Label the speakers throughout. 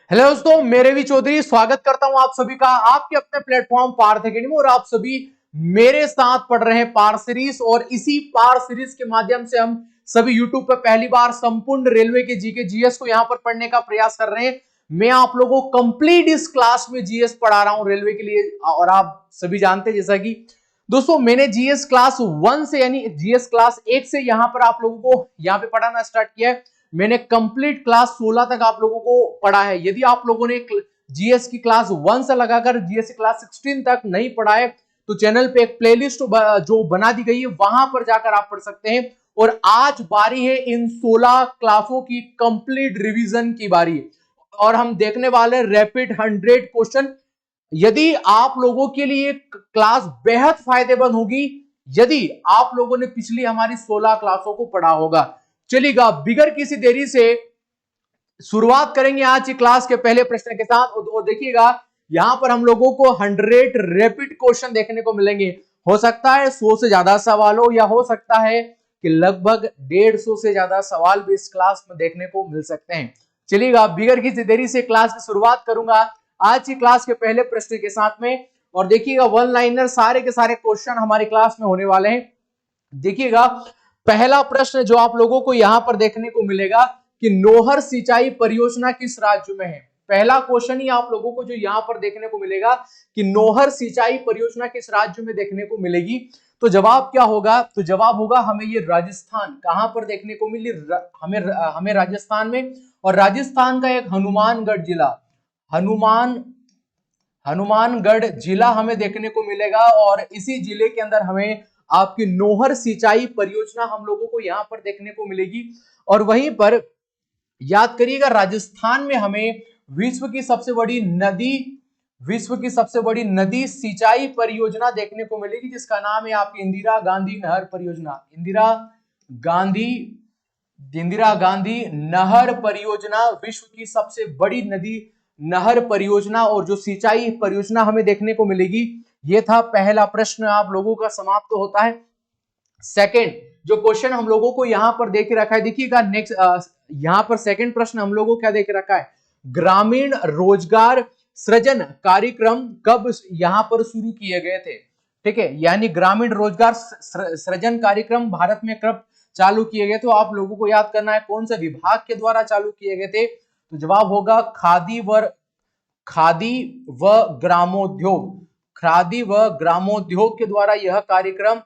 Speaker 1: Hello दोस्तों, मेरे भी चौधरी स्वागत करता हूं आप सभी का आपके अपने प्लेटफॉर्म पार्थ अकेडमी। और आप सभी मेरे साथ पढ़ रहे हैं पार सीरीज, और इसी पार सीरीज के माध्यम से हम सभी यूट्यूब पर पहली बार संपूर्ण रेलवे के जीके जीएस को यहां पर पढ़ने का प्रयास कर रहे हैं। मैं आप लोगों को कंप्लीट इस क्लास में जीएस पढ़ा रहा हूं रेलवे के लिए। और आप सभी जानते हैं जैसा कि दोस्तों मैंने जीएस क्लास 1 से यानी जीएस क्लास 1 से यहां पर आप लोगों को यहां पे पढ़ाना स्टार्ट किया है। मैंने कंप्लीट क्लास 16 तक आप लोगों को पढ़ा है। यदि आप लोगों ने जीएस की क्लास 1 से लगाकर जीएस की क्लास 16 तक नहीं पढ़ा है तो चैनल पे एक प्लेलिस्ट जो बना दी गई है वहां पर जाकर आप पढ़ सकते हैं। और आज बारी है इन 16 क्लासों की कंप्लीट रिवीजन की बारी, और हम देखने वाले रैपिड 100 क्वेश्चन। यदि आप लोगों के लिए क्लास बेहद फायदेमंद होगी यदि आप लोगों ने पिछली हमारी 16 क्लासों को पढ़ा होगा। चलिएगा बिगर किसी देरी से शुरुआत करेंगे आज की क्लास के पहले प्रश्न के साथ। और देखिएगा यहां पर हम लोगों को 100 रैपिड क्वेश्चन देखने को मिलेंगे। हो सकता है 100 से ज्यादा सवाल हो, या हो सकता है कि लगभग 150 से ज्यादा सवाल भी इस क्लास में देखने को मिल सकते हैं। चलिएगा बिगर किसी देरी से क्लास की शुरुआत करूंगा आज की क्लास के पहले प्रश्न के साथ में। और देखिएगा वन लाइनर सारे के सारे क्वेश्चन हमारी क्लास में होने वाले हैं। देखिएगा पहला प्रश्न जो आप लोगों को यहां पर देखने को मिलेगा कि नौहर सिंचाई परियोजना किस राज्य में है। पहला क्वेश्चन ही आप लोगों को जो यहां पर देखने को मिलेगा कि नौहर सिंचाई परियोजना किस राज्य में देखने को मिलेगी, तो जवाब क्या होगा? तो जवाब होगा हमें ये राजस्थान। कहां पर देखने को मिली? हमें राजस्थान में। और राजस्थान का एक हनुमानगढ़ जिला हमें देखने को मिलेगा। और इसी जिले के अंदर हमें आपकी नौहर सिंचाई परियोजना हम लोगों को यहां पर देखने को मिलेगी। और वहीं पर याद करिएगा राजस्थान में हमें विश्व की सबसे बड़ी नदी सिंचाई परियोजना देखने को मिलेगी, जिसका नाम है आपकी इंदिरा गांधी नहर परियोजना। इंदिरा गांधी नहर परियोजना विश्व की सबसे बड़ी नदी नहर परियोजना और जो सिंचाई परियोजना हमें देखने को मिलेगी। ये था पहला प्रश्न आप लोगों का समाप्त होता है। सेकंड जो क्वेश्चन हम लोगों को यहां पर देख रखा है, देखिएगा नेक्स्ट यहां पर सेकंड प्रश्न हम लोगों को क्या देख रखा है? ग्रामीण रोजगार सृजन कार्यक्रम कब यहां पर शुरू किए गए थे? ठीक है, यानी ग्रामीण रोजगार सृजन कार्यक्रम भारत में कब चालू किए गए? तो आप लोगों को याद करना है कौन से विभाग के द्वारा चालू किए गए थे। तो जवाब होगा खादी व ग्रामोद्योग के द्वारा यह कार्यक्रम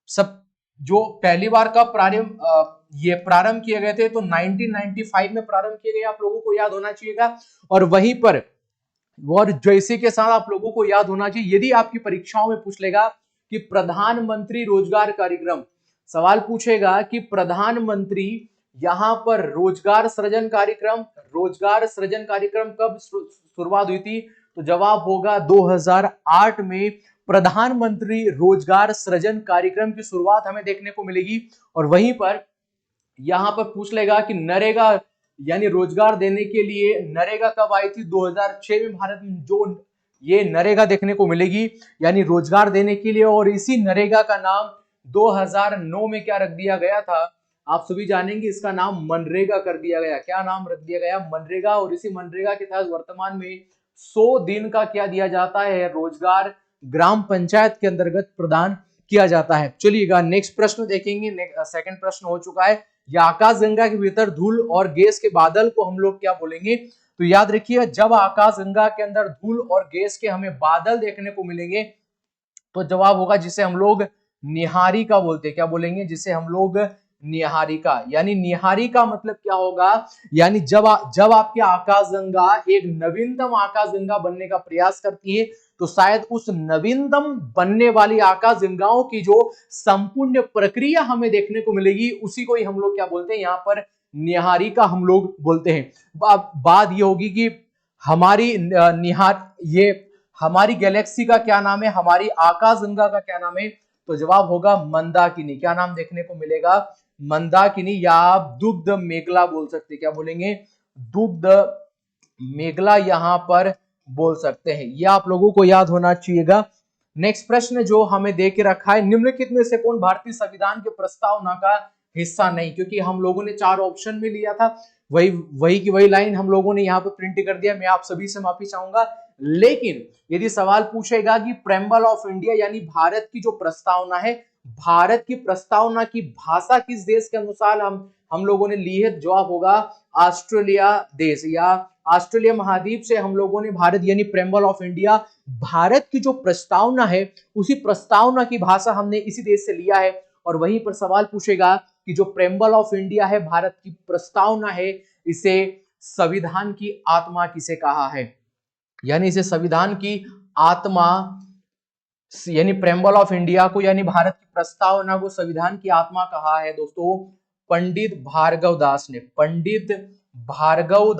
Speaker 1: सब जो पहली बार का प्रारंभ किए गए थे। तो 1995 में प्रारंभ किए गए, आप लोगों को याद होना चाहिएगा। और वहीं पर और जैसे के साथ आप लोगों को याद होना चाहिए, यदि आपकी परीक्षाओं में पूछ लेगा कि प्रधानमंत्री रोजगार कार्यक्रम, सवाल पूछेगा कि प्रधानमंत्री यहां पर रोजगार सृजन कार्यक्रम कब शुरुआत हुई थी? तो जवाब होगा 2008 में प्रधानमंत्री रोजगार सृजन कार्यक्रम की शुरुआत हमें देखने को मिलेगी। और वहीं पर यहां पर पूछ लेगा कि नरेगा यानी रोजगार देने के लिए नरेगा कब आई थी? 2006 में भारत में जो ये नरेगा देखने को मिलेगी यानी रोजगार देने के लिए। और इसी नरेगा का नाम 2009 में क्या रख दिया गया था? आप सभी जानेंगे, इसका नाम मनरेगा कर दिया गया। क्या नाम रख दिया गया? मनरेगा। और इसी मनरेगा के तहत वर्तमान में 100 दिन का क्या दिया जाता है? रोजगार ग्राम पंचायत के अंतर्गत प्रदान किया जाता है। चलिएगा नेक्स्ट प्रश्न देखेंगे। सेकंड प्रश्न हो चुका है, या आकाशगंगा के भीतर धूल और गैस के बादल को हम लोग क्या बोलेंगे? तो याद रखिए जब आकाशगंगा के अंदर धूल और गैस के हमें बादल देखने को मिलेंगे तो जवाब होगा जिसे हम लोग निहारिका बोलते हैं। क्या बोलेंगे? जिसे हम लोग निहारिका। यानी निहारिका मतलब क्या होगा? यानी जब आपकी आकाशगंगा एक नवीनतम आकाशगंगा बनने का प्रयास करती है तो शायद उस नवीनतम बनने वाली आकाशगंगाओं की जो संपूर्ण प्रक्रिया हमें देखने को मिलेगी उसी को ही हम लोग क्या बोलते हैं? यहाँ पर निहारिका हम लोग बोलते हैं। बात ये होगी कि हमारी गैलेक्सी का क्या नाम है? हमारी आकाशगंगा का क्या नाम है? तो जवाब होगा मंदाकिनी। क्या नाम देखने को मिलेगा? मंदाकिनी, या आप दुग्ध मेघला बोल सकते हैं। क्या बोलेंगे? दुग्ध मेघला यहां पर बोल सकते हैं। यह आप लोगों को याद होना चाहिएगा। नेक्स्ट प्रश्न जो हमें दे के रखा है, निम्नलिखित में से कौन भारतीय संविधान के प्रस्तावना का हिस्सा नहीं, क्योंकि हम लोगों ने 4 ऑप्शन में लिया था, वही वही की वही लाइन हम लोगों ने यहाँ पे प्रिंट कर दिया। मैं आप सभी से माफी चाहूंगा, लेकिन यदि सवाल पूछेगा कि प्रेम्बल ऑफ इंडिया यानी भारत की जो प्रस्तावना है, भारत की प्रस्तावना की भाषा किस देश के अनुसार हम लोगों ने ली है, जवाब होगा ऑस्ट्रेलिया देश, या ऑस्ट्रेलिया महाद्वीप से हम लोगों ने भारत यानी प्रेम्बल ऑफ इंडिया, भारत की जो प्रस्तावना है उसी प्रस्तावना की भाषा हमने इसी देश से लिया है। और वहीं पर सवाल पूछेगा कि जो प्रेम्बल ऑफ इंडिया है, भारत की प्रस्तावना है, इसे संविधान की आत्मा किसे कहा है, यानी इसे संविधान की आत्मा, यानी प्रेम्बल ऑफ इंडिया को यानी भारत की प्रस्तावना को संविधान की आत्मा कहा है दोस्तों पंडित भार्गव दास ने, पंडित भार्गव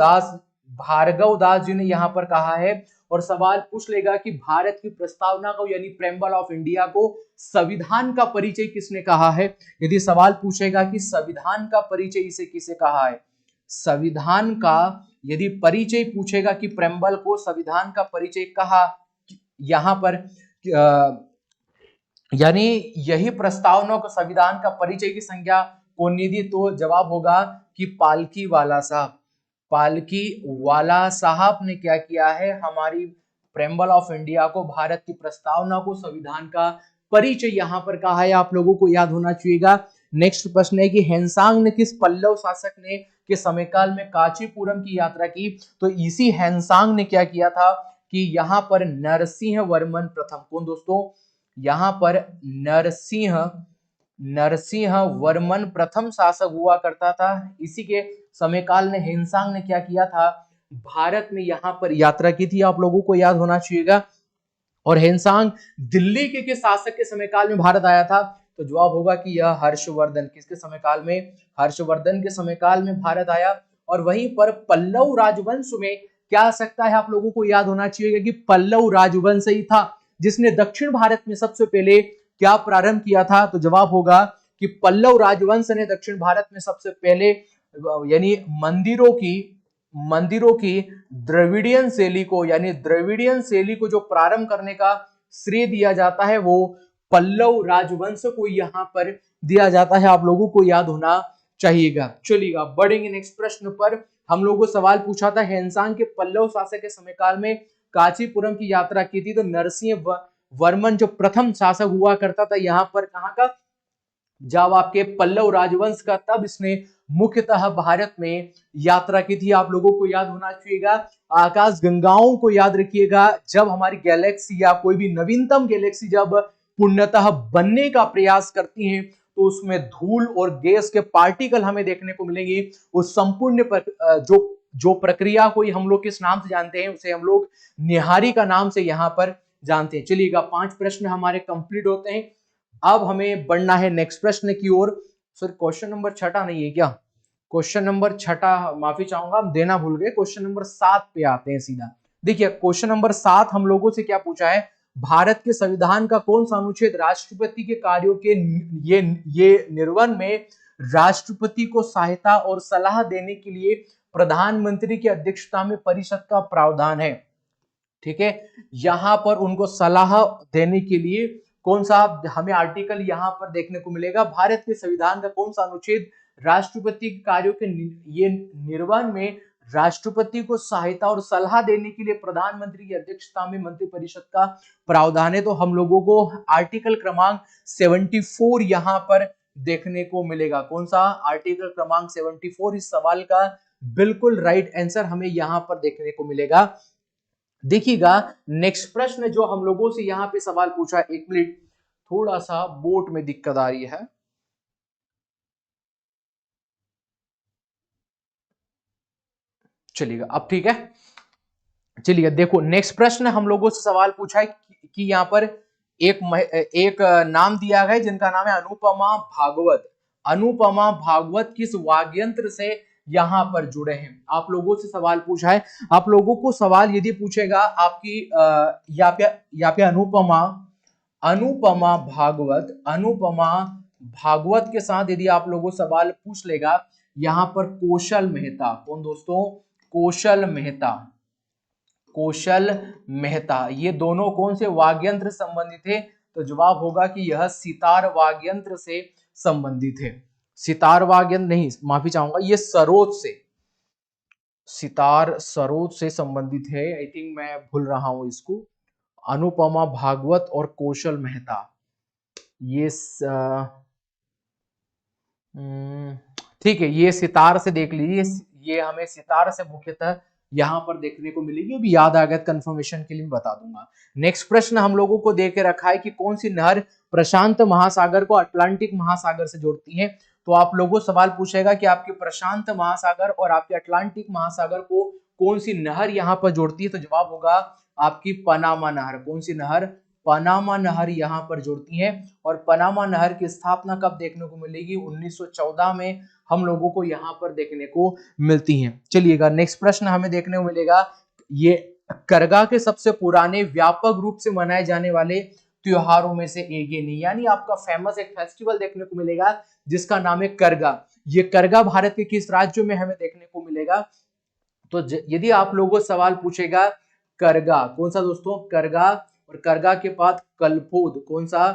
Speaker 1: दास जी ने यहां पर कहा है। और सवाल पूछ लेगा कि भारत की प्रस्तावना को यानी प्रेम्बल ऑफ इंडिया को संविधान का परिचय किसने कहा है। यदि सवाल पूछेगा कि संविधान का परिचय इसे किसे कहा है, संविधान का यदि परिचय पूछेगा कि प्रेम्बल को संविधान का परिचय कहा, यहां पर यानी यही प्रस्तावना को संविधान का परिचय की संज्ञा कौन दी, तो जवाब होगा कि पालकी वाला साहब, पालकी वाला साहब ने क्या किया है, हमारी प्रेम्बल ऑफ इंडिया को, भारत की प्रस्तावना को संविधान का परिचय यहां पर कहा है। आप लोगों को याद होना चाहिएगा। नेक्स्ट प्रश्न है कि हेनसांग ने किस पल्लव शासक ने के समयकाल में कांचीपुरम की यात्रा की, तो इसी हेनसांग ने क्या किया था कि यहाँ पर नरसिंह वर्मन प्रथम, कौन दोस्तों, यहाँ पर नरसिंह वर्मन प्रथम शासक हुआ करता था। इसी के समयकाल में हेनसांग ने क्या किया था, भारत में यहाँ पर यात्रा की थी, आप लोगों को याद होना चाहिएगा। और हेनसांग दिल्ली के शासक के समयकाल में भारत आया था, तो जवाब होगा कि यह हर्षवर्धन, किसके समयकाल में, हर्षवर्धन के समयकाल में भारत आया। और वहीं पर पल्लव राजवंश में क्या आ सकता है, आप लोगों को याद होना चाहिए कि पल्लव राजवंश ही था जिसने दक्षिण भारत में सबसे पहले क्या प्रारंभ किया था, तो जवाब होगा कि पल्लव राजवंश ने दक्षिण भारत में सबसे पहले यानी मंदिरों की द्रविडियन शैली को, यानी द्रविडियन शैली को जो प्रारंभ करने का श्रेय दिया जाता है वो पल्लव राजवंश को यहां पर दिया जाता है, आप लोगों को याद होना चाहिएगा। चलिएगा बढ़ेंगे नेक्स्ट प्रश्न पर। हम लोगों को सवाल पूछा था हेनसांग के पल्लव शासक के समयकाल में कांचीपुरम की यात्रा की थी, तो नरसिंह वर्मन जो प्रथम शासक हुआ करता था यहाँ पर कहाँ का, जब आपके पल्लव राजवंश का, तब इसने मुख्यतः भारत में यात्रा की थी, आप लोगों को याद होना चाहिएगा। आकाश गंगाओं को याद रखिएगा, जब हमारी गैलेक्सी या कोई भी नवीनतम गैलेक्सी जब पूर्णतः बनने का प्रयास करती हैं तो उसमें धूल और गैस के पार्टिकल हमें देखने को मिलेंगे। उस संपूर्ण जो प्रक्रिया को हम लोग किस नाम से जानते हैं, उसे हम लोग निहारी का नाम से यहाँ पर जानते हैं। चलिएगा 5 प्रश्न हमारे कंप्लीट होते हैं। अब हमें बढ़ना है नेक्स्ट प्रश्न की ओर। सर क्वेश्चन नंबर 6 नहीं है क्या, क्वेश्चन नंबर 6, माफी चाहूंगा हम देना भूल गए। क्वेश्चन नंबर 7 पे आते हैं सीधा। देखिए क्वेश्चन नंबर 7 हम लोगों से क्या पूछा है, भारत के संविधान का कौन सा अनुच्छेद राष्ट्रपति के कार्यों के ये निर्वहन में राष्ट्रपति को सहायता और सलाह देने के लिए प्रधानमंत्री की अध्यक्षता में परिषद का प्रावधान है। ठीक है, यहां पर उनको सलाह देने के लिए कौन सा हमें आर्टिकल यहां पर देखने को मिलेगा, भारत के संविधान का कौन सा अनुच्छेद राष्ट्रपति के कार्यों के ये निर्वहन में राष्ट्रपति को सहायता और सलाह देने के लिए प्रधानमंत्री की अध्यक्षता में मंत्रिपरिषद का प्रावधान है। तो हम लोगों को आर्टिकल क्रमांक 74 यहां पर देखने को मिलेगा। कौन सा आर्टिकल क्रमांक 74, इस सवाल का बिल्कुल राइट आंसर हमें यहां पर देखने को मिलेगा। देखिएगा नेक्स्ट प्रश्न जो हम लोगों से यहां पे सवाल पूछा, एक मिनट थोड़ा सा बोट में दिक्कत आ रही है। चलिएगा अब ठीक है। चलिए देखो नेक्स्ट प्रश्न हम लोगों से सवाल पूछा है कि यहाँ पर एक नाम दिया गया जिनका नाम है अनुपमा भागवत। अनुपमा भागवत किस वाग्यंत्र से यहां पर जुड़े हैं, आप लोगों से सवाल पूछा है। आप लोगों को सवाल यदि पूछेगा आपकी यहाँ पे अनुपमा भागवत के साथ यदि आप लोगों सवाल पूछ लेगा, यहां पर कौशल मेहता, कौन दोस्तों, कौशल मेहता, ये दोनों कौन से वाग्यंत्र संबंधित थे, तो जवाब होगा कि यह सितार वाग्यंत्र से संबंधित है। सितारवागन नहीं, माफी चाहूंगा, ये सरोद से, सितार सरोद से संबंधित है। आई थिंक मैं भूल रहा हूं इसको। अनुपमा भागवत और कौशल मेहता, ये ठीक है, ये सितार से देख लीजिए, ये हमें सितार से मुख्यतः यहां पर देखने को मिलेगी। अभी याद आ गया, कंफर्मेशन के लिए बता दूंगा। नेक्स्ट प्रश्न हम लोगों को दे के रखा है कि कौन सी नहर प्रशांत महासागर को अटलांटिक महासागर से जोड़ती है। तो आप लोगों को सवाल पूछेगा कि आपके प्रशांत महासागर और आपके अटलांटिक महासागर को कौन सी नहर यहां पर जोड़ती है। तो जवाब होगा आपकी पनामा नहर। कौन सी नहर? पनामा नहर यहां पर जुड़ती है। और पनामा नहर की स्थापना कब देखने को मिलेगी? 1914 में हम लोगों को यहां पर देखने को मिलती है। चलिएगा, नेक्स्ट प्रश्न हमें देखने को मिलेगा, ये करगा के सबसे पुराने व्यापक रूप से मनाए जाने वाले त्योहारों में से एक है, नहीं, यानी आपका फेमस एक फेस्टिवल देखने को मिलेगा जिसका नाम है करगा। ये करगा भारत के किस राज्य में हमें देखने को मिलेगा? तो यदि आप लोगों से सवाल पूछेगा करगा, कौन सा दोस्तों? करगा, और करगा के बाद कलफोद, कौन सा?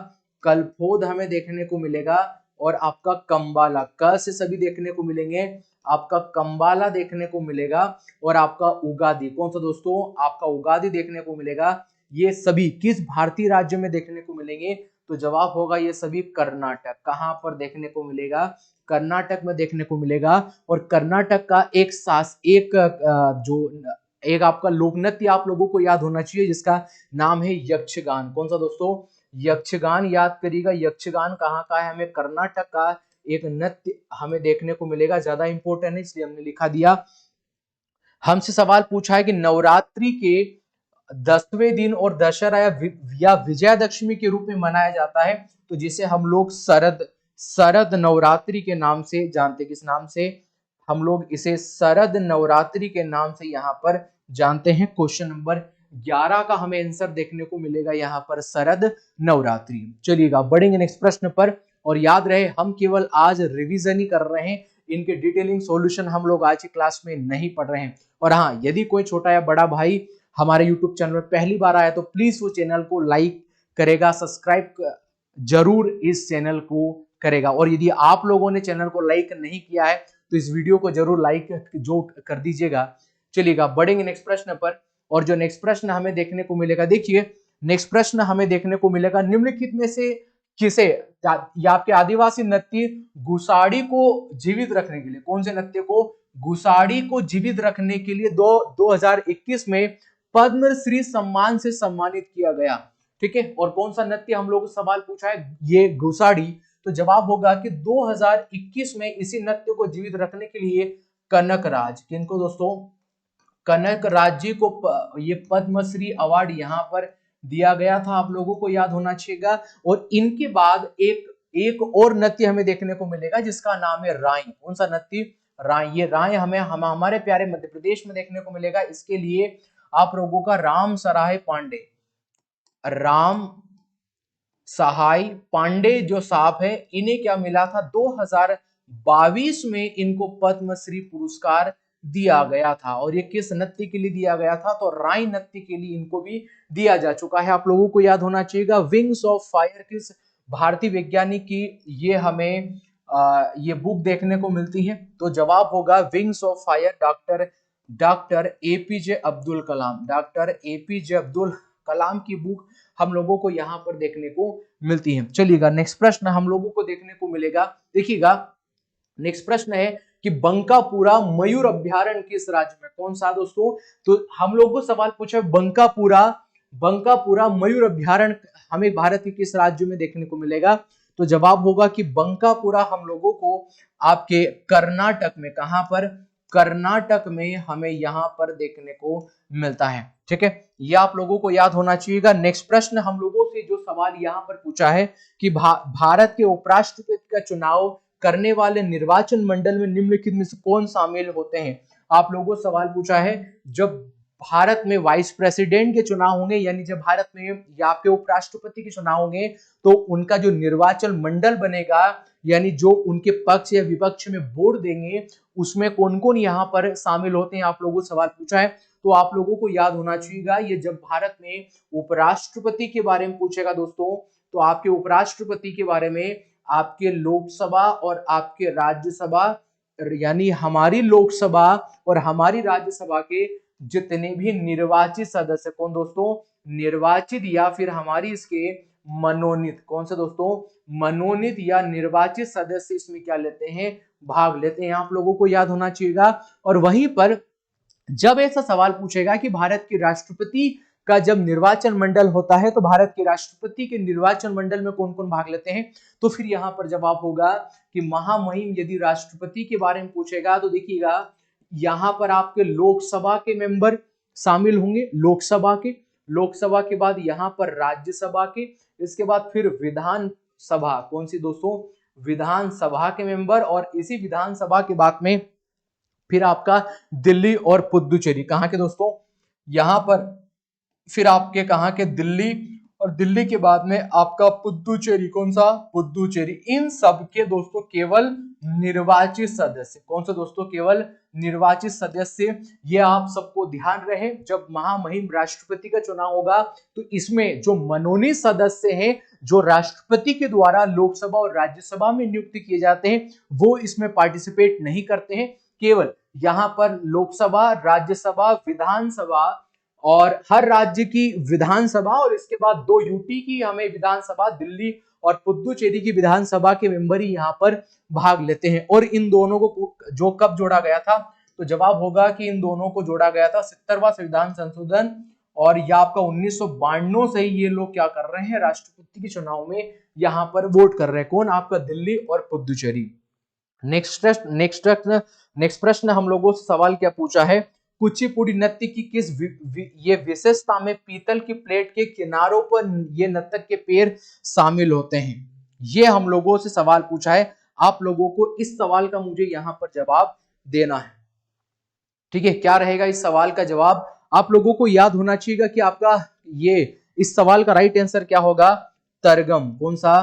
Speaker 1: कलफोद हमें देखने को मिलेगा। और आपका कंबाला, क से सभी देखने को मिलेंगे, आपका कंबाला देखने को मिलेगा। और आपका उगादी, कौन सा दोस्तों? आपका उगादी देखने को मिलेगा। ये सभी किस भारतीय राज्य में देखने को मिलेंगे? तो जवाब होगा ये सभी कर्नाटक। कहां पर देखने को मिलेगा? कर्नाटक में देखने को मिलेगा। और कर्नाटक का एक आपका लोक नृत्य आप लोगों को याद होना चाहिए जिसका नाम है यक्षगान। कौन सा दोस्तों? यक्षगान याद करिएगा। यक्षगान कहाँ का है? हमें कर्नाटक का एक नृत्य हमें देखने को मिलेगा। ज्यादा इंपॉर्टेंट है इसलिए हमने लिखा दिया। हमसे सवाल पूछा है कि नवरात्रि के 10वें दिन और दशहरा या विजयादशमी के रूप में मनाया जाता है, तो जिसे हम लोग शरद नवरात्रि के नाम से जानते। किस नाम से? हम लोग इसे शरद नवरात्रि के नाम से यहाँ पर जानते हैं। क्वेश्चन नंबर 11 का हमें आंसर देखने को मिलेगा यहाँ पर शरद नवरात्रि। चलिएगा, बढ़ेंगे नेक्स्ट प्रश्न पर। और याद रहे, हम केवल आज रिवीजन ही कर रहे हैं, इनके डिटेलिंग सॉल्यूशन हम लोग आज की क्लास में नहीं पढ़ रहे हैं। और हाँ, यदि कोई छोटा या बड़ा भाई हमारे YouTube चैनल में पहली बार आया तो प्लीज वो चैनल को लाइक करेगा, सब्सक्राइब जरूर इस चैनल को करेगा। और यदि आप लोगों ने चैनल को लाइक नहीं किया है तो इस वीडियो को जरूर लाइक जो कर दीजिएगा। चलिएगा, बढ़ेंगे नेक्स्ट प्रश्न पर। और जो नेक्स्ट प्रश्न हमें देखने को मिलेगा, देखिए नेक्स्ट प्रश्न हमें देखने को मिलेगा, निम्नलिखित में से किसे, या आपके आदिवासी नृत्य गुसाड़ी को जीवित रखने के लिए, कौन से नृत्य को? गुसाड़ी को जीवित रखने के लिए 2021 में पद्मश्री सम्मान से सम्मानित किया गया। ठीक है, और कौन सा नृत्य हम लोग सवाल पूछा है? ये गुसाड़ी। तो जवाब होगा कि 2021 में इसी नृत्य को जीवित रखने के लिए कनक राज, किनको दोस्तों? कनक राज जी को ये पद्मश्री अवार्ड यहाँ पर दिया गया था, आप लोगों को याद होना चाहिए। और इनके बाद एक और नृत्य हमें देखने को मिलेगा जिसका नाम है राय। कौन सा नृत्य? राय। ये राय हमारे प्यारे मध्य प्रदेश में देखने को मिलेगा। इसके लिए आप लोगों का राम सराय पांडे, राम सहाय पांडे जो साहब है, इन्हें क्या मिला था? 2022 में इनको पद्मश्री पुरस्कार दिया गया था। और ये किस नृत्य के लिए दिया गया था? तो राय नृत्य के लिए इनको भी दिया जा चुका है। आप लोगों को याद होना चाहिए। विंग्स ऑफ फायर किस भारतीय वैज्ञानिक की ये हमें ये बुक देखने को मिलती है? तो जवाब होगा wings of fire doctor APJ Abdul Kalam. Doctor APJ Abdul Kalam की बुक हम लोगों को यहाँ पर देखने को मिलती है। चलिएगा, नेक्स्ट प्रश्न हम लोगों को देखने को मिलेगा। देखिएगा, नेक्स्ट प्रश्न है कि बंकापुरा मयूर अभ्यारण्य किस राज्य में? कौन सा दोस्तों? तो हम लोगों को सवाल पूछा बंकापुरा मयूर अभ्यारण्य हमें भारत के किस राज्य में देखने को मिलेगा? तो जवाब होगा कि बंकापुरा हम लोगों को आपके कर्नाटक में, कहां पर? कर्नाटक में हमें यहां पर देखने को मिलता है। ठीक है, ये आप लोगों को याद होना चाहिए। नेक्स्ट प्रश्न हम लोगों से जो सवाल यहां पर पूछा है कि भारत के उपराष्ट्रपति का चुनाव करने वाले निर्वाचन मंडल में निम्नलिखित में से कौन शामिल होते हैं? आप लोगों से सवाल पूछा है, जब भारत में वाइस प्रेसिडेंट के चुनाव होंगे, यानी जब भारत में या आपके उपराष्ट्रपति के चुनाव होंगे, तो उनका जो निर्वाचन मंडल बनेगा, यानी जो उनके पक्ष या विपक्ष में वोट देंगे, उसमें कौन कौन यहाँ पर शामिल होते हैं? आप लोगों से सवाल पूछा है। तो आप लोगों को याद होना चाहिए, ये जब भारत में उपराष्ट्रपति के बारे में पूछेगा दोस्तों, तो आपके उपराष्ट्रपति के बारे में आपके लोकसभा और आपके राज्यसभा, यानी हमारी लोकसभा और हमारी राज्यसभा के जितने भी निर्वाचित सदस्य, कौन दोस्तों, निर्वाचित या फिर हमारी इसके मनोनीत, कौन से दोस्तों, मनोनीत या निर्वाचित सदस्य इसमें क्या लेते हैं, भाग लेते हैं। आप लोगों को याद होना चाहिएगा। और वहीं पर जब ऐसा सवाल पूछेगा कि भारत के राष्ट्रपति का जब निर्वाचन मंडल होता है तो भारत के राष्ट्रपति के निर्वाचन मंडल में कौन कौन भाग लेते हैं, तो फिर यहां पर जवाब होगा कि महामहिम यदि राष्ट्रपति के बारे में पूछेगा तो देखिएगा यहां पर आपके लोकसभा के मेंबर शामिल होंगे, लोकसभा के बाद यहां पर राज्यसभा के, इसके बाद फिर विधानसभा, कौन सी दोस्तों, विधानसभा के मेंबर, और इसी विधानसभा के बाद में फिर आपका दिल्ली और पुदुचेरी, कहां के दोस्तों, यहां पर फिर आपके कहां के, दिल्ली, और दिल्ली के बाद में आपका पुदुचेरी, कौन सा, पुदुचेरी। इन सब के दोस्तों केवल निर्वाचित सदस्य, कौन सा दोस्तों, केवल निर्वाचित सदस्य। ये आप सबको ध्यान रहे, जब महामहिम राष्ट्रपति का चुनाव होगा तो इसमें जो मनोनीत सदस्य हैं, जो राष्ट्रपति के द्वारा लोकसभा और राज्यसभा में नियुक्त किए जाते हैं, वो इसमें पार्टिसिपेट नहीं करते हैं। केवल यहां पर लोकसभा, राज्यसभा, विधानसभा और हर राज्य की विधानसभा, और इसके बाद 2 यूटी की हमें विधानसभा, दिल्ली और पुदुचेरी की विधानसभा के मेंबर ही यहाँ पर भाग लेते हैं। और इन दोनों को जो कब जोड़ा गया था, तो जवाब होगा कि इन दोनों को जोड़ा गया था 70वां संविधान संशोधन, और यह आपका 1992 से ही ये लोग क्या कर रहे हैं, राष्ट्रपति के चुनाव में यहाँ पर वोट कर रहे हैं। कौन, आपका दिल्ली और पुदुचेरी। नेक्स्ट प्रश्न हम लोगों से सवाल क्या पूछा है, कुचिपुड़ी नृत्य की किस ये विशेषता में पीतल की प्लेट के किनारों पर ये नर्तक के पैर शामिल होते हैं, ये हम लोगों से सवाल पूछा है। आप लोगों को इस सवाल का मुझे यहां पर जवाब देना है, ठीक है। क्या रहेगा इस सवाल का जवाब, आप लोगों को याद होना चाहिए कि आपका ये इस सवाल का राइट आंसर क्या होगा, तरगम, कौन सा,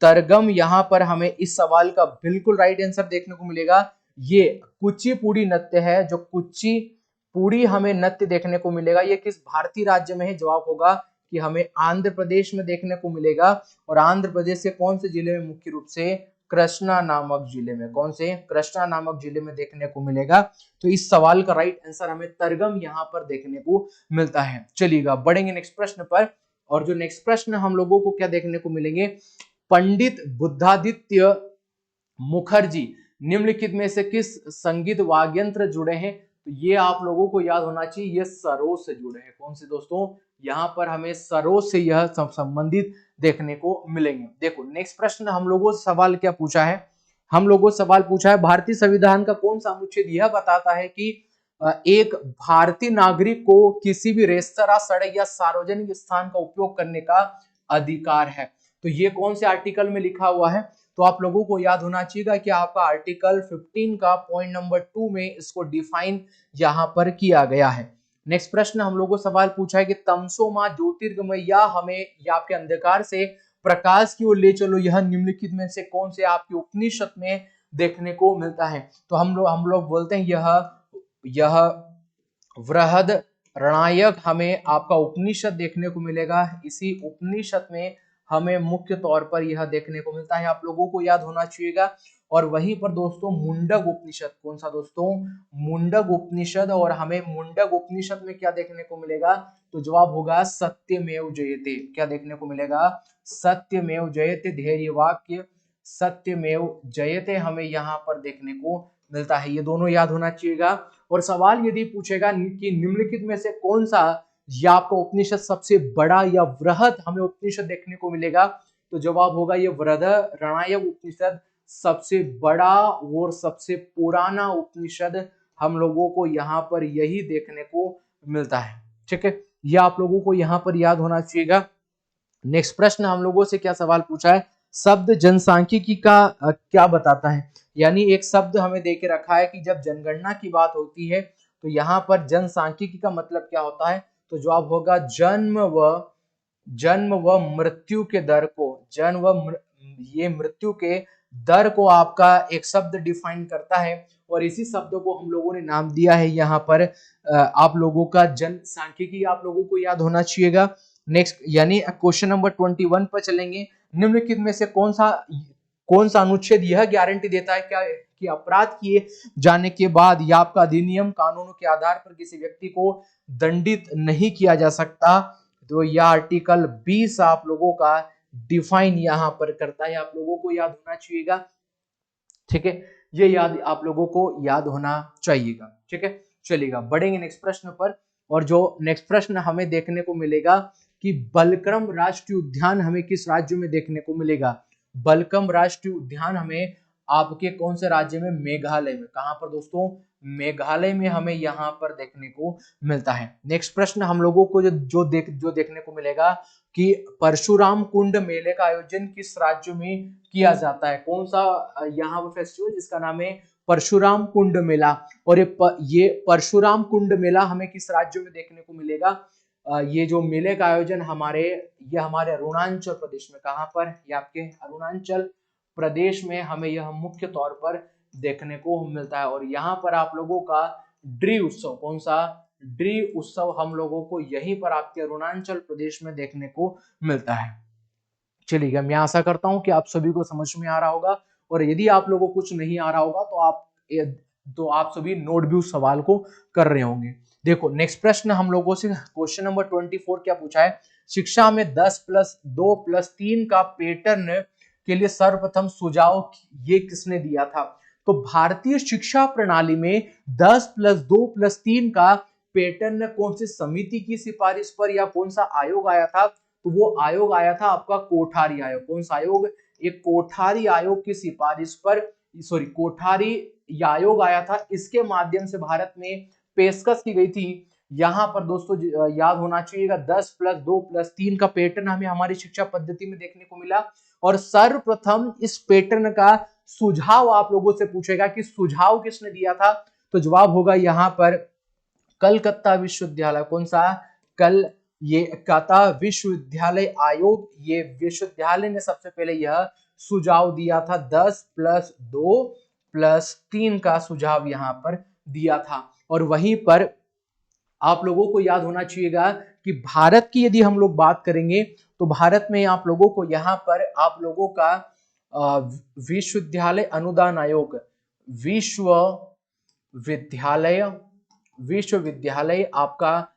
Speaker 1: तरगम। यहां पर हमें इस सवाल का बिल्कुल राइट आंसर देखने को मिलेगा। ये कुचिपुड़ी नृत्य है, जो कुचिपुड़ी हमें नृत्य देखने को मिलेगा, ये किस भारतीय राज्य में है, जवाब होगा कि हमें आंध्र प्रदेश में देखने को मिलेगा। और आंध्र प्रदेश के कौन से जिले में, मुख्य रूप से कृष्णा नामक जिले में, कौन से, कृष्णा नामक जिले में देखने को मिलेगा। तो इस सवाल का राइट आंसर हमें तरगम यहां पर देखने को मिलता है। चलिएगा बढ़ेंगे नेक्स्ट प्रश्न पर, और जो नेक्स्ट प्रश्न हम लोगों को क्या देखने को मिलेंगे, पंडित बुद्धादित्य मुखर्जी निम्नलिखित में से किस संगीत वाद्ययंत्र जुड़े हैं, तो ये आप लोगों को याद होना चाहिए, ये सरोद से जुड़े हैं। कौन से दोस्तों, यहाँ पर हमें सरोद से यह संबंधित देखने को मिलेंगे। देखो नेक्स्ट प्रश्न हम लोगों से सवाल क्या पूछा है, हम लोगों से सवाल पूछा है भारतीय संविधान का कौन सा अनुच्छेद यह बताता है कि एक भारतीय नागरिक को किसी भी रेस्तरां, सड़क या सार्वजनिक स्थान का उपयोग करने का अधिकार है। तो ये कौन से आर्टिकल में लिखा हुआ है, तो आप लोगों को याद होना चाहिए कि आपका आर्टिकल 15 का पॉइंट नंबर 2 में इसको डिफाइन यहां पर किया गया है। नेक्स्ट प्रश्न हम लोगों को सवाल पूछा है कि तमसो मां ज्योतिर्गमय या हमें या आपके अंधकार से प्रकाश की ओर ले चलो, यह निम्नलिखित में से कौन से आपके उपनिषद में देखने को मिलता है। तो हम लोग बोलते हैं यह वृहद रणायक हमें आपका उपनिषद देखने को मिलेगा। इसी उपनिषद में हमें मुख्य तौर पर यह देखने को मिलता है, आप लोगों को याद होना चाहिएगा। और वहीं पर दोस्तों मुंडक उपनिषद, कौन सा दोस्तों, मुंडक उपनिषद, और हमें मुंडक उपनिषद में क्या देखने को मिलेगा, तो जवाब होगा सत्यमेव जयते। क्या देखने को मिलेगा, सत्यमेव जयते, ध्येय वाक्य सत्यमेव जयते हमें यहाँ पर देखने को मिलता है। ये दोनों याद होना चाहिएगा। और सवाल यदि पूछेगा कि निम्नलिखित में से कौन सा या आपका उपनिषद सबसे बड़ा या वृहद हमें उपनिषद देखने को मिलेगा, तो जवाब होगा ये वृहद रणायक उपनिषद सबसे बड़ा और सबसे पुराना उपनिषद हम लोगों को यहाँ पर यही देखने को मिलता है, ठीक है। यह आप लोगों को यहाँ पर याद होना चाहिएगा। नेक्स्ट प्रश्न हम लोगों से क्या सवाल पूछा है, शब्द जनसांख्यिकी का क्या बताता है, यानी एक शब्द हमें दे के रखा है कि जब जनगणना की बात होती है तो यहाँ पर जनसांख्यिकी का मतलब क्या होता है, तो जवाब होगा जन्म व मृत्यु के दर को, ये मृत्यु के दर को आपका एक शब्द डिफाइन करता है। और इसी शब्द को हम लोगों ने नाम दिया है यहाँ पर आप लोगों का जनसांख्यिकी, आप लोगों को याद होना चाहिएगा। नेक्स्ट यानी क्वेश्चन नंबर 21 पर चलेंगे, निम्नलिखित में से कौन सा कौन सा अनुच्छेद यह गारंटी देता है क्या कि अपराध किए जाने के बाद या आपका अधिनियम कानूनों के आधार पर किसी व्यक्ति को दंडित नहीं किया जा सकता। तो यह आर्टिकल 20 आप लोगों का डिफाइन यहां पर करता है, आप लोगों को याद होना चाहिएगा। ठीक है, ये याद आप लोगों को याद होना चाहिएगा। ठीक है, चलिएगा बढ़ेंगे नेक्स्ट प्रश्न पर। और जो नेक्स्ट प्रश्न हमें देखने को मिलेगा कि बलक्रम राष्ट्रीय उद्यान हमें किस राज्य में देखने को मिलेगा। बलक्रम राष्ट्रीय उद्यान हमें आपके कौन से राज्य में, मेघालय में। कहां पर दोस्तों, मेघालय में हमें यहां पर देखने को मिलता है। नेक्स्ट प्रश्न हम लोगों को जो देखने को मिलेगा कि परशुराम कुंड मेले का आयोजन किस राज्य में किया जाता है। कौन सा यहाँ पर फेस्टिवल जिसका नाम है परशुराम कुंड मेला। और ये परशुराम कुंड मेला हमें किस राज्य में देखने को मिलेगा। ये जो मेले का आयोजन हमारे अरुणाचल प्रदेश में। कहां पर, ये आपके अरुणाचल प्रदेश में हमें यह मुख्य तौर पर देखने को मिलता है। और यहाँ पर आप लोगों का ड्री उत्सव, कौन सा, ड्री उत्सव हम लोगों को यहीं पर आपके अरुणाचल प्रदेश में देखने को मिलता है। चलिए, मैं आशा करता हूं कि आप सभी को समझ में आ रहा होगा। और यदि आप लोगों को कुछ नहीं आ रहा होगा तो आप सभी नोट भी उस सवाल को कर रहे होंगे। देखो नेक्स्ट प्रश्न हम लोगों से क्वेश्चन नंबर 24 क्या पूछा है। शिक्षा में 10+2+3 का पैटर्न के लिए सर्वप्रथम सुझाव ये किसने दिया था। तो भारतीय शिक्षा प्रणाली में 10+2+3 का पैटर्न कौन सी समिति की सिफारिश पर या कौन सा आयोग आया था। तो वो आयोग आया था आपका कोठारी आयोग। कौन सा आयोग, एक कोठारी आयोग की सिफारिश पर, कोठारी आयोग आया था। इसके माध्यम से भारत में पेशकश की गई थी। यहां पर दोस्तों याद होना चाहिएगा 10+2+3 का पैटर्न हमें हमारी शिक्षा पद्धति में देखने को मिला। और सर्वप्रथम इस पैटर्न का सुझाव आप लोगों से पूछेगा कि सुझाव किसने दिया था। तो जवाब होगा यहां पर कलकत्ता विश्वविद्यालय। कौन सा, ये कलकत्ता विश्वविद्यालय आयोग, ये विश्वविद्यालय ने सबसे पहले यह सुझाव दिया था। 10+2+3 का सुझाव यहां पर दिया था। और वहीं पर आप लोगों को याद होना चाहिएगा कि भारत की यदि हम लोग बात करेंगे तो भारत में आप लोगों को यहाँ पर आप लोगों का विश्वविद्यालय अनुदान आयोग, विश्वविद्यालय आपका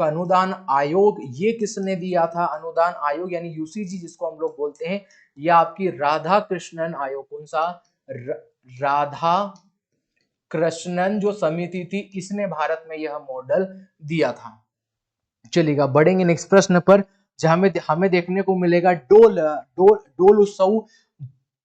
Speaker 1: अनुदान आयोग, ये किसने दिया था। अनुदान आयोग यानी यूजीसी जिसको हम लोग बोलते हैं, यह आपकी राधा कृष्णन आयोग। कौन सा, राधा कृष्णन जो समिति थी, इसने भारत में यह मॉडल दिया था। चलिएगा बढ़ेंगे नेक्स्ट प्रश्न पर, जहां हमें देखने को मिलेगा डोल उत्सव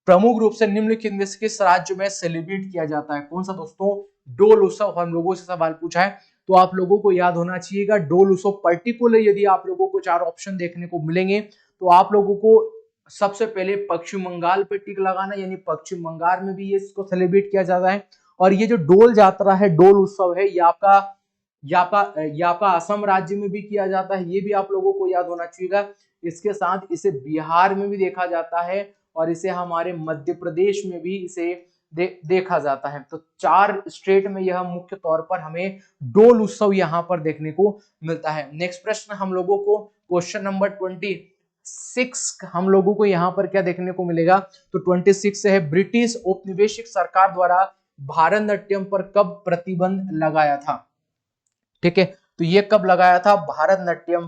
Speaker 1: प्रमुख रूप से निम्नलिखित में से किस राज्य में सेलिब्रेट किया जाता है। कौन सा दोस्तों, डोल उत्सव हम लोगों से सवाल पूछा है। तो आप लोगों को याद होना चाहिएगा डोल उत्सव पर्टिकुलर यदि आप लोगों को 4 ऑप्शन देखने को मिलेंगे तो आप लोगों को सबसे पहले पश्चिम बंगाल पे टिक लगाना, यानी पश्चिम बंगाल में भी इसको सेलिब्रेट किया जाता है। और ये जो डोल यात्रा है, डोल उत्सव है, ये आपका असम राज्य में भी किया जाता है, ये भी आप लोगों को याद होना चाहिएगा। इसके साथ इसे बिहार में भी देखा जाता है और इसे हमारे मध्य प्रदेश में भी इसे देखा जाता है। तो 4 स्टेट में यह मुख्य तौर पर हमें डोल उत्सव यहाँ पर देखने को मिलता है। नेक्स्ट प्रश्न हम लोगों को क्वेश्चन नंबर 26 हम लोगों को यहाँ पर क्या देखने को मिलेगा। तो 26 से है, ब्रिटिश औपनिवेशिक सरकार द्वारा भारतनाट्यम पर कब प्रतिबंध लगाया था। ठीक है, तो ये कब लगाया था भारतनाट्यम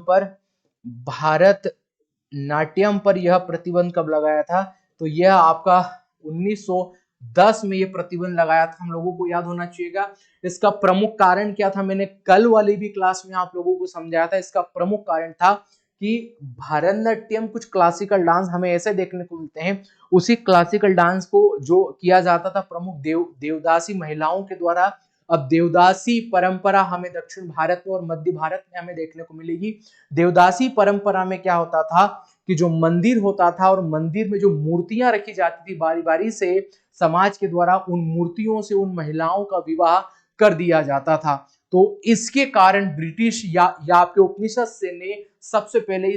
Speaker 1: पर यह प्रतिबंध कब लगाया था। तो यह आपका 1910 में यह प्रतिबंध लगाया था, हम लोगों को याद होना चाहिएगा। इसका प्रमुख कारण क्या था, मैंने कल वाली भी क्लास में आप लोगों को समझाया था। इसका प्रमुख कारण था कि भारतनाट्यम कुछ क्लासिकल डांस हमें ऐसे देखने को मिलते हैं, उसी क्लासिकल डांस को जो किया जाता था प्रमुख देवदासी महिलाओं के द्वारा। अब देवदासी परंपरा हमें दक्षिण भारत में और मध्य भारत में हमें देखने को मिलेगी। देवदासी परंपरा में क्या होता था कि जो मंदिर होता था और मंदिर में जो मूर्तियां रखी जाती थी, बारी बारी से समाज के द्वारा उन मूर्तियों से उन महिलाओं का विवाह कर दिया जाता था। तो इसके कारण ब्रिटिश या आपके उपनिषद से ने सबसे पहले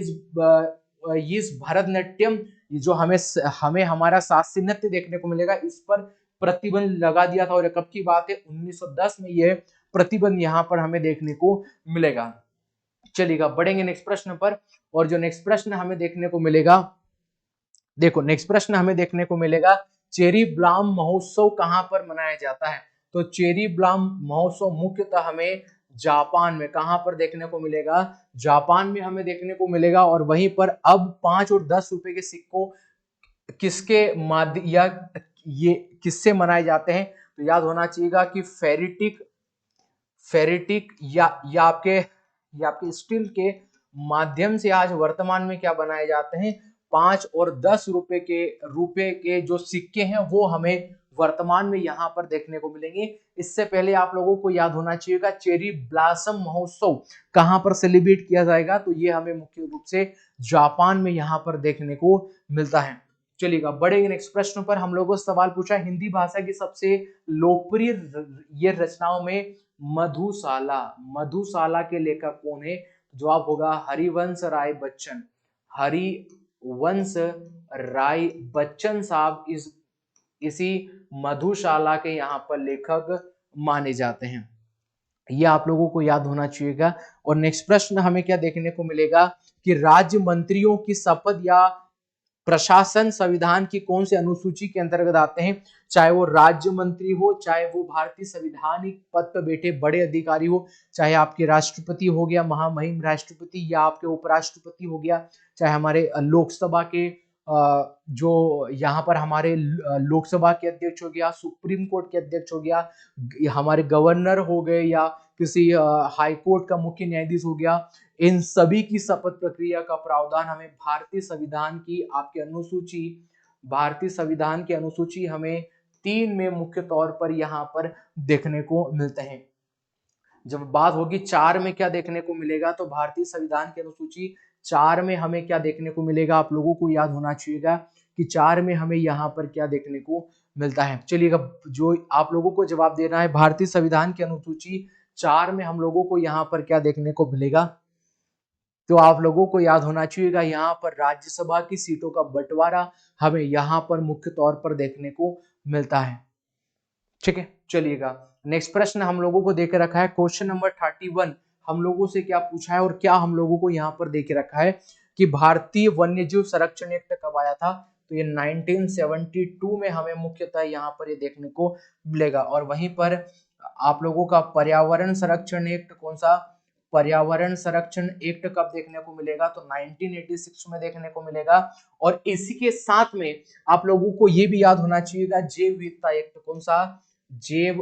Speaker 1: इस भरतनाट्यम जो हमें हमारा शास्त्रीय नृत्य देखने को मिलेगा, इस पर प्रतिबंध लगा दिया था। और कब की बात है, 1910 में यह प्रतिबंध यहाँ पर हमें देखने को मिलेगा। चलिएगा बढ़ेंगे नेक्स्ट प्रश्न पर। और जो नेक्स्ट प्रश्न हमें देखने को मिलेगा देखो नेक्स्ट प्रश्न हमें देखने को मिलेगा, चेरी ब्लॉसम महोत्सव कहां पर मनाया जाता है? तो चेरी ब्लॉसम महोत्सव मुख्यतः हमें जापान में, कहां पर देखने को मिलेगा? जापान में हमें देखने को मिलेगा। और वहीं पर अब 5 और 10 रुपए के सिक्कों किसके माध्यम या ये किससे मनाए जाते हैं? तो याद होना चाहिएगा कि फेरिटिक या आपके स्टील के माध्यम से आज वर्तमान में क्या बनाए जाते हैं? 5 और 10 रुपए के जो सिक्के हैं वो हमें वर्तमान में यहाँ पर देखने को मिलेंगे। इससे पहले आप लोगों को याद होना चाहिएगा चेरी ब्लॉसम महोत्सव कहां पर सेलिब्रेट किया जाएगा? तो ये हमें मुख्य रूप से जापान में यहाँ पर देखने को मिलता है। चलिएगा बढ़ेंगे नेक्स्ट प्रश्न पर। हम लोगों को सवाल पूछा हिंदी भाषा की सबसे लोकप्रिय ये रचनाओं में मधुशाला, मधुशाला के लेखक कौन है? जवाब होगा हरिवंश राय बच्चन। हरिवंश राय बच्चन साहब इसी मधुशाला के यहाँ पर लेखक माने जाते हैं। ये आप लोगों को याद होना चाहिएगा। और नेक्स्ट प्रश्न हमें क्या देखने को मिलेगा कि राज्य मंत्रियों की शपथ या प्रशासन संविधान की कौन सी अनुसूची के अंतर्गत आते हैं? चाहे वो राज्य मंत्री हो, चाहे वो भारतीय संवैधानिक पद पर बैठे बड़े अधिकारी हो, चाहे आपके राष्ट्रपति हो गया, महामहिम राष्ट्रपति, या आपके उपराष्ट्रपति हो गया, चाहे हमारे लोकसभा के जो यहाँ पर हमारे लोकसभा के अध्यक्ष हो गया, सुप्रीम कोर्ट के अध्यक्ष हो गया, हमारे गवर्नर हो गए, या किसी हाई कोर्ट का मुख्य न्यायाधीश हो गया, इन सभी की शपथ प्रक्रिया का प्रावधान हमें भारतीय संविधान की भारतीय संविधान की अनुसूची हमें 3 में मुख्य तौर पर यहाँ पर देखने को मिलते हैं। जब बात होगी 4 में क्या देखने को मिलेगा, तो भारतीय संविधान की अनुसूची 4 में हमें क्या देखने को मिलेगा? आप लोगों को याद होना चाहिएगा कि 4 में हमें यहाँ पर क्या देखने को मिलता है। चलिएगा जो आप लोगों को जवाब देना है, भारतीय संविधान की अनुसूची 4 में हम लोगों को यहाँ पर क्या देखने को मिलेगा? तो आप लोगों को याद होना चाहिएगा यहाँ पर राज्यसभा की सीटों का बंटवारा हमें यहाँ पर मुख्य तौर पर देखने को मिलता है। ठीक है, चलिएगा नेक्स्ट प्रश्न हम लोगों को देके रखा है क्वेश्चन नंबर 31। हम लोगों से क्या पूछा है और क्या हम लोगों को यहाँ पर देके रखा है कि भारतीय वन्यजीव संरक्षण एक्ट कब आया था? तो ये 1972 में हमें मुख्यतः यहाँ पर ये देखने को मिलेगा। और वहीं पर आप लोगों का पर्यावरण संरक्षण एक्ट कौन सा? पर्यावरण संरक्षण एक्ट कब देखने को मिलेगा? तो 1986 में देखने को मिलेगा। और इसी के साथ में आप लोगों को ये भी याद होना चाहिएगा जैव विविधता एक्ट कौन सा? जैव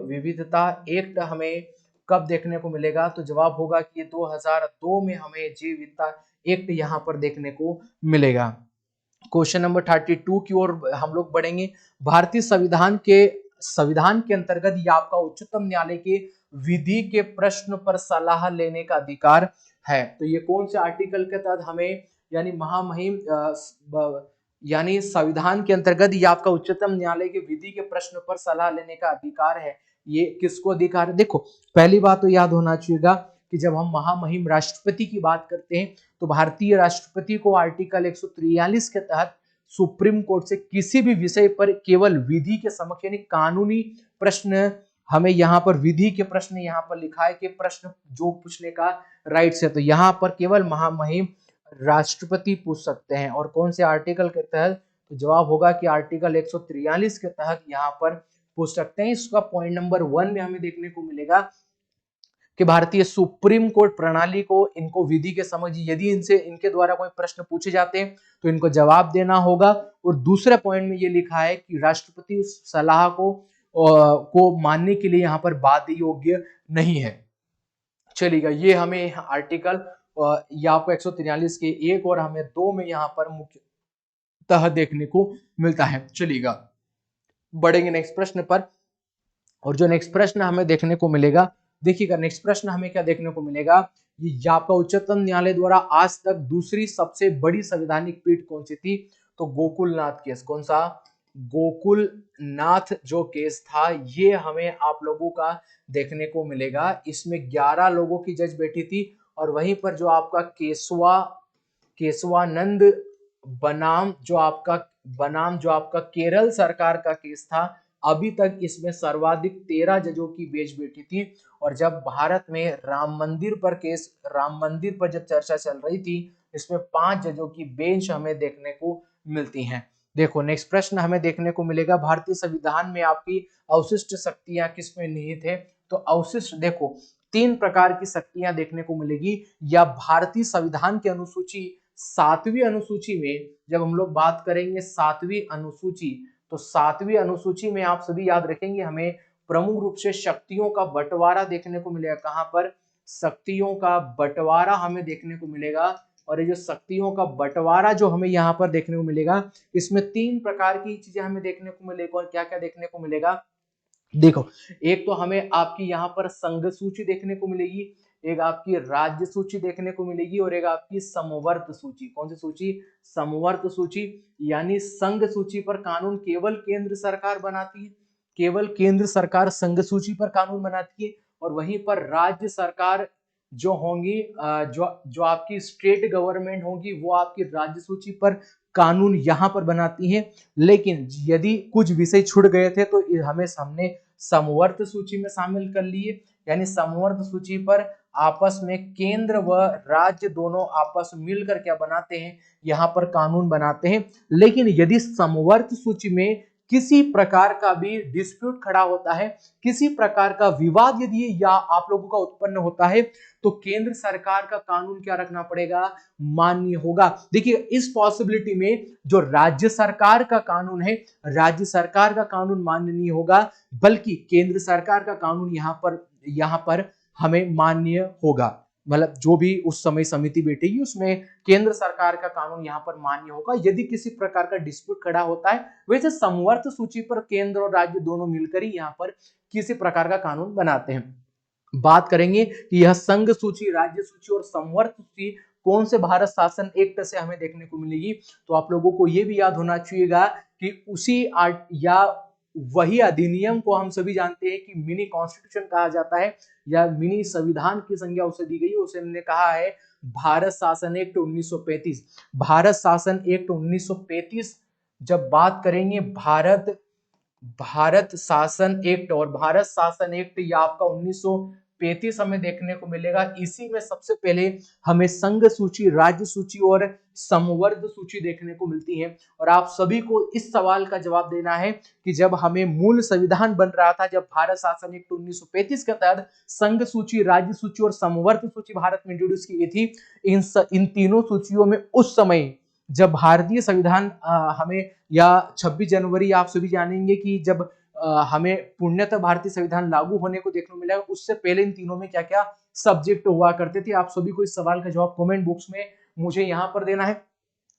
Speaker 1: विविधता एक्ट हमें कब देखने को मिलेगा? तो जवाब होगा कि 2002 में हमें जैव विविधता एक्ट यहाँ पर देखने को मिलेगा। क्वेश्चन नंबर 32 की ओर हम लोग बढ़ेंगे। भारतीय संविधान के अंतर्गत ये आपका उच्चतम न्यायालय के विधि के प्रश्न पर सलाह लेने का अधिकार है। तो ये कौन से आर्टिकल के तहत हमें, यानी महामहिम यानी संविधान के अंतर्गत ये आपका उच्चतम न्यायालय के विधि के प्रश्न पर सलाह लेने का अधिकार है। ये किसको अधिकार है? देखो पहली बात तो याद होना चाहिएगा कि जब हम महामहिम राष्ट्रपति की बात करते हैं तो भारतीय राष्ट्रपति को आर्टिकल 143 के तहत सुप्रीम कोर्ट से किसी भी विषय पर केवल विधि के समक्ष यानी कानूनी प्रश्न, हमें यहाँ पर विधि के प्रश्न यहाँ पर लिखा है कि प्रश्न जो पूछने का राइट्स है, तो यहाँ पर केवल महामहिम राष्ट्रपति पूछ सकते हैं। और कौन से आर्टिकल के तहत? तो जवाब होगा कि आर्टिकल 143 के तहत यहाँ पर पूछ सकते हैं। इसका पॉइंट नंबर 1 में हमें देखने को मिलेगा कि भारतीय सुप्रीम कोर्ट प्रणाली को इनको विधि के समझ, यदि इनके द्वारा कोई प्रश्न पूछे जाते हैं तो इनको जवाब देना होगा। और दूसरे पॉइंट में ये लिखा है कि राष्ट्रपति उस सलाह को मानने के लिए यहाँ पर बाध्य योग्य नहीं है। चलिएगा ये हमें आर्टिकल या आपको 143 के 1 और हमें 2 में यहाँ पर मुख्यतः देखने को मिलता है। चलिएगा बढ़ेंगे नेक्स्ट प्रश्न पर। और जो नेक्स्ट प्रश्न हमें देखने को मिलेगा, देखिएगा नेक्स्ट प्रश्न हमें क्या देखने को मिलेगा, ये आपका उच्चतम न्यायालय द्वारा आज तक दूसरी सबसे बड़ी संवैधानिक पीठ कौन सी थी? तो गोकुलनाथ केस। कौन सा? गोकुलनाथ जो केस था ये हमें आप लोगों का देखने को मिलेगा। इसमें 11 लोगों की जज बैठी थी। और वहीं पर जो आपका केशवानंद बनाम जो आपका केरल सरकार का केस था, अभी तक इसमें सर्वाधिक 13 जजों की बेंच बैठी थी। और जब भारत में राम मंदिर पर जब चर्चा चल रही थी, इसमें 5 जजों की बेंच हमें देखने को मिलती हैं। देखो नेक्स्ट प्रश्न हमें देखने को मिलेगा, भारतीय संविधान में आपकी अवशिष्ट शक्तियां किसमें निहित है? तो अवशिष्ट देखो 3 प्रकार की शक्तियां देखने को मिलेगी, या भारतीय संविधान की अनुसूची 7वीं अनुसूची में जब हम लोग बात करेंगे 7वीं अनुसूची, तो 7वीं अनुसूची में आप सभी याद रखेंगे हमें प्रमुख रूप से शक्तियों का बंटवारा देखने को मिलेगा। कहां पर? शक्तियों का बंटवारा हमें देखने को मिलेगा। और ये जो शक्तियों का बंटवारा जो हमें यहाँ पर देखने को मिलेगा, इसमें 3 प्रकार की चीजें हमें देखने को मिलेगा। और क्या क्या देखने को मिलेगा? देखो, एक तो हमें आपकी यहाँ पर संघ सूची देखने को मिलेगी, एक आपकी राज्य सूची देखने को मिलेगी, और एक आपकी समवर्त सूची। कौन सी सूची? समवर्त सूची। यानी संघ सूची पर कानून केवल केंद्र सरकार बनाती है, केवल केंद्र सरकार संघ सूची पर कानून बनाती है। और वहीं पर राज्य सरकार जो होंगी, जो आपकी स्टेट गवर्नमेंट होगी, वो आपकी राज्य सूची पर कानून यहाँ पर बनाती है। लेकिन यदि कुछ विषय छूट गए थे तो हमने समवर्त सूची में शामिल कर लिए। यानी समवर्त सूची पर आपस में केंद्र व राज्य दोनों आपस मिलकर क्या बनाते हैं? यहाँ पर कानून बनाते हैं। लेकिन यदि समवर्त सूची में किसी प्रकार का भी डिस्प्यूट खड़ा होता है, किसी प्रकार का विवाद यदि या आप लोगों का उत्पन्न होता है, तो केंद्र सरकार का कानून क्या रखना पड़ेगा? मान्य होगा। देखिए, इस पॉसिबिलिटी में जो राज्य सरकार का कानून है, राज्य सरकार का कानून मान्य नहीं होगा, बल्कि केंद्र सरकार का कानून यहाँ पर हमें मान्य होगा। मतलब जो भी उस समय समिति बैठेगी उसमें केंद्र सरकार का कानून यहाँ पर मान्य होगा यदि किसी प्रकार का डिस्प्यूट खड़ा होता है। वैसे समवर्त सूची पर केंद्र और राज्य दोनों मिलकर ही यहाँ पर किसी प्रकार का कानून बनाते हैं। बात करेंगे कि यह संघ सूची, राज्य सूची और समवर्त सूची कौन से भारत शासन एक्ट से हमें देखने को मिलेगी? तो आप लोगों को यह भी याद होना चाहिएगा कि उसी या वही अधिनियम को हम सभी जानते हैं कि मिनी कॉन्स्टिट्यूशन कहा जाता है, या मिनी संविधान की संज्ञा उसे दी गई, उसे हमने कहा है भारत शासन एक्ट 1935। भारत शासन एक्ट 1935 जब बात करेंगे भारत शासन एक्ट, और भारत शासन एक्ट या आपका 1935 हमें देखने को मिलेगा। इसी में सबसे पहले हमें संघ सूची, राज्य सूची और समवर्त सूची देखने को मिलती है। और आप सभी को इस सवाल का जवाब देना है कि जब हमें मूल संविधान बन रहा था, जब भारत शासन एक्ट 1935 के तहत संघ सूची, राज्य सूची और समवर्त सूची भारत में इंट्रोड्यूस की गई थी, इन तीनों सूचियों में उस समय जब भारतीय संविधान हमें, या 26 जनवरी आप सभी जानेंगे कि जब हमें पूर्णतः भारतीय संविधान लागू होने को देखने को मिला, उससे पहले इन तीनों में क्या क्या सब्जेक्ट हुआ करते थे। आप सभी को इस सवाल का जवाब कमेंट बॉक्स में मुझे यहां पर देना है।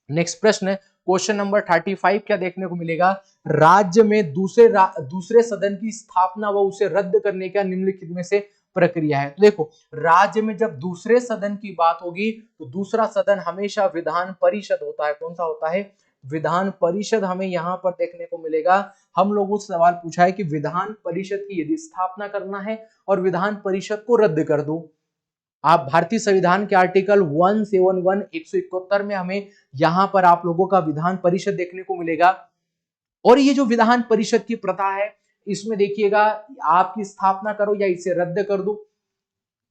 Speaker 1: नेक्स्ट प्रश्न, क्वेश्चन नंबर 35 क्या देखने को मिलेगा? राज्य में दूसरे सदन की स्थापना व उसे रद्द करने का निम्नलिखित में से प्रक्रिया है। तो देखो, राज्य में जब दूसरे सदन की बात होगी तो दूसरा सदन हमेशा विधान परिषद होता है। कौन सा होता है? विधान परिषद हमें यहाँ पर देखने को मिलेगा। हम लोगों से सवाल पूछा है कि विधान परिषद की यदि स्थापना करना है और विधान परिषद को रद्द कर दो, आप भारतीय संविधान के आर्टिकल 171 171 में हमें यहां पर आप लोगों का विधान परिषद देखने को मिलेगा। और ये जो विधान परिषद की प्रथा है, इसमें देखिएगा आपकी स्थापना करो या इसे रद्द कर दो,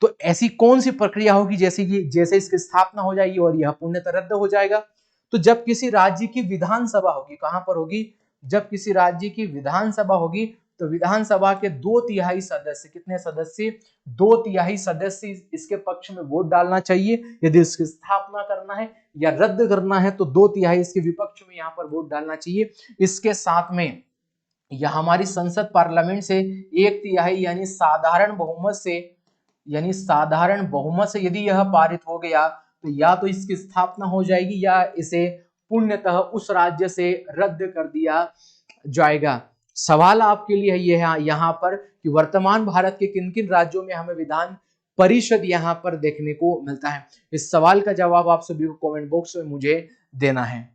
Speaker 1: तो ऐसी कौन सी प्रक्रिया होगी जैसे इसकी स्थापना हो जाएगी और यह पूर्णतः रद्द हो जाएगा? तो जब किसी राज्य की विधानसभा होगी, कहां पर होगी? जब किसी राज्य की विधानसभा होगी तो विधानसभा के 2/3 सदस्य, कितने सदस्य? 2/3 सदस्य इसके पक्ष में वोट डालना चाहिए। यदि इसकी स्थापना करना है या रद्द करना है तो 2/3 इसके विपक्ष में यहाँ पर वोट डालना चाहिए। इसके साथ में यह हमारी संसद पार्लियामेंट से 1/3 यानी साधारण बहुमत से यदि यह पारित हो गया तो या तो इसकी स्थापना हो जाएगी या इसे पूर्णतः उस राज्य से रद्द कर दिया जाएगा। सवाल आपके लिए ये है यहाँ पर कि वर्तमान भारत के किन किन राज्यों में हमें विधान परिषद यहाँ पर देखने को मिलता है? इस सवाल का जवाब आप सभी को कमेंट बॉक्स में मुझे देना है।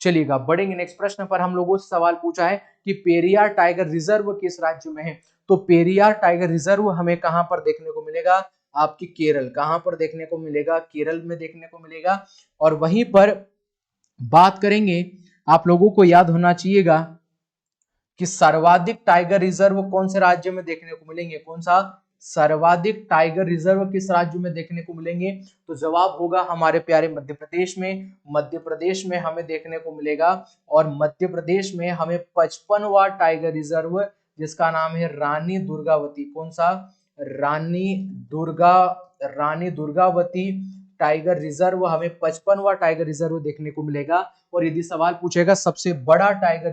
Speaker 1: चलिएगा बढ़ेंगे नेक्स्ट प्रश्न पर। हम लोगों से सवाल पूछा है कि पेरियार टाइगर रिजर्व किस राज्य में है? तो पेरियार टाइगर रिजर्व हमें कहां पर देखने को मिलेगा? आपकी केरल। कहां पर देखने को मिलेगा? केरल में देखने को मिलेगा। और वहीं पर बात करेंगे, आप लोगों को याद होना चाहिएगा कि सर्वाधिक टाइगर रिजर्व कौन से राज्य में देखने को मिलेंगे, कौन सा सर्वाधिक टाइगर रिजर्व किस राज्य में देखने को मिलेंगे, तो जवाब होगा हमारे प्यारे मध्य प्रदेश में। मध्य प्रदेश में हमें देखने को मिलेगा और मध्य प्रदेश में हमें 55वां टाइगर रिजर्व जिसका नाम है रानी दुर्गावती, कौन सा रानी दुर्गावती टाइगर रिजर्व, हमें 55वां टाइगर रिजर्व देखने को मिलेगा। और यदि सवाल पूछेगा सबसे बड़ा टाइगर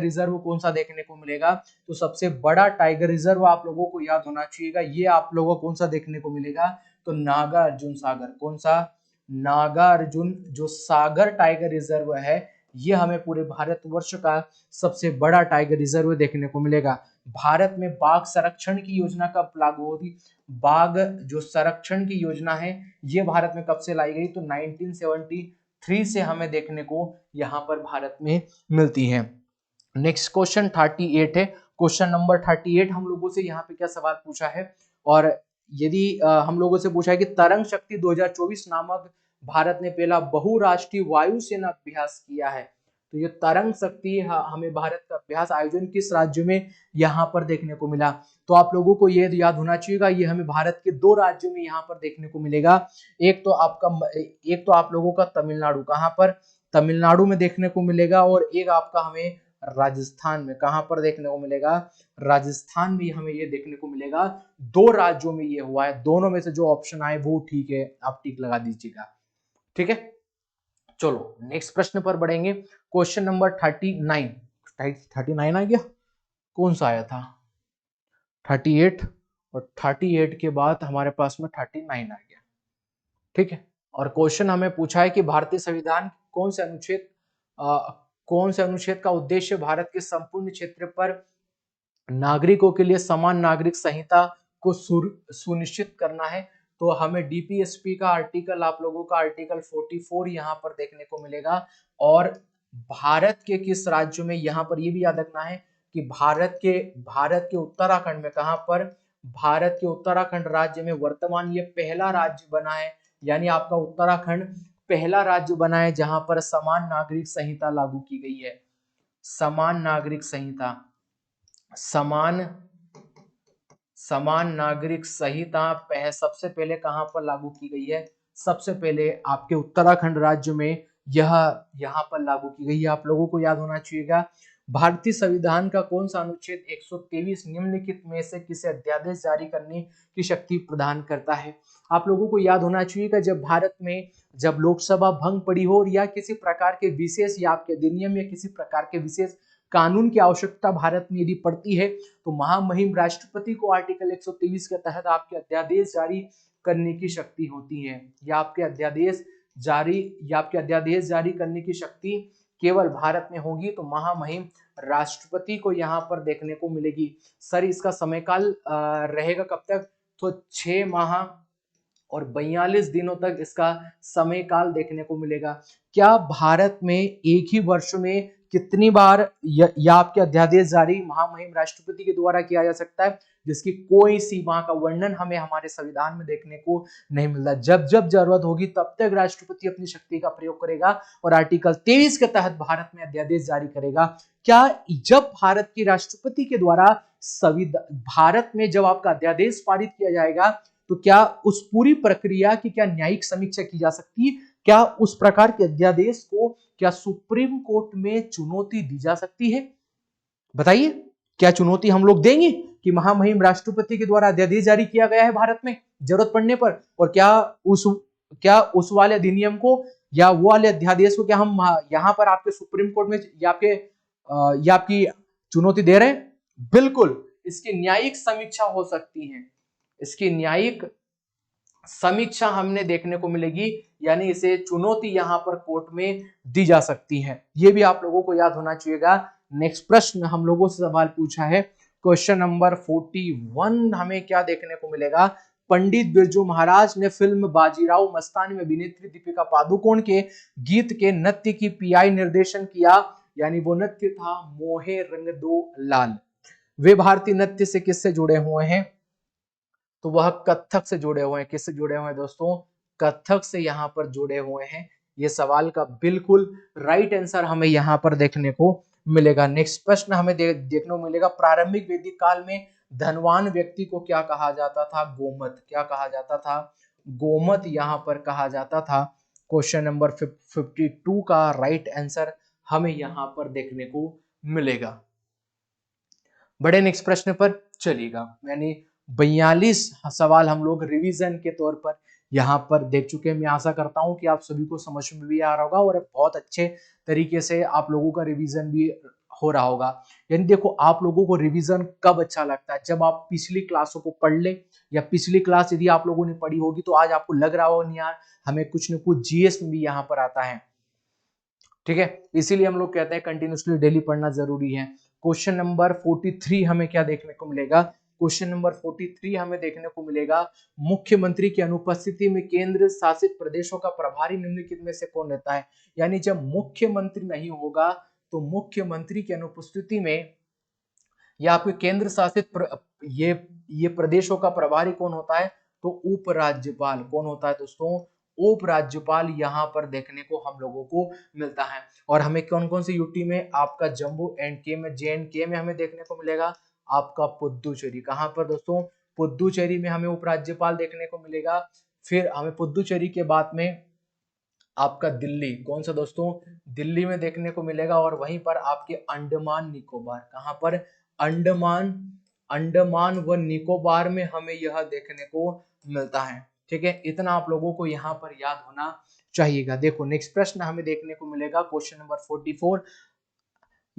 Speaker 1: रिजर्व कौन सा देखने को मिलेगा, तो सबसे बड़ा टाइगर रिजर्व आप लोगों को याद होना चाहिएगा, ये आप लोगों को कौन सा देखने को मिलेगा, तो नागार्जुन सागर, कौन सा नागार्जुन जो सागर टाइगर रिजर्व है, ये हमें पूरे भारतवर्ष का सबसे बड़ा टाइगर रिजर्व देखने को मिलेगा। भारत में बाघ संरक्षण की योजना कब लागू होगी, बाघ जो संरक्षण की योजना है ये भारत में कब से लाई गई, तो 1973 से हमें देखने को यहाँ पर भारत में मिलती है। नेक्स्ट क्वेश्चन 38 है। क्वेश्चन नंबर 38 हम लोगों से यहाँ पे क्या सवाल पूछा है, और यदि हम लोगों से पूछा है कि तरंग शक्ति 2024 नामक भारत ने पहला बहुराष्ट्रीय वायुसेना अभ्यास किया है, तो ये तरंग शक्ति हमें भारत का अभ्यास आयोजन किस राज्य में यहाँ पर देखने को मिला, तो आप लोगों को ये याद होना चाहिएगा, ये हमें भारत के 2 राज्यों में यहाँ पर देखने को मिलेगा। एक तो आप लोगों का तमिलनाडु, कहाँ पर तमिलनाडु में देखने को मिलेगा, और एक आपका हमें राजस्थान में, कहां पर देखने को मिलेगा, राजस्थान में हमें ये देखने को मिलेगा। 2 राज्यों में ये हुआ है, दोनों में से जो ऑप्शन आए वो ठीक है, आप टिक लगा दीजिएगा, ठीक है। चलो नेक्स्ट प्रश्न पर बढ़ेंगे। क्वेश्चन नंबर 39 आ गया, कौन सा आया था 38, और 38 के बाद हमारे पास में 39 आ गया, ठीक है। और क्वेश्चन हमें पूछा है कि भारतीय संविधान कौन से अनुच्छेद का उद्देश्य भारत के संपूर्ण क्षेत्र पर नागरिकों के लिए समान नागरिक संहिता को सुनिश्चित करना है, तो हमें डीपीएसपी का आर्टिकल, आप लोगों का आर्टिकल 44 यहाँ पर देखने को मिलेगा। और भारत के किस राज्य में, यहाँ पर ये भी याद रखना है कि भारत के उत्तराखंड में, कहां पर, भारत के उत्तराखंड राज्य में वर्तमान ये पहला राज्य बना है, यानी आपका उत्तराखंड पहला राज्य बना है जहां पर समान नागरिक संहिता लागू की गई है। समान नागरिक संहिता सबसे पहले कहां पर लागू की गई है, सबसे पहले आपके उत्तराखंड राज्य में यह यहाँ पर लागू की गई है। आप लोगों को याद होना चाहिएगा भारतीय संविधान का कौन सा अनुच्छेद 123 निम्नलिखित में से किसे अध्यादेश जारी करने की शक्ति प्रदान करता है। आप लोगों को याद होना चाहिए जब भारत में जब लोकसभा भंग पड़ी हो या किसी प्रकार के विशेष या आपके अधिनियम या किसी प्रकार के विशेष कानून की आवश्यकता भारत में यदि पड़ती है तो महामहिम राष्ट्रपति को आर्टिकल 123 के तहत आपके अध्यादेश जारी करने की शक्ति होती है, या आपके अध्यादेश जारी करने की शक्ति केवल भारत में होगी, तो महामहिम राष्ट्रपति को यहाँ पर देखने को मिलेगी। सर इसका समयकाल रहेगा कब तक, तो 6 माह और 42 दिनों तक इसका समय काल देखने को मिलेगा। क्या भारत में एक ही वर्ष में कितनी बार या आपके अध्यादेश जारी महामहिम राष्ट्रपति के द्वारा किया जा सकता है, जिसकी कोई सीमा का वर्णन हमें हमारे संविधान में देखने को नहीं मिलता। जब जब जरूरत होगी तब तक राष्ट्रपति अपनी शक्ति का प्रयोग करेगा और आर्टिकल 23 के तहत भारत में अध्यादेश जारी करेगा। क्या जब भारत की राष्ट्रपति के द्वारा भारत में जब आपका अध्यादेश पारित किया जाएगा तो क्या उस पूरी प्रक्रिया की क्या न्यायिक समीक्षा की जा सकती है, क्या उस प्रकार के अध्यादेश को क्या सुप्रीम कोर्ट में चुनौती दी जा सकती है? बताइए, क्या चुनौती हम लोग देंगे कि महामहिम राष्ट्रपति के द्वारा अध्यादेश जारी किया गया है भारत में जरूरत पड़ने पर, और क्या उस वाले अधिनियम को या वो वाले अध्यादेश को क्या हम यहाँ पर आपके सुप्रीम कोर्ट में या आपकी चुनौती दे रहे हैं? बिल्कुल, इसकी न्यायिक समीक्षा हो सकती है, इसकी न्यायिक समीक्षा हमने देखने को मिलेगी, यानी इसे चुनौती यहां पर कोर्ट में दी जा सकती है। यह भी आप लोगों को याद होना चाहिएगा। नेक्स्ट प्रश्न हम लोगों से सवाल पूछा है, क्वेश्चन नंबर 41 हमें क्या देखने को मिलेगा, पंडित बिरजू महाराज ने फिल्म बाजीराव मस्तानी में अभिनेत्री दीपिका पादुकोण के गीत के नृत्य की पीआई निर्देशन किया, यानी वो नृत्य था मोहे रंग दो लाल। वे भारतीय नृत्य से किससे जुड़े हुए हैं, तो वह कथक से जुड़े हुए हैं। किससे जुड़े हुए हैं दोस्तों, कथक से यहाँ पर जुड़े हुए हैं। ये सवाल का बिल्कुल राइट आंसर हमें यहाँ पर देखने को मिलेगा। नेक्स्ट प्रश्न हमें देखने को मिलेगा, प्रारंभिक वैदिक काल में धनवान व्यक्ति को क्या कहा जाता था? गोमत। क्या कहा जाता था? गोमत यहाँ पर कहा जाता था। क्वेश्चन नंबर 52 का राइट आंसर हमें यहाँ पर देखने को मिलेगा। बड़े नेक्स्ट प्रश्न पर चलिएगा। यानी 42 सवाल हम लोग रिवीजन के तौर पर यहाँ पर देख चुके हैं। मैं आशा करता हूं कि आप सभी को समझ में भी आ रहा होगा और बहुत अच्छे तरीके से आप लोगों का रिवीजन भी हो रहा होगा। यानी देखो, आप लोगों को रिवीजन कब अच्छा लगता है? जब आप पिछली क्लासों को पढ़ ले, या पिछली क्लास यदि आप लोगों ने पढ़ी होगी तो आज आपको लग रहा होगा नहीं यार, हमें कुछ न कुछ जीएस में भी यहाँ पर आता है। ठीक है, इसीलिए हम लोग कहते हैं कंटिन्यूसली डेली पढ़ना जरूरी है। क्वेश्चन नंबर 43 हमें क्या देखने को मिलेगा? क्वेश्चन नंबर 43 हमें देखने को मिलेगा, मुख्यमंत्री की अनुपस्थिति में केंद्र शासित प्रदेशों का प्रभारी निम्नलिखित में से कौन रहता है? यानी जब मुख्यमंत्री नहीं होगा तो मुख्यमंत्री की अनुपस्थिति में या आपके केंद्र शासित ये प्रदेशों का प्रभारी कौन होता है? तो उपराज्यपाल। कौन होता है दोस्तों? उपराज्यपाल यहाँ पर देखने को हम लोगों को मिलता है। और हमें कौन कौन से यूटी में? आपका जम्मू एंड के में, JNK में हमें देखने को मिलेगा आपका पुदुचेरी। कहां पर दोस्तों? पुदुचेरी में हमें उपराज्यपाल देखने को मिलेगा। फिर हमें पुदुचेरी के बाद में आपका दिल्ली, कौन सा दोस्तों? दिल्ली में देखने को मिलेगा। और वहीं पर आपके अंडमान निकोबार, कहां पर? अंडमान व निकोबार में हमें यह देखने को मिलता है। ठीक है, इतना आप लोगों को यहाँ पर याद होना चाहिएगा। देखो नेक्स्ट प्रश्न हमें देखने को मिलेगा, क्वेश्चन नंबर 44।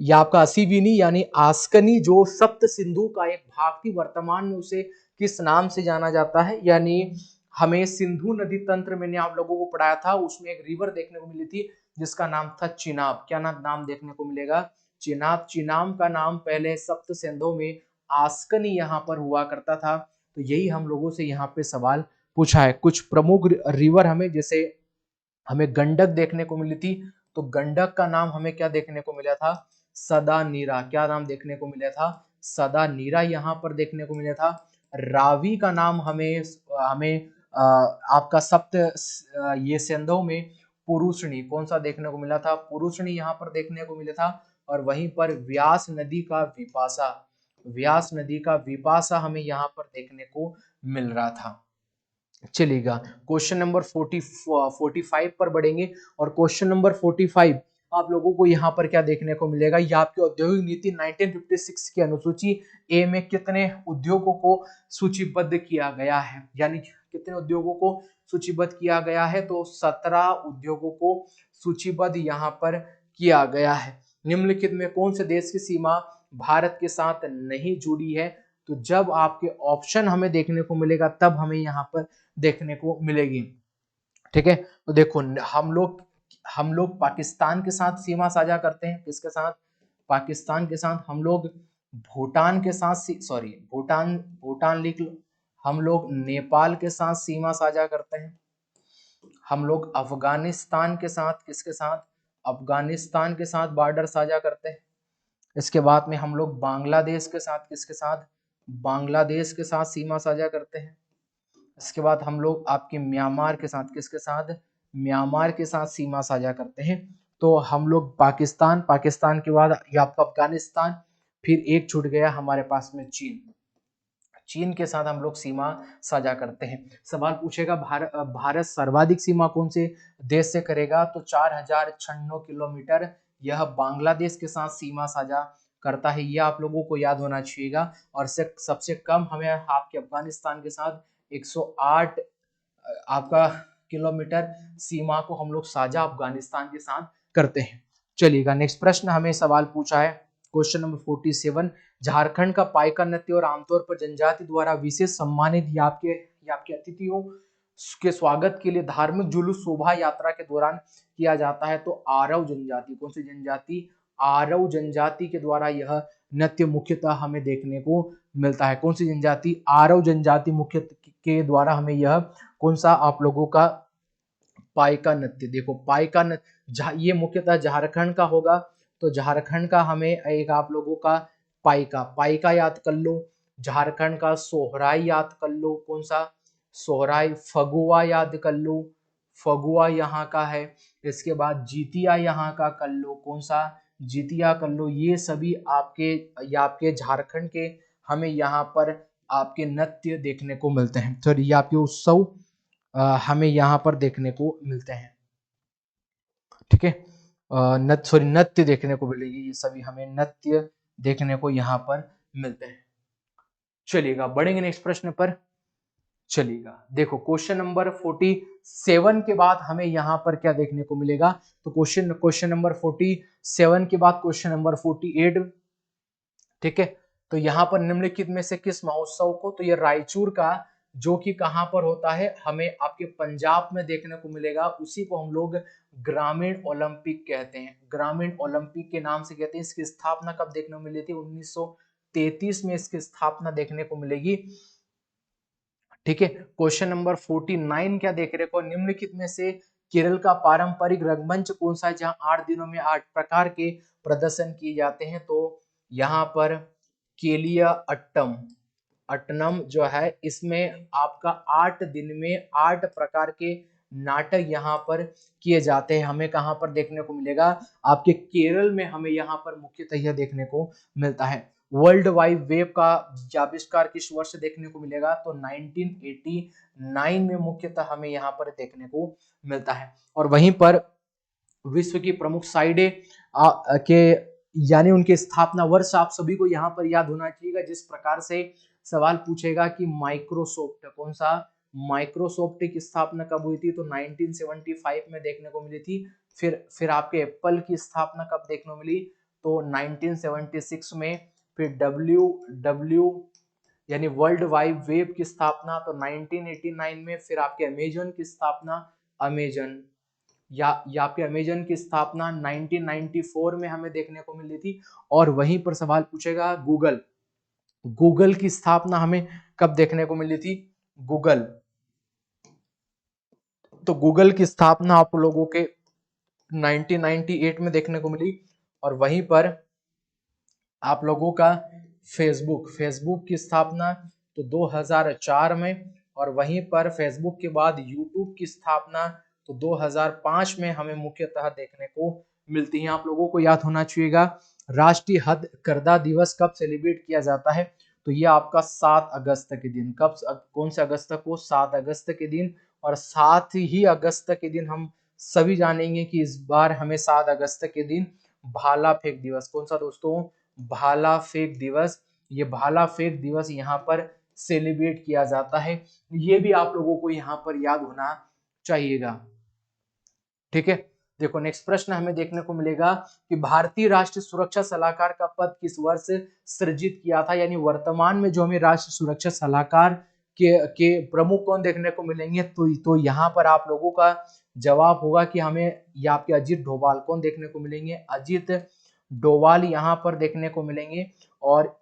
Speaker 1: यह आपका असीविनी यानी आस्कनी जो सप्त सिंधु का एक भाग थी, वर्तमान में उसे किस नाम से जाना जाता है? यानी हमें सिंधु नदी तंत्र मैंने आप लोगों को पढ़ाया था, उसमें एक रिवर देखने को मिली थी जिसका नाम था चिनाब। क्या नाम देखने को मिलेगा? चिनाब। चिनाब का नाम पहले सप्त सिंधु में आस्कनी यहाँ पर हुआ करता था। तो यही हम लोगों से यहाँ पे सवाल पूछा है। कुछ प्रमुख रिवर हमें, जैसे हमें गंडक देखने को मिली थी, तो गंडक का नाम हमें क्या देखने को मिला था? सदा नीरा। क्या नाम देखने को मिला था? सदा नीरा यहाँ पर देखने को मिला था। रावी का नाम हमें हमें आपका सप्त ये सिंधु में पुरुषणी, कौन सा देखने को मिला था? पुरुषणी यहाँ पर देखने को मिला था। और वहीं पर व्यास नदी का विपाशा, व्यास नदी का विपाशा हमें यहाँ पर देखने को मिल रहा था। चलेगा, क्वेश्चन नंबर 45 पर बढ़ेंगे। और क्वेश्चन नंबर 45 आप लोगों को यहाँ पर क्या देखने को मिलेगा? यह आपकी औद्योगिक नीति 1956 की अनुसूची ए में कितने उद्योगों को सूचीबद्ध किया गया है? यानी कितने उद्योगों को सूचीबद्ध किया गया है? तो 17 उद्योगों को सूचीबद्ध यहाँ पर किया गया है। निम्नलिखित में कौन से देश की सीमा भारत के साथ नहीं जुड़ी है? तो जब आपके ऑप्शन हमें देखने को मिलेगा तब हमें यहाँ पर देखने को मिलेगी। ठीक है, तो देखो हम लोग पाकिस्तान के साथ सीमा साझा करते हैं। किसके साथ? पाकिस्तान के साथ। हम लोग भूटान के साथ, सॉरी भूटान लिख लो। हम लोग नेपाल के साथ सीमा साझा करते हैं। हम लोग अफगानिस्तान के साथ, किसके साथ? अफगानिस्तान के साथ बॉर्डर साझा करते हैं। इसके बाद में हम लोग बांग्लादेश के साथ, किसके साथ? बांग्लादेश के साथ सीमा साझा करते हैं। इसके बाद हम लोग आपके म्यांमार के साथ, किसके साथ? म्यांमार के साथ सीमा साझा करते हैं। तो हम लोग पाकिस्तान के बाद ये आपका अफगानिस्तान, फिर एक छूट गया हमारे पास में चीन के साथ हम लोग सीमा साझा करते हैं। सवाल पूछेगा भारत सर्वाधिक सीमा कौन से देश से करेगा? तो 4096 किलोमीटर यह बांग्लादेश के साथ सीमा साझा करता है। यह आप लोगों को याद होना चाहिएगा। और सबसे कम हमें आपके अफगानिस्तान के साथ 108 आपका किलोमीटर सीमा को हम लोग साझा अफगानिस्तान के साथ करते हैं। चलिएगा, नेक्स्ट प्रश्न हमें सवाल पूछा है, क्वेश्चन नंबर 47। झारखंड का पाइका नृत्य और आमतौर पर जनजाति द्वारा विशेष सम्मानित या आपके अतिथियों के स्वागत के लिए धार्मिक जुलूस शोभा यात्रा के दौरान किया जाता है। तो आरव जनजाति, कौन सी जनजाति? आरव जनजाति के द्वारा यह नृत्य मुख्यतः हमें देखने को मिलता है। कौन सी जनजाति? आरव जनजाति मुख्य के द्वारा हमें यह कौन सा आप लोगों का पाइका नृत्य, देखो पाइका नृत्य ये मुख्यतः झारखंड का होगा। तो झारखंड का हमें एक आप लोगों का पाइका याद कर लो। झारखंड का सोहराई याद कर लो। कौन सा? सोहराई। फगुआ याद कर लो, फगुआ यहाँ का है। इसके बाद जीतिया यहाँ का कर लो। कौन सा? जितिया कर लो, ये सभी आपके झारखंड के हमें यहाँ पर आपके नृत्य देखने को मिलते हैं। तो ये आपके उत्सव हमें यहाँ पर देखने को मिलते हैं। ठीक है, नृत्य देखने को मिलेगी, ये सभी हमें नृत्य देखने को यहाँ पर मिलते हैं। चलिएगा बढ़ेंगे नेक्स्ट प्रश्न पर। चलिएगा देखो क्वेश्चन नंबर 47 के बाद हमें यहाँ पर क्या देखने को मिलेगा, तो क्वेश्चन नंबर 47 के बाद क्वेश्चन नंबर 48। ठीक है, तो यहाँ पर निम्नलिखित में से किस महोत्सव को, तो ये रायचूर का जो कि कहां पर होता है, हमें आपके पंजाब में देखने को मिलेगा, उसी को हम लोग ग्रामीण ओलंपिक कहते हैं। ग्रामीण ओलंपिक के नाम से कहते हैं। इसकी स्थापना कब देखने को मिली थी, 1933 में इसकी स्थापना देखने को मिलेगी। ठीक है, क्वेश्चन नंबर 49 क्या देख रहे हो, निम्नलिखित में से केरल का पारंपरिक रंगमंच कौन सा है जहां 8 दिनों में 8 प्रकार के प्रदर्शन किए जाते हैं, तो यहाँ पर केलिया अट्टनम जो है, इसमें आपका 8 दिन में 8 प्रकार के नाटक यहाँ पर किए जाते हैं। हमें कहां पर देखने को मिलेगा, आपके केरल में हमें यहाँ पर मुख्यतः यह देखने को मिलता है। वर्ल्ड वाइड वेब का आविष्कार किस वर्ष देखने को मिलेगा, तो 1989 में मुख्यतः हमें यहाँ पर देखने को मिलता है। और वहीं पर विश्व की प्रमुख साइटें के यानी उनके स्थापना वर्ष आप सभी को यहाँ पर याद होना चाहिए। जिस प्रकार से सवाल पूछेगा कि माइक्रोसॉफ्ट, कौन सा माइक्रोसॉफ्ट की स्थापना कब हुई थी, तो 1975 में देखने को मिली थी। फिर आपके एप्पल की स्थापना कब देखने को मिली, तो 1976 में। फिर डब्ल्यू यानी वर्ल्ड वाइड वेब की स्थापना तो 1989 में। फिर आपके अमेजन की स्थापना, अमेजन या आपके अमेजन की स्थापना 1994 में हमें देखने को मिली थी। और वहीं पर सवाल पूछेगा गूगल की स्थापना हमें कब देखने को मिली थी, तो गूगल की स्थापना आप लोगों के 1998 में देखने को मिली। और वहीं पर आप लोगों का फेसबुक की स्थापना तो 2004 में। और वहीं पर फेसबुक के बाद यूट्यूब की स्थापना तो 2005 में हमें मुख्यतः देखने को मिलती है। आप लोगों को याद होना चाहिएगा राष्ट्रीय हथकरघा दिवस कब सेलिब्रेट किया जाता है, तो ये आपका 7 अगस्त के दिन। कब, कौन से अगस्त को, 7 अगस्त के दिन। और 7 ही अगस्त के दिन हम सभी जानेंगे कि इस बार हमें 7 अगस्त के दिन भाला फेंक दिवस, कौन सा दोस्तों, भाला फेंक दिवस, ये भाला फेंक दिवस यहाँ पर सेलिब्रेट किया जाता है। ये भी आप लोगों को यहाँ पर याद होना चाहिएगा। ठीक है, देखो नेक्स्ट प्रश्न हमें देखने को मिलेगा कि भारतीय राष्ट्रीय सुरक्षा सलाहकार का पद किस वर्ष सृजित किया था, यानी वर्तमान में जो हमें राष्ट्रीय सुरक्षा सलाहकार के प्रमुख कौन देखने को मिलेंगे, तो यहाँ पर आप लोगों का जवाब होगा कि हमें ये आपके अजीत डोभाल कौन देखने को मिलेंगे, अजीत डोभाल यहाँ पर देखने को मिलेंगे। और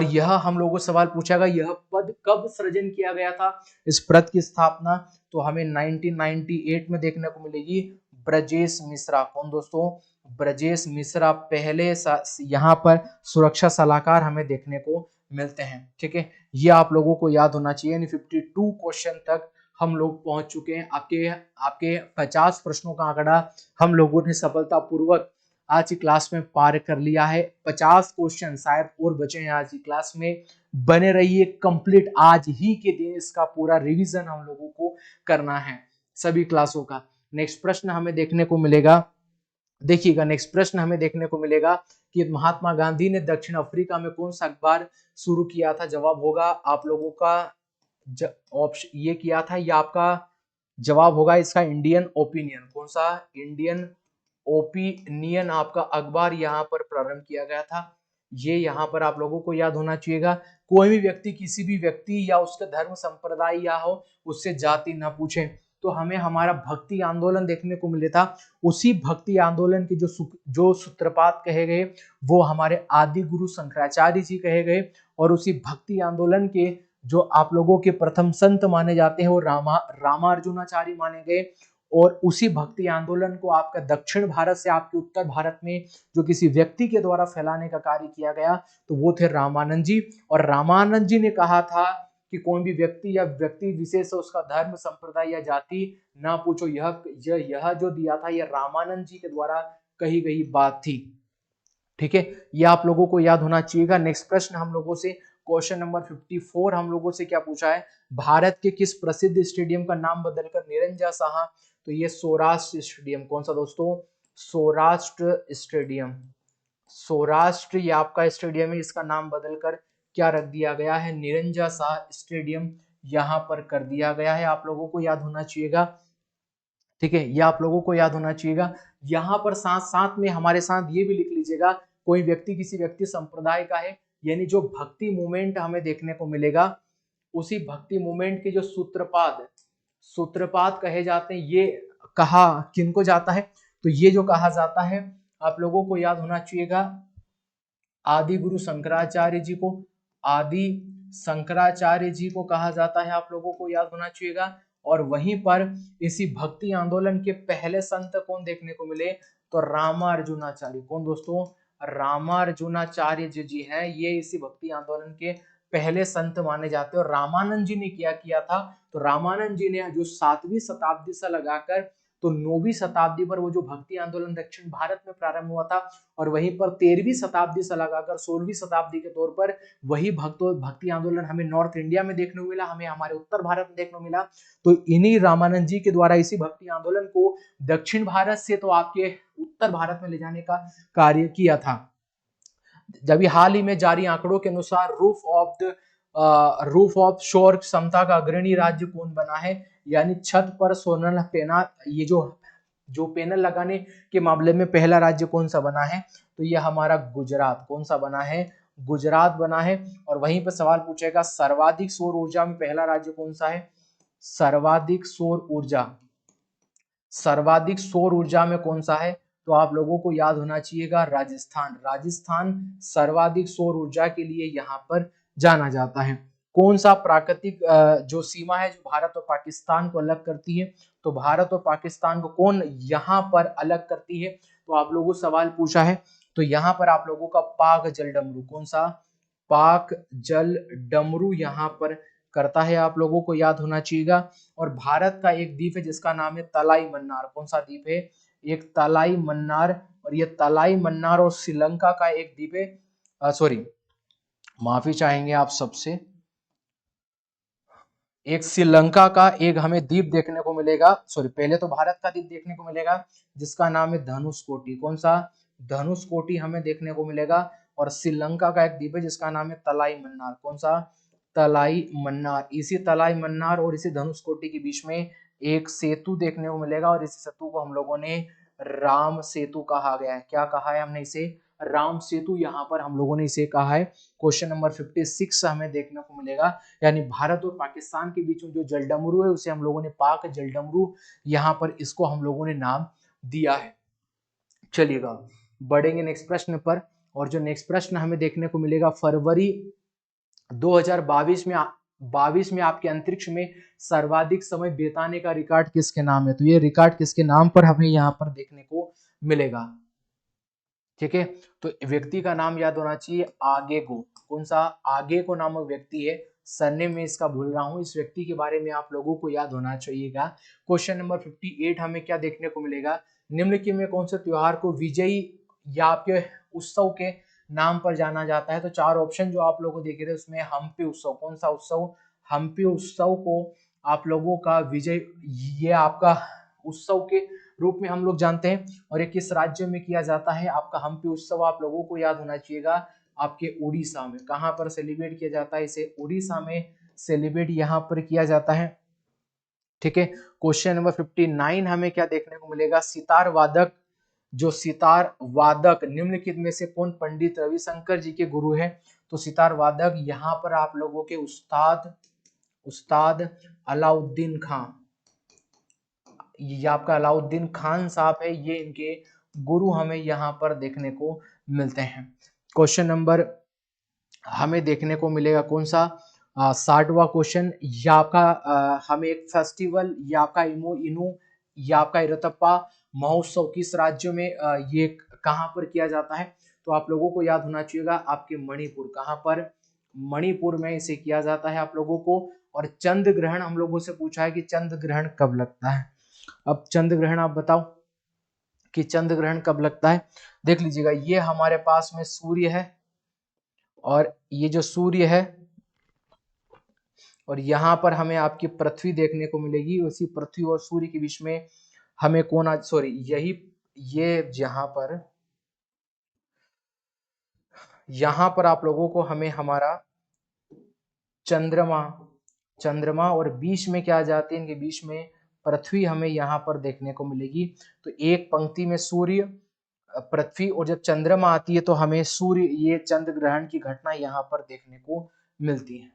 Speaker 1: यह हम लोगों को सवाल पूछा गया, यह पद कब सृजन किया गया था, इस पद की स्थापना तो हमें 1998 में देखने को मिलेगी। ब्रजेश मिश्रा, कौन दोस्तों, ब्रजेश मिश्रा पहले यहाँ पर सुरक्षा सलाहकार हमें देखने को मिलते हैं। ठीक है, ये आप लोगों को याद होना चाहिए। 52 क्वेश्चन तक हम लोग पहुंच चुके हैं। आपके 50 प्रश्नों का आंकड़ा हम लोगों ने सफलतापूर्वक आज की क्लास में पार कर लिया है। 50 क्वेश्चन शायद और बचे हैं आज की क्लास में। बने रहिए कंप्लीट, आज ही के दिन इसका पूरा रिवीजन हम लोगों को करना है सभी क्लासों का। नेक्स्ट प्रश्न हमें देखने को मिलेगा, देखिएगा नेक्स्ट प्रश्न हमें देखने को मिलेगा कि महात्मा गांधी ने दक्षिण अफ्रीका में कौन सा अखबार शुरू किया था। जवाब होगा आप लोगों का ऑप्शन ये किया था, या आपका जवाब होगा इसका इंडियन ओपिनियन। कौन सा, इंडियन ओपिनियन आपका अखबार यहाँ पर प्रारंभ किया गया था। ये यहाँ पर आप लोगों को याद होना चाहिएगा। कोई भी व्यक्ति किसी भी व्यक्ति या उसका धर्म संप्रदाय या हो उससे जाति ना पूछे। तो हमें हमारा भक्ति आंदोलन देखने को मिले था, उसी भक्ति आंदोलन के जो सूत्रपात कहे गए वो हमारे आदि गुरु शंकराचार्य जी कहे गए। और उसी भक्ति आंदोलन के जो आप लोगों के प्रथम संत माने जाते हैं वो रामार्जुनाचार्य माने गए। और उसी भक्ति आंदोलन को आपका दक्षिण भारत से आपके उत्तर भारत में जो किसी व्यक्ति के द्वारा फैलाने का कार्य किया गया तो वो थे रामानंद जी। और रामानंद जी ने कहा था कि कोई भी व्यक्ति या व्यक्ति विशेष उसका धर्म संप्रदाय या जाति ना पूछो। यह जो दिया था यह रामानंद जी के द्वारा कही गई बात थी। ठीक है, ये आप लोगों को याद होना चाहिएगा। नेक्स्ट प्रश्न हम लोगों से क्वेश्चन नंबर 54 हम लोगों से क्या पूछा है, भारत के किस प्रसिद्ध स्टेडियम का नाम बदलकर निरंजन साहा, तो ये सौराष्ट्र स्टेडियम, कौन सा दोस्तों, सौराष्ट्र स्टेडियम, सौराष्ट्र ये आपका स्टेडियम है, इसका नाम बदलकर क्या रख दिया गया है, निरंजन साहा स्टेडियम यहां पर कर दिया गया है, आप लोगों को याद होना चाहिएगा। ठीक है, ये आप लोगों को याद होना चाहिएगा। यहाँ पर साथ साथ में हमारे साथ ये भी लिख लीजिएगा, कोई व्यक्ति किसी व्यक्ति संप्रदाय का है, यानी जो भक्ति मूवमेंट हमें देखने को मिलेगा, उसी भक्ति मूवमेंट के जो सूत्रपात, सूत्रपात कहे जाते हैं, ये कहा किनको जाता है, तो ये जो कहा जाता है आप लोगों को याद होना चाहिएगा, आदि गुरु शंकराचार्य जी को, आदि शंकराचार्य जी को कहा जाता है, आप लोगों को याद होना चाहिएगा। और वहीं पर इसी भक्ति आंदोलन के पहले संत कौन देखने को मिले, तो रामार्जुनाचार्य, कौन दोस्तों, रामार्जुनाचार्य जी हैं, ये इसी भक्ति आंदोलन के पहले संत माने जाते हैं। और रामानंद जी ने क्या किया था, तो रामानंद जी ने जो 7वीं शताब्दी से लगाकर तो 9वीं शताब्दी पर वो जो भक्ति आंदोलन दक्षिण भारत में प्रारंभ हुआ था, और वहीं पर 13वीं शताब्दी से लगाकर 16वीं शताब्दी के तौर पर वही भक्ति आंदोलन हमें नॉर्थ इंडिया में देखने को मिला, हमें हमारे उत्तर भारत में देखने को मिला। तो इन्हीं रामानंद जी के द्वारा इसी भक्ति आंदोलन को दक्षिण भारत से तो आपके उत्तर भारत में ले जाने का कार्य किया था। जब हाल ही में जारी आंकड़ों के अनुसार रूफ ऑफ शोर क्षमता का अग्रणी राज्य कौन बना है, यानी छत पर सोलर पैनल, ये जो पैनल लगाने के मामले में पहला राज्य कौन सा बना है, तो ये हमारा गुजरात, कौन सा बना है, गुजरात बना है। और वहीं पर सवाल पूछेगा सर्वाधिक सौर ऊर्जा में पहला राज्य कौन सा है, सर्वाधिक सौर ऊर्जा, सर्वाधिक सौर ऊर्जा में कौन सा है, तो आप लोगों को याद होना चाहिएगा राजस्थान, राजस्थान सर्वाधिक सौर ऊर्जा के लिए यहाँ पर जाना जाता है। कौन सा प्राकृतिक जो सीमा है जो भारत और पाकिस्तान को अलग करती है, तो भारत और पाकिस्तान को कौन यहाँ पर अलग करती है, तो आप लोगों को सवाल पूछा है, तो यहाँ पर आप लोगों का पाक जल डमरू, कौन सा, पाक जल डमरू यहाँ पर करता है, आप लोगों को याद होना चाहिएगा। और भारत का एक द्वीप है जिसका नाम है तलाई मन्नार, कौन सा द्वीप है, एक तलाई मन्नार, और ये तलाई मन्नार और श्रीलंका का एक द्वीप है, सॉरी माफी चाहेंगे आप सबसे, एक श्रीलंका का एक हमें द्वीप देखने को मिलेगा, सॉरी पहले तो भारत का द्वीप देखने को मिलेगा जिसका नाम है धनुषकोटी, कौन सा, धनुषकोटी हमें देखने को मिलेगा। और श्रीलंका का एक द्वीप है जिसका नाम है तलाई मन्नार, कौन सा, तलाई मन्नार। इसी तलाई मन्नार और इसी धनुषकोटी के बीच में एक सेतु देखने को मिलेगा, और इस सेतु को हम लोगों ने राम सेतु कहा गया है, क्या कहा है हमने इसे, राम सेतु, यहाँ पर हम लोगों ने इसे कहा है। क्वेश्चन नंबर 56 हमें देखने को मिलेगा, यानी भारत और पाकिस्तान के बीच में जो जलडमरू है उसे हम लोगों ने पाक जलडमरू, यहाँ पर इसको हम लोगों ने नाम दिया है। चलिएगा बढ़ेंगे नेक्स्ट प्रश्न पर, और जो नेक्स्ट प्रश्न हमें देखने को मिलेगा, फरवरी 2022 में आपके अंतरिक्ष में सर्वाधिक समय बिताने का रिकॉर्ड किसके नाम है, तो ये रिकॉर्ड किसके नाम पर हमें यहाँ पर देखने को मिलेगा। ठीक है, तो व्यक्ति का नाम याद होना चाहिए आगेको, कौन सा, आगेको नामक व्यक्ति है, सरनेम में इसका भूल रहा हूं, इस व्यक्ति के बारे में आप लोगों को याद होना चाहिएगा। क्वेश्चन नंबर 58 हमें क्या देखने को मिलेगा, निम्नलिखित में कौन से त्योहार को विजयी या आपके उत्सव के नाम पर जाना जाता है, तो 4 ऑप्शन जो आप लोगों को देखे थे उसमें हम्पी उत्सव, कौन सा उत्सव, हम्पी उत्सव को आप लोगों का विजय, ये आपका उत्सव के रूप में हम लोग जानते हैं, और ये किस राज्य में किया जाता है, आपका हम्पी उत्सव आप लोगों को याद होना चाहिएगा, आपके उड़ीसा में। कहां पर सेलिब्रेट किया जाता है, इसे उड़ीसा में सेलिब्रेट यहां पर किया जाता है। ठीक है, क्वेश्चन नंबर 59 हमें क्या देखने को मिलेगा, सितार वादक, जो सितार वादक निम्नलिखित में से कौन पंडित रविशंकर जी के गुरु है, तो सितार वादक यहाँ पर आप लोगों के उस्ताद अलाउद्दीन खां, ये आपका अलाउद्दीन खान साहब है, ये इनके गुरु हमें यहाँ पर देखने को मिलते हैं। क्वेश्चन नंबर हमें देखने को मिलेगा कौन सा, 60वां क्वेश्चन, या आपका हमें एक फेस्टिवल, या आपका इनू या आपका इरतप्पा महोत्सव किस राज्य में ये कहां पर किया जाता है, तो आप लोगों को याद होना चाहिएगा आपके मणिपुर, कहां पर, मणिपुर में इसे किया जाता है आप लोगों को। और चंद्र ग्रहण हम लोगों से पूछा है कि चंद्र ग्रहण कब लगता है, अब चंद्र ग्रहण आप बताओ, कि चंद्र ग्रहण कब लगता है। देख लीजिएगा, ये हमारे पास में सूर्य है और ये जो सूर्य है और यहाँ पर हमें आपकी पृथ्वी देखने को मिलेगी। उसी पृथ्वी और सूर्य के बीच में हमें कौन सॉरी यही ये यहाँ पर आप लोगों को हमें हमारा चंद्रमा चंद्रमा और बीच में क्या आ जाते हैं, इनके बीच में पृथ्वी हमें यहाँ पर देखने को मिलेगी। तो एक पंक्ति में सूर्य, पृथ्वी और जब चंद्रमा आती है तो हमें सूर्य, ये चंद्र ग्रहण की घटना यहाँ पर देखने को मिलती है।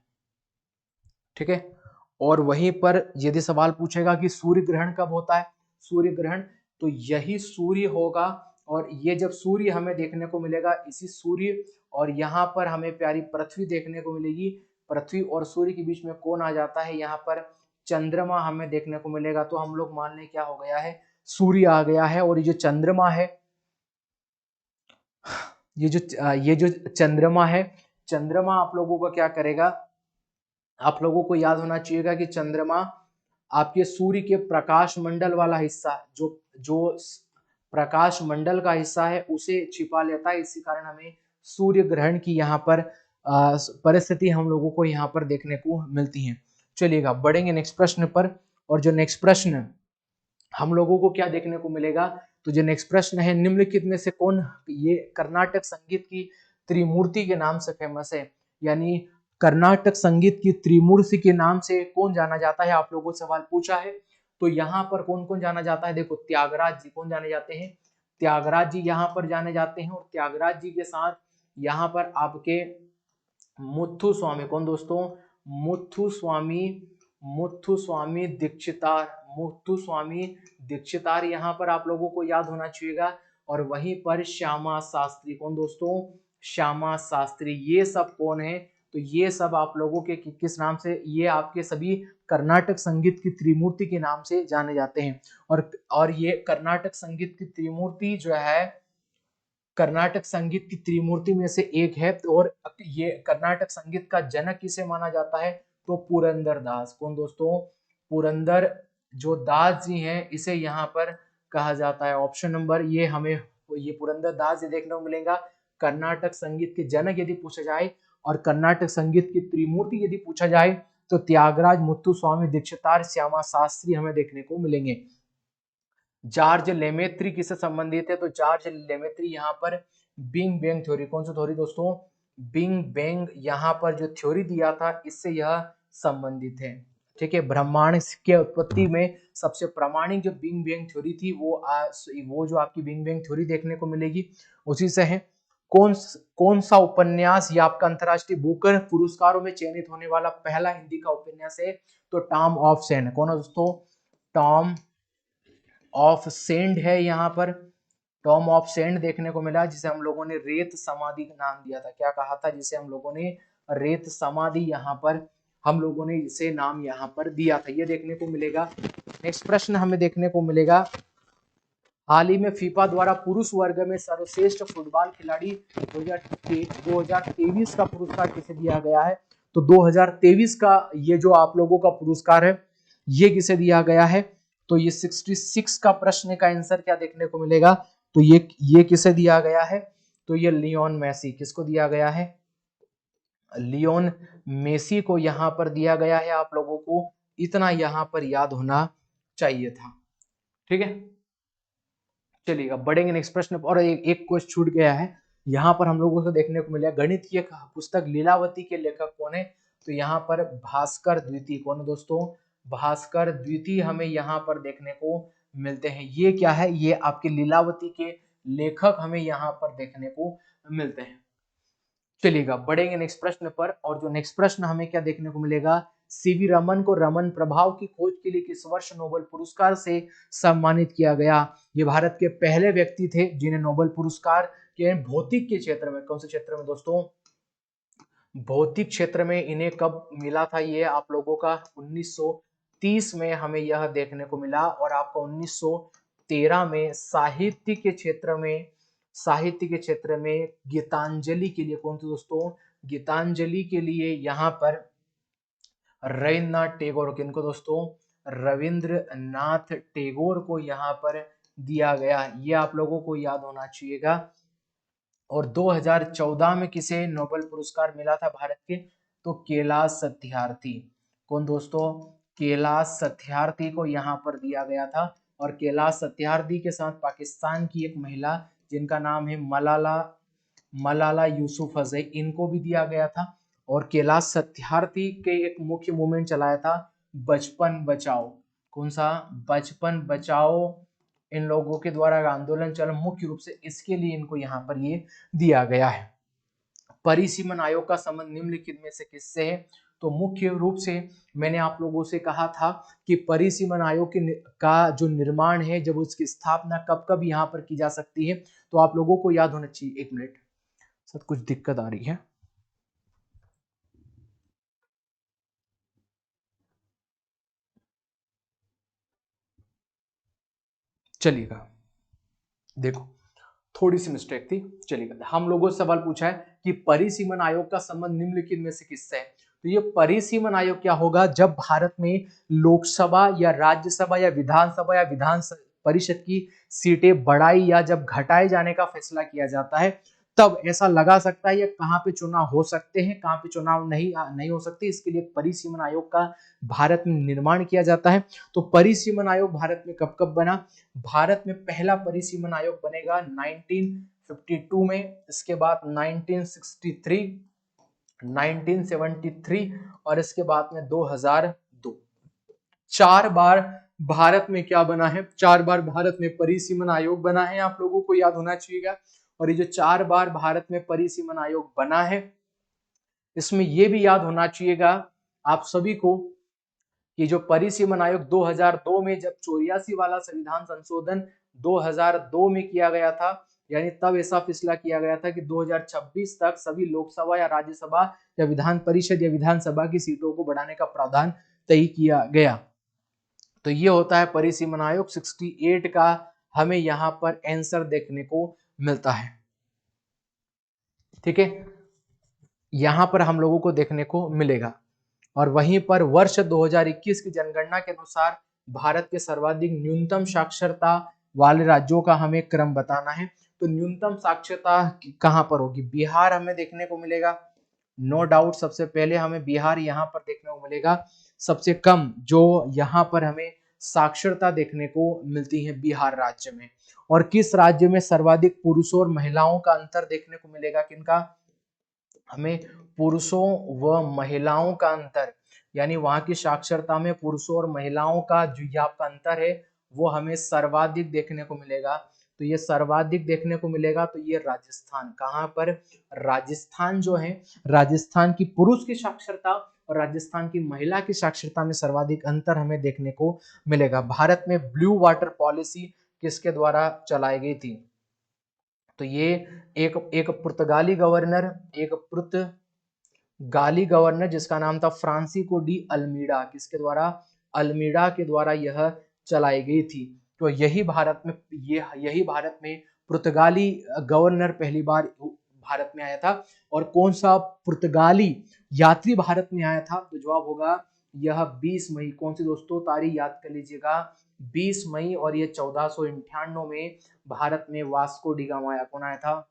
Speaker 1: ठीक है। और वहीं पर यदि सवाल पूछेगा कि सूर्य ग्रहण कब होता है, सूर्य ग्रहण तो यही सूर्य होगा। और ये जब सूर्य हमें देखने को मिलेगा, इसी सूर्य और यहाँ पर हमें प्यारी पृथ्वी देखने को मिलेगी। पृथ्वी और सूर्य के बीच में कौन आ जाता है, यहाँ पर चंद्रमा हमें देखने को मिलेगा। तो हम लोग मान लें क्या हो गया है, सूर्य आ गया है। और ये जो चंद्रमा है, ये जो चंद्रमा है, चंद्रमा आप लोगों को क्या करेगा, आप लोगों को याद होना चाहिएगा कि चंद्रमा आपके सूर्य के प्रकाश मंडल वाला हिस्सा, जो प्रकाश मंडल का हिस्सा है उसे छिपा लेता है। इसी कारण हमें सूर्य ग्रहण की यहाँ पर परिस्थिति हम लोगों को यहाँ पर देखने को मिलती है। चलिएगा बढ़ेंगे नेक्स्ट प्रश्न पर। और जो नेक्स्ट प्रश्न हम लोगों को क्या देखने को मिलेगा, तो जो नेक्स्ट प्रश्न है, निम्नलिखित में से कौन ये कर्नाटक संगीत की त्रिमूर्ति के नाम से फेमस है। यानी कर्नाटक संगीत की त्रिमूर्ति के नाम से कौन जाना जाता है, आप लोगों से सवाल पूछा है। तो यहाँ पर कौन कौन जाना जाता है, देखो त्यागराज जी कौन जाने जाते हैं, त्यागराज जी यहाँ पर जाने जाते हैं। और त्यागराज जी के साथ यहाँ पर आपके मुथु स्वामी, कौन दोस्तों, मुथु स्वामी दीक्षितार, मुथु स्वामी दीक्षितार यहाँ पर आप लोगों को याद होना चाहिएगा। और वहीं पर श्यामा शास्त्री, कौन दोस्तों, श्यामा शास्त्री। ये सब कौन है, तो ये सब आप लोगों के किस नाम से, ये आपके सभी कर्नाटक संगीत की त्रिमूर्ति के नाम से जाने जाते हैं। और ये कर्नाटक संगीत की त्रिमूर्ति जो है, कर्नाटक संगीत की त्रिमूर्ति में से एक है। और ये कर्नाटक संगीत का जनक किसे माना जाता है, तो पुरंदर दास, कौन दोस्तों, पुरंदर जो दास जी हैं, इसे यहाँ पर कहा जाता है। ऑप्शन नंबर ये हमें ये पुरंदर दास जी देखने को मिलेगा। कर्नाटक संगीत के जनक यदि पूछा जाए और कर्नाटक संगीत की त्रिमूर्ति यदि पूछा जाए तो त्यागराज, मुथुस्वामी दीक्षितार, श्यामा शास्त्री हमें देखने को मिलेंगे। जॉर्ज लेमेत्री किससे संबंधित है, तो जॉर्ज लेमेत्री यहाँ पर बिग बैंग थ्योरी, कौन सी थ्योरी दोस्तों, बिग बैंग यहाँ पर जो थ्योरी दिया था इससे यह संबंधित है। ठीक है। ब्रह्मांड के उत्पत्ति में सबसे प्रामाणिक जो बिग बैंग थ्योरी थी वो जो आपकी बिग बैंग थ्योरी देखने को मिलेगी उसी से है। कौन सा उपन्यास ये आपका अंतरराष्ट्रीय बुकर पुरस्कारों में चयनित होने वाला पहला हिंदी का उपन्यास है, तो टॉम ऑफ सेंड, कौन है दोस्तों, टॉम ऑफ सेंड है। यहाँ पर टॉम ऑफ सेंड देखने को मिला, जिसे हम लोगों ने रेत समाधि का नाम दिया था। क्या कहा था, जिसे हम लोगों ने रेत समाधि, यहाँ पर हम लोगों ने इसे नाम यहाँ पर दिया था, ये देखने को मिलेगा। नेक्स्ट प्रश्न हमें देखने को मिलेगा, हाल ही में फीफा द्वारा पुरुष वर्ग में सर्वश्रेष्ठ फुटबॉल खिलाड़ी 2023 का पुरस्कार किसे दिया गया है, तो 2023 का ये जो आप लोगों का पुरस्कार है ये किसे दिया गया है, तो ये 66 का प्रश्न का आंसर क्या देखने को मिलेगा, तो ये किसे दिया गया है, तो ये लियोन मेसी, किसको दिया गया है, लियोन मेसी को यहाँ पर दिया गया है। आप लोगों को इतना यहाँ पर याद होना चाहिए था। ठीक है। चलिएगा बढ़ेंगे नेक्स्ट प्रश्न पर। और एक क्वेश्चन छूट गया है, यहाँ पर हम लोगों को देखने को मिला गणित की पुस्तक लीलावती के लेखक कौन है, तो यहाँ पर भास्कर द्वितीय, कौन है दोस्तों, भास्कर द्वितीय हमें यहाँ पर देखने को मिलते हैं। ये क्या है, ये आपके लीलावती के लेखक हमें यहाँ पर देखने को मिलते हैं। चलिएगा बढ़ेंगे नेक्स्ट प्रश्न पर। और जो नेक्स्ट प्रश्न हमें क्या देखने को मिलेगा, सीवी रमन को रमन प्रभाव की खोज के लिए किस वर्ष नोबेल पुरस्कार से सम्मानित किया गया। ये भारत के पहले व्यक्ति थे जिन्हें नोबेल पुरस्कार के भौतिक के क्षेत्र में, कौन से क्षेत्र में दोस्तों, भौतिक क्षेत्र में इन्हें कब मिला था, ये आप लोगों का 1930 में हमें यह देखने को मिला। और आपका 1913 में साहित्य के क्षेत्र में गीतांजलि के लिए, कौन थे दोस्तों, गीतांजलि के लिए यहाँ पर रविन्द्रनाथ टैगोर, किनको दोस्तों, रविंद्रनाथ टैगोर को यहाँ पर दिया गया, ये आप लोगों को याद होना चाहिएगा। और 2014 में किसे नोबेल पुरस्कार मिला था भारत के, तो कैलाश सत्यार्थी। कौन दोस्तों, कैलाश सत्यार्थी को यहाँ पर दिया गया था। और कैलाश सत्यार्थी के साथ पाकिस्तान की एक महिला जिनका नाम है मलाला मलाला यूसुफजई, इनको भी दिया गया था। और कैलाश सत्यार्थी के एक मुख्य मूवमेंट चलाया था बचपन बचाओ। कौन सा, बचपन बचाओ, इन लोगों के द्वारा आंदोलन चला, मुख्य रूप से इसके लिए इनको यहाँ पर ये दिया गया है। परिसीमन आयोग का संबंध निम्नलिखित में से किससे है, तो मुख्य रूप से मैंने आप लोगों से कहा था कि परिसीमन आयोग का जो निर्माण है, जब उसकी स्थापना कब कब यहाँ पर की जा सकती है, तो आप लोगों को याद होना चाहिए। एक मिनट सर, कुछ दिक्कत आ रही है। चलिएगा, देखो थोड़ी सी मिस्टेक थी, चलिएगा। हम लोगों से सवाल पूछा है कि परिसीमन आयोग का संबंध निम्नलिखित में से किससे है, तो ये परिसीमन आयोग क्या होगा, जब भारत में लोकसभा या राज्यसभा या विधान परिषद की सीटें बढ़ाई या जब घटाए जाने का फैसला किया जाता है, तब ऐसा लगा सकता है ये कहां पे चुनाव हो सकते हैं, कहां पे चुनाव नहीं हो सकते, इसके लिए परिसीमन आयोग का भारत में निर्माण किया जाता है। तो परिसीमन आयोग भारत में कब कब बना, भारत में पहला परिसीमन आयोग बनेगा 1952 में, इसके बाद 1963, 1973 और इसके बाद में 2002। 4 बार भारत में क्या बना है, 4 बार भारत में परिसीमन आयोग बना है, आप लोगों को याद होना चाहिएगा। और ये जो 4 बार भारत में परिसीमन आयोग बना है, इसमें यह भी याद होना चाहिएगा आप सभी को कि जो परिसीमन आयोग 2002 में, जब 84 वाला संविधान संशोधन 2002 में किया गया था, यानी तब ऐसा फैसला किया गया था कि 2026 तक सभी लोकसभा या राज्यसभा या विधान परिषद या विधानसभा की सीटों को बढ़ाने का प्रावधान तय किया गया। तो ये होता है परिसीमन आयोग। 68 का हमें यहाँ पर आंसर देखने को मिलता है, ठीक है, यहां पर हम लोगों को देखने को मिलेगा। और वहीं पर वर्ष 2021 की जनगणना के अनुसार भारत के सर्वाधिक न्यूनतम साक्षरता वाले राज्यों का हमें क्रम बताना है। तो न्यूनतम साक्षरता कहां पर होगी, बिहार हमें देखने को मिलेगा, नो डाउट सबसे पहले हमें बिहार यहाँ पर देखने को मिलेगा। सबसे कम जो यहाँ पर हमें साक्षरता देखने को मिलती है बिहार राज्य में। और किस राज्य में सर्वाधिक पुरुषों और महिलाओं का अंतर देखने को मिलेगा, किनका, हमें पुरुषों व महिलाओं का अंतर, यानी वहां की साक्षरता में पुरुषों और महिलाओं का जो यहाँ का अंतर है वो हमें सर्वाधिक देखने को मिलेगा। तो ये सर्वाधिक देखने को मिलेगा, तो ये राजस्थान, कहां पर, राजस्थान जो है, राजस्थान की पुरुष की साक्षरता और राजस्थान की महिला की साक्षरता में सर्वाधिक अंतर हमें देखने को मिलेगा। भारत में ब्लू वाटर पॉलिसी किसके द्वारा चलाई गई थी, तो ये एक एक पुर्तगाली गवर्नर, जिसका नाम था फ्रांसिस्को डी अल्मीडा, किसके द्वारा, अल्मीडा के द्वारा यह चलाई गई थी। तो यही भारत में पुर्तगाली गवर्नर पहली बार भारत में आया था। और कौन सा पुर्तगाली यात्री भारत में आया था, तो जवाब होगा यह 20 मई, कौन सी दोस्तों, तारीख याद कर लीजिएगा, 20 मई। और ये 1498 में भारत में वास्को डिगामा आया, कौन आया था,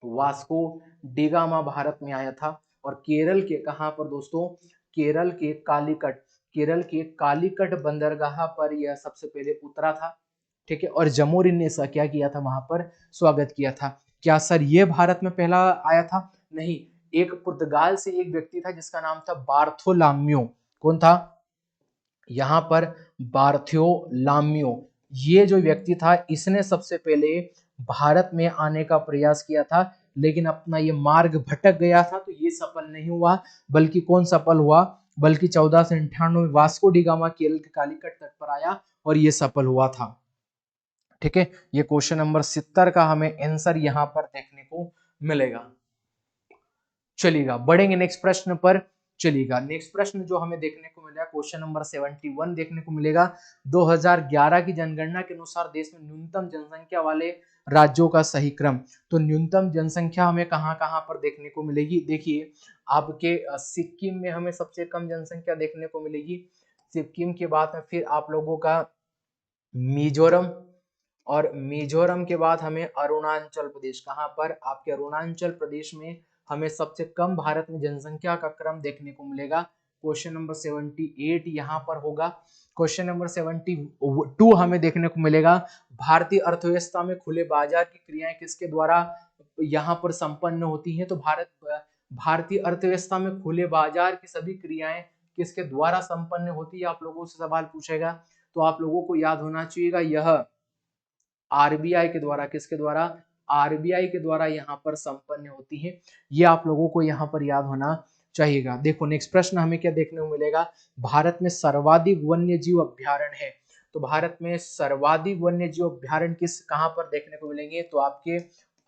Speaker 1: वास्को डिगामा भारत में आया था। और केरल के कहां पर दोस्तों, केरल के कालीकट बंदरगाह पर यह सबसे पहले उतरा था, ठीक है। और जमोरिन ने इसका क्या किया था, वहां पर स्वागत किया था। क्या सर ये भारत में पहला आया था, नहीं, एक पुर्तगाल से एक व्यक्ति था जिसका नाम था बार्थोलाम्यो, कौन था, यहां पर बार्थोलाम्यो, ये जो व्यक्ति था इसने सबसे पहले भारत में आने का प्रयास किया था, लेकिन अपना ये मार्ग भटक गया था, तो ये सफल नहीं हुआ। बल्कि कौन सफल हुआ, बल्कि 1498 में वास्को डिगामा केरल के कालीकट तट पर आया और ये सफल हुआ था, ठीक है। ये क्वेश्चन नंबर 70 का हमें आंसर यहां पर देखने को मिलेगा। चलिएगा, बढ़ेंगे नेक्स्ट प्रश्न पर। चलिएगा, नेक्स्ट प्रश्न जो हमें देखने को मिलेगा क्वेश्चन नंबर 71 देखने को मिलेगा। 2011 की जनगणना के अनुसार देश में न्यूनतम जनसंख्या वाले राज्यों का सही क्रम। तो न्यूनतम जनसंख्या हमें कहां कहां पर देखने को मिलेगी, देखिए आपके सिक्किम में हमें सबसे कम जनसंख्या देखने को मिलेगी। सिक्किम के बाद में फिर आप लोगों का मिजोरम, और मिजोरम के बाद हमें अरुणाचल प्रदेश, कहां पर आपके अरुणाचल प्रदेश में हमें सबसे कम भारत में जनसंख्या का क्रम देखने को मिलेगा। क्वेश्चन नंबर 78 यहाँ पर होगा। क्वेश्चन नंबर 72 हमें देखने को मिलेगा, भारतीय अर्थव्यवस्था में खुले बाजार की क्रियाएं किसके द्वारा यहाँ पर संपन्न होती हैं। तो भारतीय अर्थव्यवस्था में खुले बाजार की सभी क्रियाएं किसके द्वारा संपन्न होती है, आप लोगों से सवाल पूछेगा। तो आप लोगों को याद होना चाहिएगा, यह आरबीआई के द्वारा, किसके द्वारा, आरबीआई के द्वारा यहाँ पर संपन्न होती है। ये आप लोगों को यहाँ पर याद होना चाहिएगा। देखो नेक्स्ट प्रश्न हमें क्या देखने को मिलेगा, भारत में सर्वाधिक वन्य जीव अभ्यारण्य है। तो भारत में सर्वाधिक वन्य जीव अभ्यारण्य कहां पर देखने को मिलेंगे, तो आपके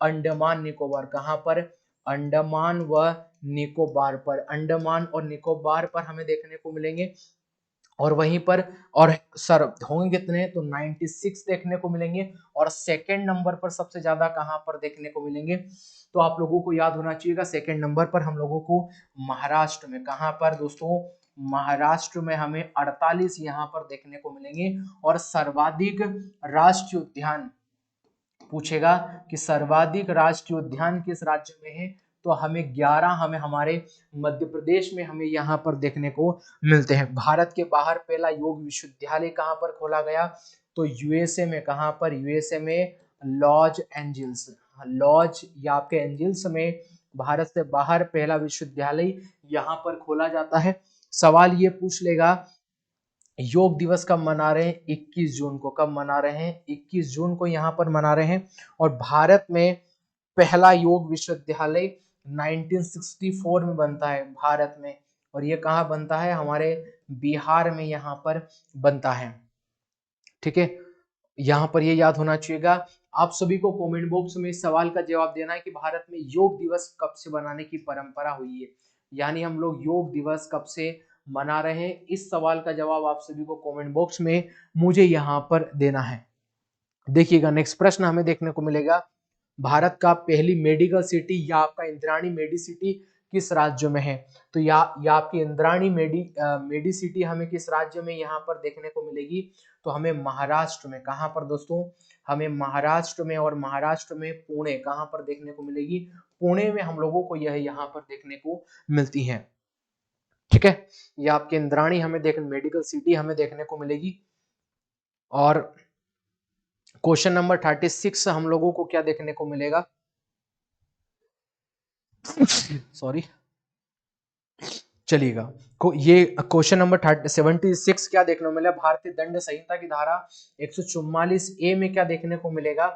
Speaker 1: अंडमान निकोबार, कहां पर, अंडमान व निकोबार पर, अंडमान और निकोबार पर हमें देखने को मिलेंगे। और वहीं पर और सर होंगे कितने, तो 96 देखने को मिलेंगे। और सेकंड नंबर पर सबसे ज्यादा कहां पर देखने को मिलेंगे, तो आप लोगों को याद होना चाहिएगा, सेकंड नंबर पर हम लोगों को महाराष्ट्र में, कहां पर दोस्तों, महाराष्ट्र में हमें 48 यहाँ पर देखने को मिलेंगे। और सर्वाधिक राष्ट्रीय उद्यान पूछेगा कि सर्वाधिक राष्ट्रीय उद्यान किस राज्य में है, तो हमें 11 हमें हमारे मध्य प्रदेश में हमें यहाँ पर देखने को मिलते हैं। भारत के बाहर पहला योग विश्वविद्यालय कहाँ पर खोला गया, तो यूएसए में, कहाँ पर, यूएसए में लॉस एंजल्स, लॉस या आपके एंजल्स में भारत से बाहर पहला विश्वविद्यालय यहाँ पर खोला जाता है। सवाल ये पूछ लेगा, योग दिवस कब मना रहे हैं, 21 जून को, कब मना रहे हैं, 21 जून को यहाँ पर मना रहे हैं। और भारत में पहला योग विश्वविद्यालय 1964 में बनता है भारत में, और ये कहाँ बनता है, हमारे बिहार में यहाँ पर बनता है। ठीक है, यहाँ पर ये याद होना चाहिएगा। आप सभी को कमेंट बॉक्स में इस सवाल का जवाब देना है कि भारत में योग दिवस कब से मनाने की परंपरा हुई है, यानी हम लोग योग दिवस कब से मना रहे हैं। इस सवाल का जवाब आप सभी को कमेंट बॉक्स में मुझे यहाँ पर देना है। देखिएगा नेक्स्ट प्रश्न हमें देखने को मिलेगा, भारत का पहली मेडिकल सिटी या आपका इंद्राणी मेडिसिटी किस राज्य में है। तो या आपकी इंद्राणी मेडिसिटी हमें किस राज्य में यहाँ पर देखने को मिलेगी, तो हमें महाराष्ट्र में, कहाँ पर दोस्तों, हमें महाराष्ट्र में, और महाराष्ट्र में पुणे कहाँ पर देखने को मिलेगी, पुणे में हम लोगों को यह यहाँ पर देखने को मिलती है। ठीक है, ये आपके इंद्राणी हमें मेडिकल सिटी हमें देखने को मिलेगी। और क्वेश्चन नंबर 36 हम लोगों को क्या देखने को मिलेगा, सॉरी, चलिएगा ये क्वेश्चन नंबर 76 क्या देखने को मिला, भारतीय दंड संहिता की धारा 144A में क्या देखने को मिलेगा,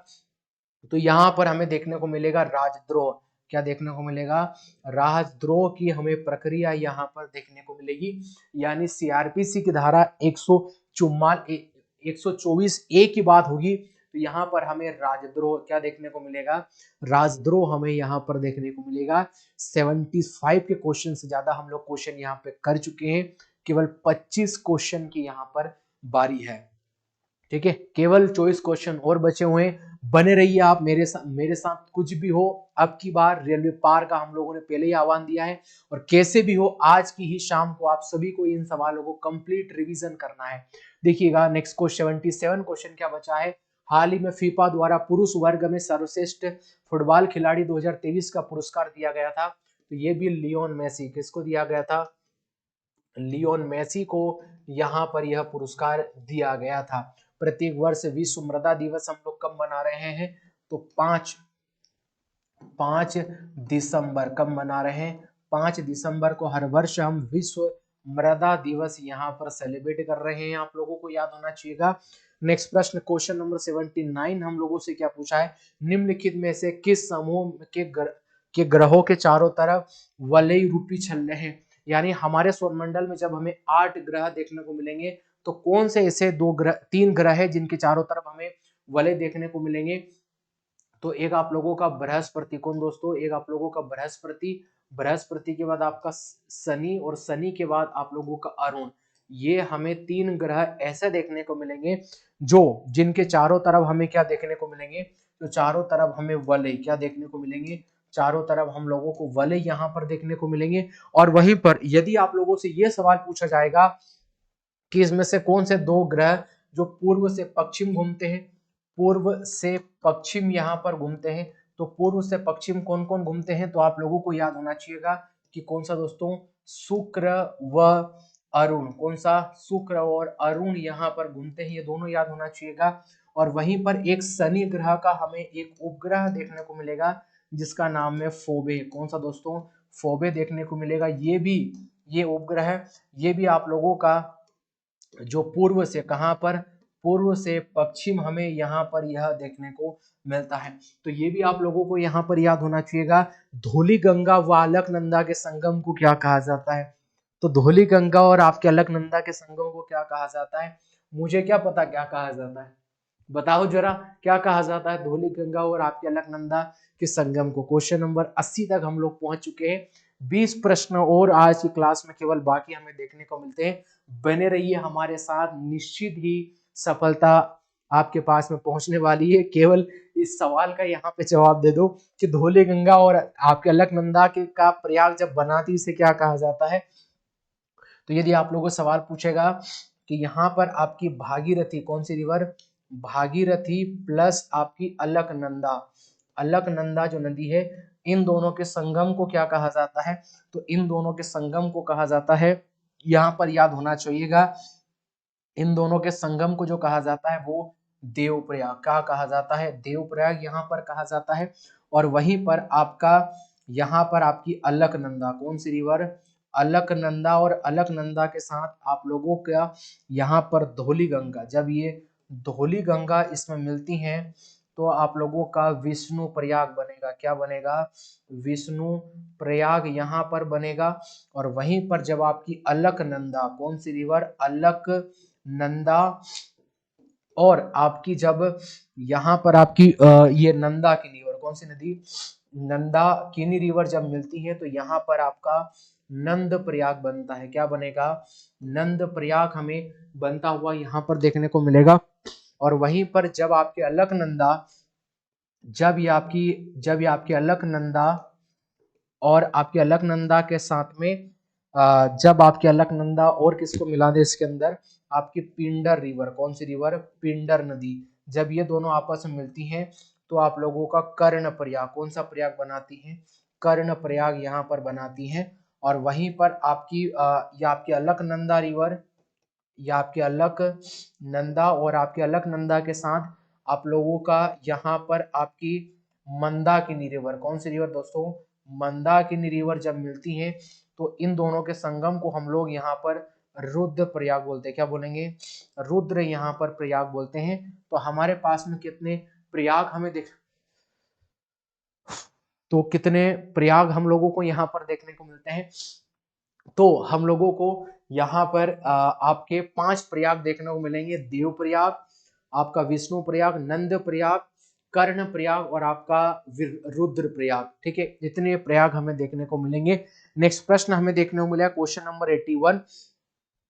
Speaker 1: तो यहाँ पर हमें देखने को मिलेगा राजद्रोह, क्या देखने को मिलेगा, राजद्रोह की हमें प्रक्रिया यहाँ पर देखने को मिलेगी। यानी सीआरपीसी की धारा 124A की बात होगी, तो यहाँ पर हमें राजद्रोह क्या देखने को मिलेगा, राजद्रोह हमें यहाँ पर देखने को मिलेगा। 75 के क्वेश्चन से ज्यादा हम लोग क्वेश्चन यहाँ पे कर चुके हैं, केवल 25 क्वेश्चन की यहाँ पर बारी है। ठीक है, केवल 24 क्वेश्चन और बचे हुए हैं। बने रहिए आप मेरे साथ कुछ भी हो। अब की बार रेलवे पार का हम लोगों ने पहले ही आह्वान दिया है, और कैसे भी हो आज की ही शाम को आप सभी को इन सवालों को कंप्लीट रिवीजन करना है। देखिएगा नेक्स्ट क्वेश्चन 77 क्वेश्चन क्या बचा है, हाल ही में फीफा द्वारा पुरुष वर्ग में सर्वश्रेष्ठ फुटबॉल खिलाड़ी 2023 का पुरस्कार दिया गया था, तो ये भी लियोन मेसी, किसको दिया गया था, लियोन मेसी को यहाँ पर यह पुरस्कार दिया गया था। प्रत्येक वर्ष विश्व मृदा दिवस हम लोग कब मना रहे हैं, तो 5 दिसंबर, कब मना रहे हैं, 5 दिसंबर को हर वर्ष हम विश्व मृदा दिवस यहाँ पर सेलिब्रेट कर रहे हैं, आप लोगों को याद होना चाहिएगा। नेक्स्ट प्रश्न क्वेश्चन नंबर 79 हम लोगों से क्या पूछा है, निम्नलिखित में से किस समूह के ग्रहों के चारों तरफ वलय रूपी छल्ले हैं। यानी हमारे सौरमंडल में जब हमें 8 ग्रह देखने को मिलेंगे, तो कौन से ऐसे 3 ग्रह है जिनके चारों तरफ हमें वलय देखने को मिलेंगे, तो एक आप लोगों का बृहस्पति, कौन दोस्तों, एक आप लोगों का बृहस्पति, बृहस्पति के बाद आपका शनि, और शनि के बाद आप लोगों का अरुण। ये हमें 3 ग्रह ऐसे देखने को मिलेंगे जिनके चारों तरफ हमें क्या देखने को मिलेंगे, तो चारों तरफ हमें वलय क्या देखने को मिलेंगे, चारों तरफ हम लोगों को वलय यहाँ पर देखने को मिलेंगे। और वहीं पर यदि आप लोगों से यह सवाल पूछा जाएगा कि इसमें से कौन से 2 ग्रह जो पूर्व से पश्चिम घूमते हैं, पूर्व से पश्चिम यहाँ पर घूमते हैं। तो पूर्व से पश्चिम कौन कौन घूमते हैं, तो आप लोगों को याद होना चाहिएगा कि कौन सा दोस्तों, शुक्र व अरुण, कौन सा, शुक्र और अरुण यहाँ पर घूमते हैं, ये दोनों याद होना चाहिएगा। और वहीं पर एक शनि ग्रह का हमें एक उपग्रह देखने को मिलेगा जिसका नाम है फोबे। कौन सा दोस्तों, फोबे देखने को मिलेगा। ये उपग्रह, ये भी आप लोगों का जो पूर्व से, कहां पर, पूर्व से पश्चिम हमें यहाँ पर यह देखने को मिलता है। तो ये भी आप लोगों को यहाँ पर याद होना चाहिएगा। धौली गंगा व अलकनंदा के संगम को क्या कहा जाता है, तो धौली गंगा और आपके अलकनंदा के संगम को क्या कहा जाता है, मुझे क्या पता क्या कहा जाता है, बताओ जरा क्या कहा जाता है धौली गंगा और आपके अलकनंदा के संगम को। क्वेश्चन नंबर 80 तक हम लोग पहुंच चुके हैं। 20 प्रश्न और आज की क्लास में केवल बाकी हमें देखने को मिलते हैं। बने रहिए हमारे साथ, निश्चित ही सफलता आपके पास में पहुंचने वाली है। केवल इस सवाल का यहाँ पे जवाब दे दो कि धौली गंगा और आपके अलकनंदा के का प्रयाग जब बनाती से क्या कहा जाता है। तो यदि आप लोगों को सवाल पूछेगा कि यहाँ पर आपकी भागीरथी, कौन सी रिवर, भागीरथी प्लस आपकी अलकनंदा, अलकनंदा जो नदी है, इन दोनों के संगम को क्या कहा जाता है, तो इन दोनों के संगम को कहा जाता है, यहाँ पर याद होना चाहिएगा, इन दोनों के संगम को जो कहा जाता है वो देवप्रयाग, क्या कहा जाता है, देवप्रयाग यहाँ पर कहा जाता है। और वहीं पर आपका, यहाँ पर आपकी अलकनंदा, कौन सी रिवर, अलकनंदा, और अलकनंदा के साथ आप लोगों का यहाँ पर धौली गंगा, जब ये धौली गंगा इसमें मिलती हैं तो आप लोगों का विष्णु प्रयाग बनेगा। क्या बनेगा, विष्णु प्रयाग यहाँ पर बनेगा। और वहीं पर जब आपकी अलकनंदा, कौन सी रिवर, अलकनंदा, और आपकी जब यहाँ पर आपकी ये नंदा की रिवर, कौन सी नदी, नंदा किनी रिवर जब मिलती है तो यहाँ पर आपका नंद प्रयाग बनता है। क्या बनेगा, नंद प्रयाग हमें बनता हुआ यहाँ पर देखने को मिलेगा। और वहीं पर जब आपके अलकनंदा, जब ये आपकी अलकनंदा और आपके अलकनंदा के साथ में जब आपके अलकनंदा और किसको मिला दे इसके अंदर, आपकी पिंडर रिवर, कौन सी रिवर, पिंडर नदी, जब ये दोनों आपस में मिलती हैं तो आप लोगों का कर्ण प्रयाग, कौन सा प्रयाग बनाती है, कर्ण प्रयाग यहाँ पर बनाती हैं। और वहीं पर आपकी ये आपकी अलकनंदा रिवर, या आपके अलकनंदा और आपके अलकनंदा के साथ आप लोगों का यहाँ पर आपकी मंदाकिनी रिवर, कौन सी रिवर दोस्तों, मंदाकिनी रिवर जब मिलती हैं तो इन दोनों के संगम को हम लोग यहाँ पर रुद्र प्रयाग बोलते हैं। क्या बोलेंगे, रुद्र यहाँ पर प्रयाग बोलते हैं। तो हमारे पास में कितने प्रयाग हमें देख, तो कितने प्रयाग हम लोगों को यहाँ पर देखने को मिलते हैं, तो हम लोगों को यहाँ पर आपके 5 प्रयाग देखने को मिलेंगे। देव प्रयाग, आपका विष्णु प्रयाग, नंद प्रयाग, कर्ण प्रयाग और आपका रुद्र प्रयाग। ठीक है, इतने प्रयाग हमें देखने को मिलेंगे। नेक्स्ट प्रश्न हमें देखने को मिला क्वेश्चन नंबर 81,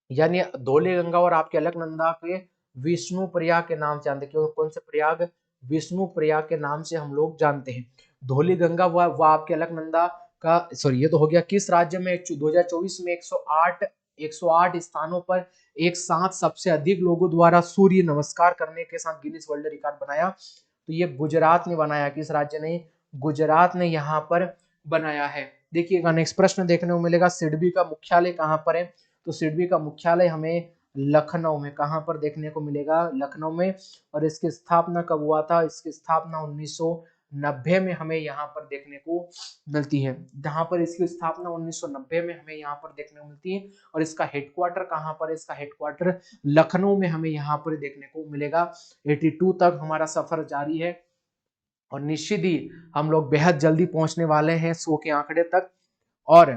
Speaker 1: यानी धौली गंगा और आपके अलकनंदा के विष्णु प्रयाग के नाम जानते हैं। कौन से प्रयाग, विष्णु प्रयाग के नाम से हम लोग जानते हैं। धौली गंगा व आपके अलकनंदा का, सॉरी ये तो हो गया, किस राज्य में 2024 में 108 स्थानों पर एक साथ सबसे अधिक लोगों द्वारा सूर्य नमस्कार करने के साथ गिनीज वर्ल्ड रिकॉर्ड बनाया, तो ये गुजरात ने बनाया। किस राज्य ने, गुजरात ने यहाँ पर बनाया है। देखिएगा नेक्स्ट प्रश्न देखने को मिलेगा, सिडबी का मुख्यालय कहाँ पर है, तो सिडबी का मुख्यालय हमें लखनऊ में, कहां पर देखने को मिलेगा, लखनऊ में। और इसकी स्थापना कब हुआ था, इसकी स्थापना 1990 में हमें यहाँ पर देखने को मिलती है। जहां पर इसकी स्थापना 1990 में हमें यहाँ पर देखने को मिलती है। और इसका हेडक्वार्टर कहाँ पर है, इसका हेडक्वार्टर लखनऊ में हमें यहाँ पर देखने को मिलेगा। 82 तक हमारा सफर जारी है और निश्चित ही हम लोग बेहद जल्दी पहुंचने वाले हैं 100 के आंकड़े तक। और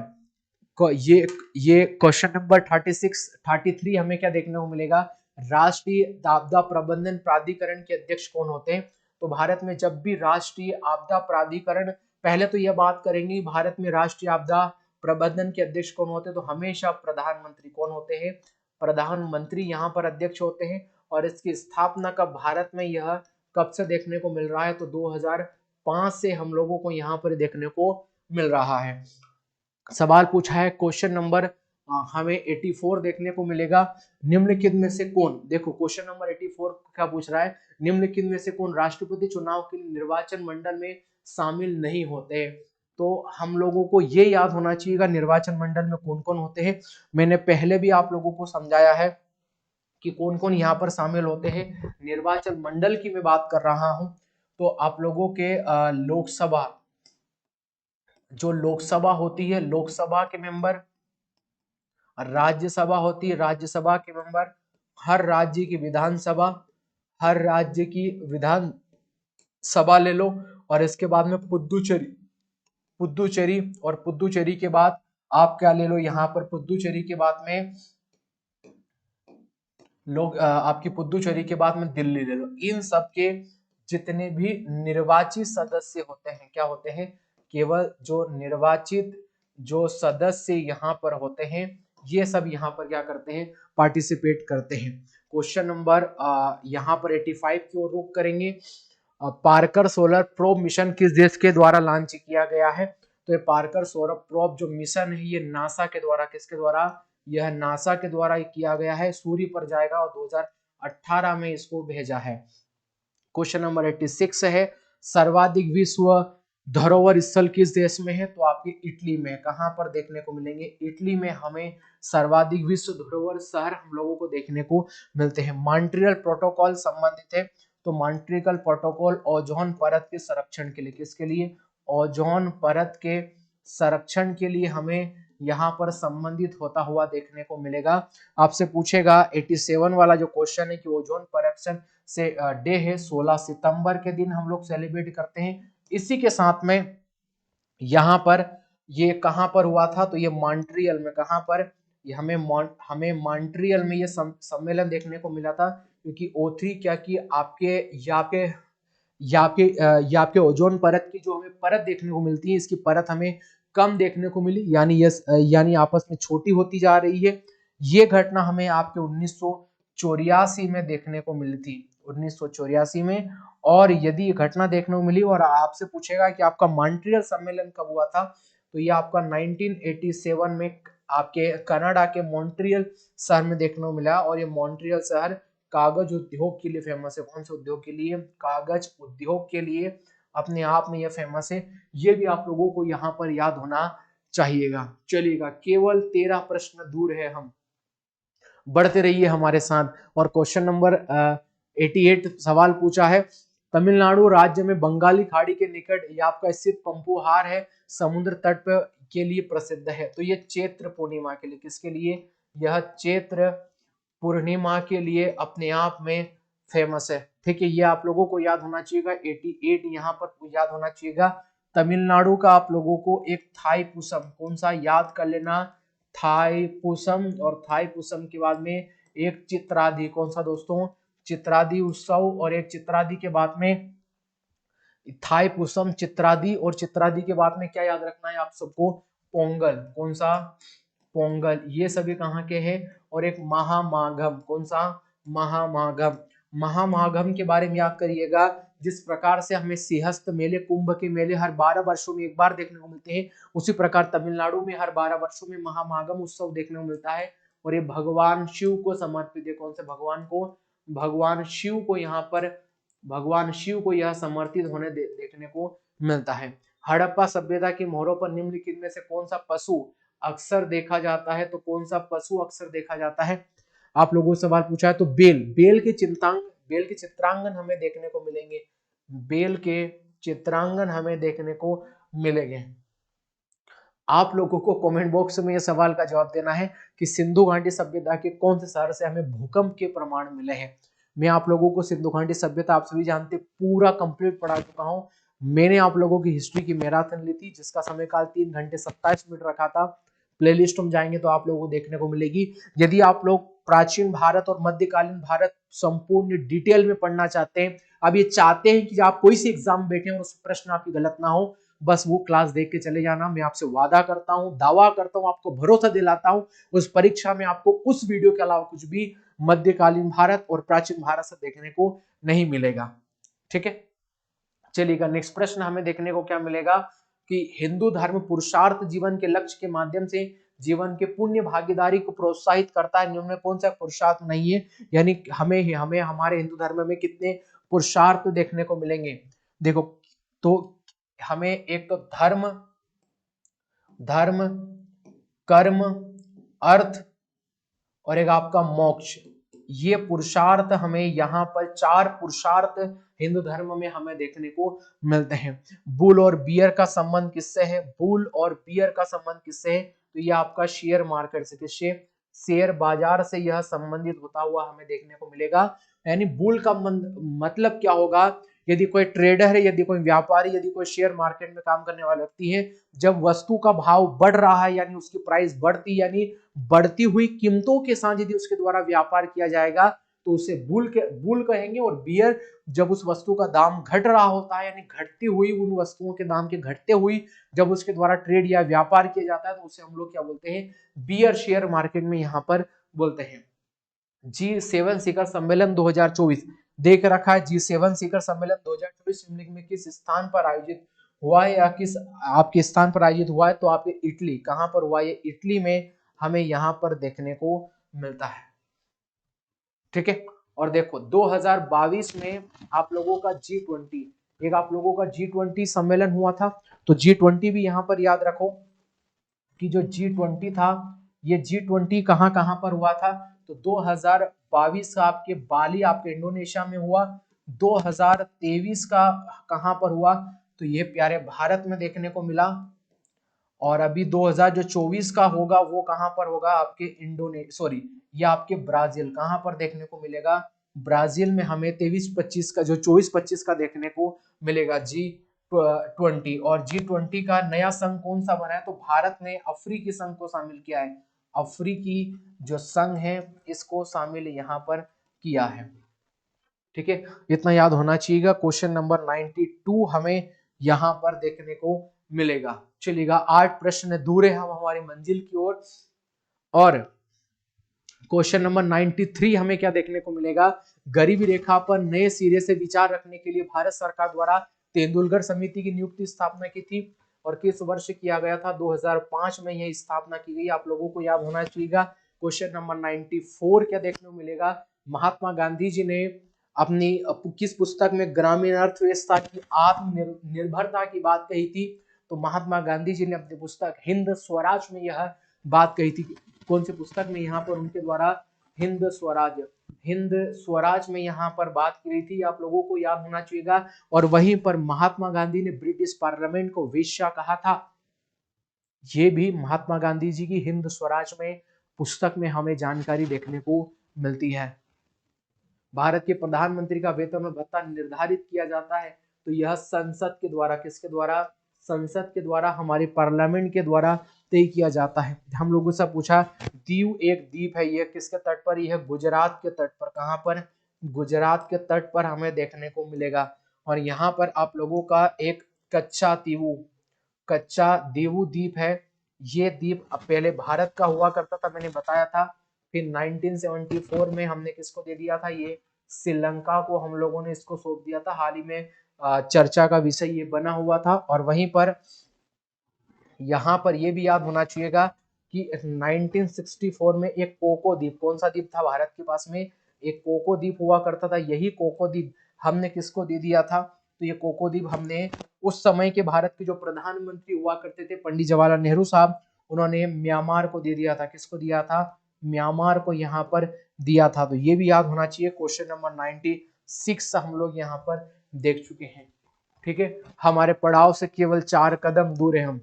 Speaker 1: ये क्वेश्चन नंबर 33 हमें क्या देखने को मिलेगा, राष्ट्रीय आपदा प्रबंधन प्राधिकरण के अध्यक्ष कौन होते हैं। तो भारत में जब भी राष्ट्रीय आपदा प्राधिकरण, पहले तो यह बात करेंगे भारत में राष्ट्रीय आपदा प्रबंधन के अध्यक्ष कौन होते हैं, तो हमेशा प्रधानमंत्री कौन होते हैं, प्रधानमंत्री यहाँ पर अध्यक्ष होते हैं। और इसकी स्थापना कब, भारत में यह कब से देखने को मिल रहा है, तो 2005 से हम लोगों को यहाँ पर देखने को मिल रहा है। सवाल पूछा है क्वेश्चन नंबर हमें 84 देखने को मिलेगा। निम्नलिखित में से कौन, देखो क्वेश्चन नंबर 84 क्या पूछ रहा है, निम्नलिखित में से कौन राष्ट्रपति चुनाव के लिए निर्वाचन मंडल में शामिल नहीं होते। तो हम लोगों को ये याद होना चाहिए निर्वाचन मंडल में कौन कौन होते हैं। मैंने पहले भी आप लोगों को समझाया है कि कौन कौन यहाँ पर शामिल होते हैं। निर्वाचन मंडल की मैं बात कर रहा हूं, तो आप लोगों के लोकसभा, जो लोकसभा होती है, लोकसभा के मेंबर, राज्यसभा होती है, राज्यसभा के मेंबर, हर राज्य की विधानसभा, हर राज्य की विधान सभा ले लो, और इसके बाद में पुदुचेरी, पुदुचेरी, और पुदुचेरी के बाद आप क्या ले लो यहाँ पर, पुदुचेरी के बाद में लोग आपकी पुदुचेरी के बाद में दिल्ली ले लो। इन सब के जितने भी निर्वाचित सदस्य होते हैं, क्या होते हैं, केवल जो निर्वाचित जो सदस्य यहाँ पर होते हैं, ये सब यहाँ पर क्या करते हैं, पार्टिसिपेट करते हैं। क्वेश्चन नंबर यहाँ पर 85 की ओर रुख करेंगे। पार्कर सोलर प्रोब मिशन किस देश के द्वारा लॉन्च किया गया है। तो ये पार्कर सोलर प्रोब जो मिशन है, ये नासा के द्वारा, किसके द्वारा, यह नासा के द्वारा किया गया है, सूर्य पर जाएगा और 2018 में इसको भेजा है। क्वेश्चन नंबर 86 है, सर्वाधिक विश्व धरोहर स्थल किस देश में है। तो आपके इटली में, कहां पर देखने को मिलेंगे, इटली में हमें सर्वाधिक विश्व धरोहर शहर हम लोगों को देखने को मिलते हैं। मॉन्ट्रियल प्रोटोकॉल संबंधित है, तो मॉन्ट्रियल प्रोटोकॉल ओजोन परत के संरक्षण के लिए, किसके लिए, ओजोन परत के संरक्षण के लिए हमें यहाँ पर संबंधित होता हुआ देखने को मिलेगा। आपसे पूछेगा 87 वाला जो क्वेश्चन है कि ओजोन परत से डे है, 16 सितंबर के दिन हम लोग सेलिब्रेट करते हैं। इसी के साथ में यहाँ पर ये कहां पर हुआ था, तो ये मॉन्ट्रियल में, कहां पर, ये हमें मॉन्ट्रियल में ये सम्मेलन देखने को मिला था, क्योंकि O3 क्या कि आपके ओजोन परत की जो हमें परत देखने को मिलती है, इसकी परत हमें कम देखने को मिली, यानी आपस में छोटी होती जा रही है। ये घटना हमें आपके 1984 में देखने को मिली थी, 1984 में। और यदि ये घटना देखने को मिली और आपसे पूछेगा कि आपका मॉन्ट्रियल सम्मेलन कब हुआ था, तो ये आपका 1987 में आपके कनाडा के मॉन्ट्रियल शहर में देखने को मिला। और ये मॉन्ट्रियल शहर कागज उद्योग के लिए फेमस है। कौन से उद्योग के लिए, कागज उद्योग के लिए अपने आप में यह फेमस है। ये भी आप लोगों को यहाँ पर याद होना चाहिएगा। चलिएगा, केवल 13 प्रश्न दूर है हम, बढ़ते रहिए हमारे साथ। और क्वेश्चन नंबर 88 सवाल पूछा है, तमिलनाडु राज्य में बंगाली खाड़ी के निकट ये आपका स्थित पंपुहार है, समुद्र तट के लिए प्रसिद्ध है। तो ये चैत्र पूर्णिमा के लिए, किसके लिए, यह चैत्र पूर्णिमा के लिए अपने आप में फेमस है। ठीक है, ये आप लोगों को याद होना चाहिएगा। 88 यहाँ पर याद होना चाहिएगा। तमिलनाडु का आप लोगों को एक थाईपुसम, कौन सा, याद कर लेना, थाईपुसम। और थाईपुसम के बाद में एक चित्रादि, कौन सा दोस्तों, चित्रादि उत्सव। और एक चित्रादि के बाद में थाईपुसम, चित्रादि, और चित्रादि के बाद में क्या याद रखना है आप सबको, पोंगल, कौन सा, पोंगल। ये सभी कहाँ के हैं। और एक महामाघम, कौन सा, महामाघम। महामाघम के बारे में याद करिएगा। जिस प्रकार से हमें सिंहस्थ मेले, कुंभ के मेले हर 12 वर्षों में एक बार देखने को मिलते हैं, उसी प्रकार तमिलनाडु में हर 12 वर्षों में महामाघम उत्सव देखने को मिलता है। और ये भगवान शिव को समर्पित है। कौन से भगवान को, भगवान शिव को, यहाँ पर भगवान शिव को यह समर्पित होने देखने को मिलता है। हड़प्पा सभ्यता की मोहरों पर निम्नलिखित में से कौन सा पशु अक्सर देखा जाता है। तो कौन सा पशु अक्सर देखा जाता है, आप लोगों से सवाल पूछा है। तो बेल के चित्रांगन हमें देखने को मिलेंगे, बेल के चित्रांगन हमें देखने को मिलेंगे। आप लोगों को कमेंट बॉक्स में यह सवाल का जवाब देना है कि सिंधु घाटी सभ्यता के कौन से शहर से हमें भूकंप के प्रमाण मिले हैं। मैं आप लोगों को सिंधु घाटी सभ्यता, आप सभी जानते, पूरा कंप्लीट पढ़ा चुका हूं। मैंने आप लोगों की हिस्ट्री की मैराथन ली थी, जिसका समय काल 3 घंटे 27 मिनट रखा था। प्लेलिस्ट में जाएंगे तो आप लोगों को देखने को मिलेगी। यदि आप लोग प्राचीन भारत और मध्यकालीन भारत संपूर्ण डिटेल में पढ़ना चाहते हैं, अब ये चाहते हैं कि आप कोई सी एग्जाम बैठे और उस प्रश्न आपकी गलत ना हो, बस वो क्लास देख के चले जाना। मैं आपसे वादा करता हूं, दावा करता हूं, आपको भरोसा दिलाता हूं, उस परीक्षा में आपको उस वीडियो के अलावा कुछ भी मध्यकालीन भारत और प्राचीन भारत से देखने को नहीं मिलेगा। ठीक है, चलिएगा, नेक्स्ट प्रश्न हमें देखने को क्या मिलेगा कि हिंदू धर्म पुरुषार्थ जीवन के लक्ष्य के माध्यम से जीवन के पुण्य भागीदारी को प्रोत्साहित करता है, निम्न में कौन सा पुरुषार्थ नहीं है, यानी हमें हमारे हिंदू धर्म में कितने पुरुषार्थ देखने को मिलेंगे। देखो तो हमें एक तो धर्म, कर्म, अर्थ और एक आपका मोक्ष, ये पुरुषार्थ हमें यहाँ पर 4 पुरुषार्थ हिंदू धर्म में हमें देखने को मिलते हैं। बुल और बियर का संबंध किससे है? बुल और बियर का संबंध किससे है? तो ये आपका शेयर मार्केट से, किससे? शेयर बाजार से यह संबंधित होता हुआ हमें देखने को मिलेगा। यानी बुल का मतलब क्या होगा? यदि कोई ट्रेडर है, यदि कोई व्यापारी, यदि कोई शेयर मार्केट में काम करने वाला व्यक्ति है, जब वस्तु का भाव बढ़ रहा है यानी उसकी प्राइस बढ़ती, यानी बढ़ती हुई कीमतों के साथ यदि उसके द्वारा व्यापार किया जाएगा तो उसे बुल कहेंगे। और बियर जब उस वस्तु का दाम घट रहा होता है, यानी घटती हुई उन वस्तुओं के दाम के घटते हुई जब उसके द्वारा ट्रेड या व्यापार किया जाता है तो उसे हम लोग क्या बोलते हैं? बियर शेयर मार्केट में यहाँ पर बोलते हैं। G7 शिखर सम्मेलन 2024 देख रखा है। G7 शिखर सम्मेलन 2024 निम्नलिखित में किस स्थान पर आयोजित हुआ है या किस आपके स्थान पर आयोजित हुआ है? तो आपके इटली, कहां पर हुआ? ये इटली में हमें यहां पर देखने को मिलता है। ठीक है, और देखो 2022 में आप लोगों का G20, एक आप लोगों का G20 सम्मेलन हुआ था। तो G20 भी यहां पर याद रखो कि जो G20 था, ये G20 कहां कहां पर हुआ था? तो 2022 का आपके बाली, आपके इंडोनेशिया में हुआ। 2023 का कहां पर हुआ? तो ये प्यारे भारत में देखने को मिला। और अभी 2024 का होगा वो कहां पर होगा? आपके ये आपके ब्राजील, कहां पर देखने को मिलेगा? ब्राजील में हमें 23-25 का, जो 24-25 का देखने को मिलेगा G20। और G20 का नया संघ कौन सा बना है? तो भारत ने अफ्रीकी संघ को शामिल किया है। अफ्रीकी जो संघ है इसको शामिल यहाँ पर किया है। ठीक है, इतना याद होना चाहिएगा। क्वेश्चन नंबर 92 हमें यहाँ पर देखने को मिलेगा। चलिएगा 8 प्रश्न दूर है हम हमारी मंजिल की ओर। और क्वेश्चन नंबर 93 हमें क्या देखने को मिलेगा? गरीबी रेखा पर नए सिरे से विचार रखने के लिए भारत सरकार द्वारा तेंदुलकर समिति की नियुक्ति स्थापना की थी और किस वर्ष किया गया था? 2005 में यह स्थापना की गई। आप लोगों को याद होना चाहिएगा। क्वेश्चन नंबर 94 क्या देखने को मिलेगा? महात्मा गांधी जी ने अपनी किस पुस्तक में ग्रामीण अर्थव्यवस्था की आत्मनिर्भरता की बात कही थी? तो महात्मा गांधी जी ने अपनी पुस्तक हिंद स्वराज में यह बात कही थी। कौन सी पुस्तक में? यहाँ पर उनके द्वारा हिंद स्वराज में यहाँ पर बात की गई थी। आप लोगों को याद होना चाहिएगा। और वहीं पर महात्मा गांधी ने ब्रिटिश पार्लियामेंट को वेश्या कहा था। ये भी महात्मा गांधी जी की हिंद स्वराज में पुस्तक में हमें जानकारी देखने को मिलती है। भारत के प्रधानमंत्री का वेतन और भत्ता निर्धारित किया जाता है तो यह संसद के द्वारा, किसके द्वारा? संसद के द्वारा, हमारे पार्लियामेंट के द्वारा तय किया जाता है। हम लोगों से पूछा दीव एक द्वीप है, यह किसके तट पर? यह गुजरात के तट पर। कहां पर? गुजरात के तट पर हमें देखने को मिलेगा। और यहाँ पर आप लोगों का एक कच्चा दीवू द्वीप है। ये द्वीप पहले भारत का हुआ करता था, मैंने बताया था। फिर 1974 में हमने किसको दे दिया था? ये श्रीलंका को हम लोगों ने इसको सौंप दिया था। हाल ही में चर्चा का विषय ये बना हुआ था। और वहीं पर यहाँ पर ये भी याद होना चाहिएगा कि 1964 में एक कोको द्वीप, कौन सा द्वीप था भारत के पास में? एक कोको द्वीप हुआ करता था। यही कोको द्वीप हमने किसको दे दिया था? तो ये कोको द्वीप हमने उस समय के भारत के जो प्रधानमंत्री हुआ करते थे पंडित जवाहरलाल नेहरू साहब, उन्होंने म्यांमार को दे दिया था। किसको दिया था? म्यांमार को यहाँ पर दिया था। तो ये भी याद होना चाहिए। क्वेश्चन नंबर 96 हम लोग यहाँ पर देख चुके हैं। ठीक है, हमारे पड़ाव से केवल 4 कदम दूर है हम।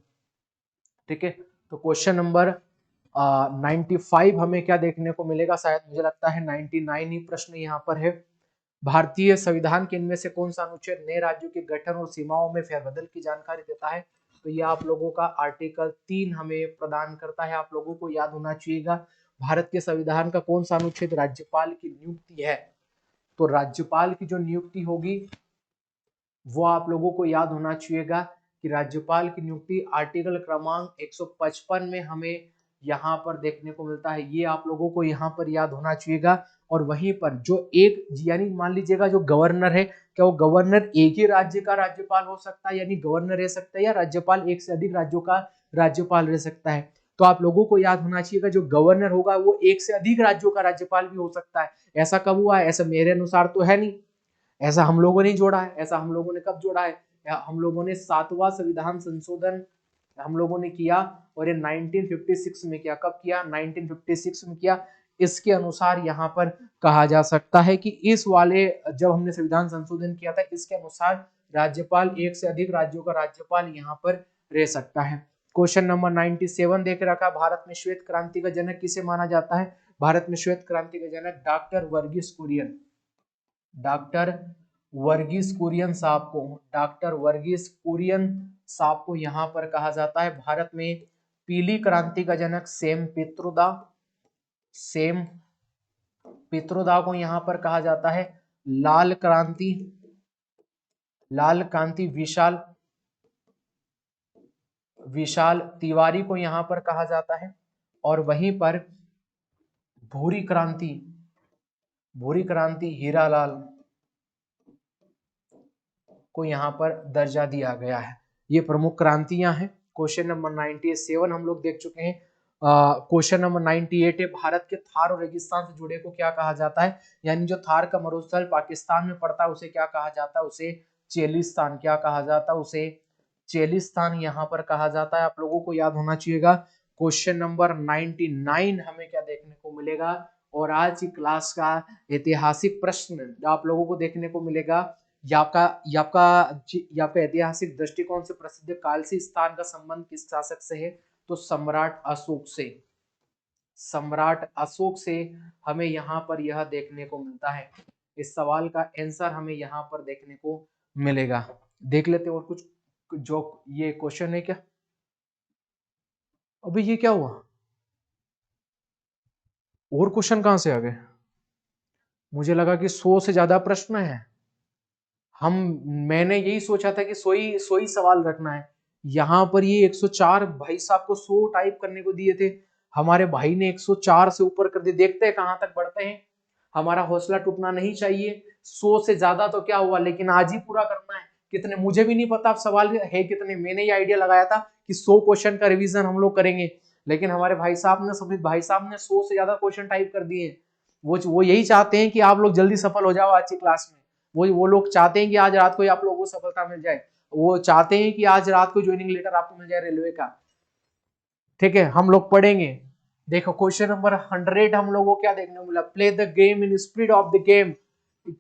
Speaker 1: ठीक है, तो क्वेश्चन नंबर 95 हमें क्या देखने को मिलेगा? शायद मुझे लगता है 99 ही प्रश्न यहाँ पर है। भारतीय संविधान के इनमें से कौन सा अनुच्छेद नए राज्यों के गठन और सीमाओं में फेरबदल की जानकारी देता है? तो ये आप लोगों का आर्टिकल 3 हमें प्रदान करता है। आप लोगों को याद होना चाहिएगा। भारत के संविधान का कौन सा अनुच्छेद राज्यपाल की नियुक्ति है? तो राज्यपाल की जो नियुक्ति होगी वो आप लोगों को याद होना चाहिएगा कि राज्यपाल की नियुक्ति आर्टिकल क्रमांक 155 में हमें यहाँ पर देखने को मिलता है। ये आप लोगों को यहाँ पर याद होना चाहिएगा। और वहीं पर जो एक, यानी मान लीजिएगा जो गवर्नर है, क्या वो गवर्नर एक ही राज्य का राज्यपाल हो सकता है, यानी गवर्नर रह सकता है, या राज्यपाल एक से अधिक राज्यों का राज्यपाल रह सकता है? तो आप लोगों को याद होना चाहिए जो गवर्नर होगा वो एक से अधिक राज्यों का राज्यपाल भी हो सकता है। ऐसा कब हुआ है? ऐसा मेरे अनुसार तो है नहीं, ऐसा हम लोगों ने जोड़ा है। ऐसा हम लोगों ने कब जोड़ा है? हम लोगों ने 7वां संविधान संशोधन हम लोगों ने किया, और ये 1956 में किया। कब किया? 1956 में किया। इसके अनुसार यहाँ पर कहा जा सकता है कि इस वाले जब हमने संविधान संशोधन किया था, इसके अनुसार राज्यपाल एक से अधिक राज्यों का राज्यपाल यहाँ पर रह सकता है। क्वेश्चन नंबर 97 देख रखा, भारत में श्वेत क्रांति का जनक किसे माना जाता है? भारत में श्वेत क्रांति का जनक डॉक्टर वर्गीस कुरियन, डॉक्टर वर्गीस कुरियन साहब को, डॉक्टर वर्गीस कुरियन साहब को यहाँ पर कहा जाता है। भारत में पीली क्रांति का जनक सेम पित्रोदा को यहाँ पर कहा जाता है। लाल क्रांति विशाल तिवारी को यहाँ पर कहा जाता है। और वहीं पर भूरी क्रांति हीरालाल को यहाँ पर दर्जा दिया गया है। ये प्रमुख क्रांतियां हैं। क्वेश्चन नंबर 97 हम लोग देख चुके हैं। क्वेश्चन नंबर 98 है, भारत के थार और रेगिस्तान से जुड़े को क्या कहा जाता है? यानी जो थार का मरुस्थल पाकिस्तान में पड़ता है उसे क्या कहा जाता है? उसे चेलिस्तान। क्या कहा जाता है? उसे चेलिस्तान यहाँ पर कहा जाता है। आप लोगों को याद होना चाहिएगा। क्वेश्चन नंबर 99 हमें क्या देखने को मिलेगा? और आज की क्लास का ऐतिहासिक प्रश्न आप लोगों को देखने को मिलेगा, आपका ऐतिहासिक दृष्टिकोण से प्रसिद्ध कालसी स्थान का संबंध किस शासक से है? तो सम्राट अशोक से हमें यहाँ पर यह देखने को मिलता है। इस सवाल का आंसर हमें यहाँ पर देखने को मिलेगा। देख लेते और कुछ जो ये क्वेश्चन है क्या? अभी ये क्या हुआ? और क्वेश्चन कहां से आ गए? मुझे लगा कि 100 से ज्यादा प्रश्न है। मैंने यही सोचा था कि 100 ही सवाल रखना है। यहाँ पर ये 104 भाई साहब को 100 टाइप करने को दिए थे, हमारे भाई ने 104 से ऊपर कर दिए। देखते हैं कहां तक बढ़ते हैं। हमारा हौसला टूटना नहीं चाहिए। 100 से ज्यादा तो क्या हुआ, लेकिन आज ही पूरा करना है। कितने मुझे भी नहीं पता, आप सवाल है कितने। मैंने ये आइडिया लगाया था कि 100 क्वेश्चन का रिवीजन हम लोग करेंगे, लेकिन हमारे भाई साहब ने 100 से ज्यादा क्वेश्चन टाइप कर दिए। वो यही चाहते हैं कि आप लोग जल्दी सफल हो जाओ आज की क्लास में। वो लोग चाहते हैं कि आज रात को ही आप लोगों को सफलता मिल जाए। वो चाहते हैं कि आज रात को ज्वाइनिंग लेटर आपको मिल जाए रेलवे का। ठीक है, हम लोग पढ़ेंगे। देखो क्वेश्चन नंबर 100 हम लोगों को क्या देखने को मिला? Play the game in spirit of the game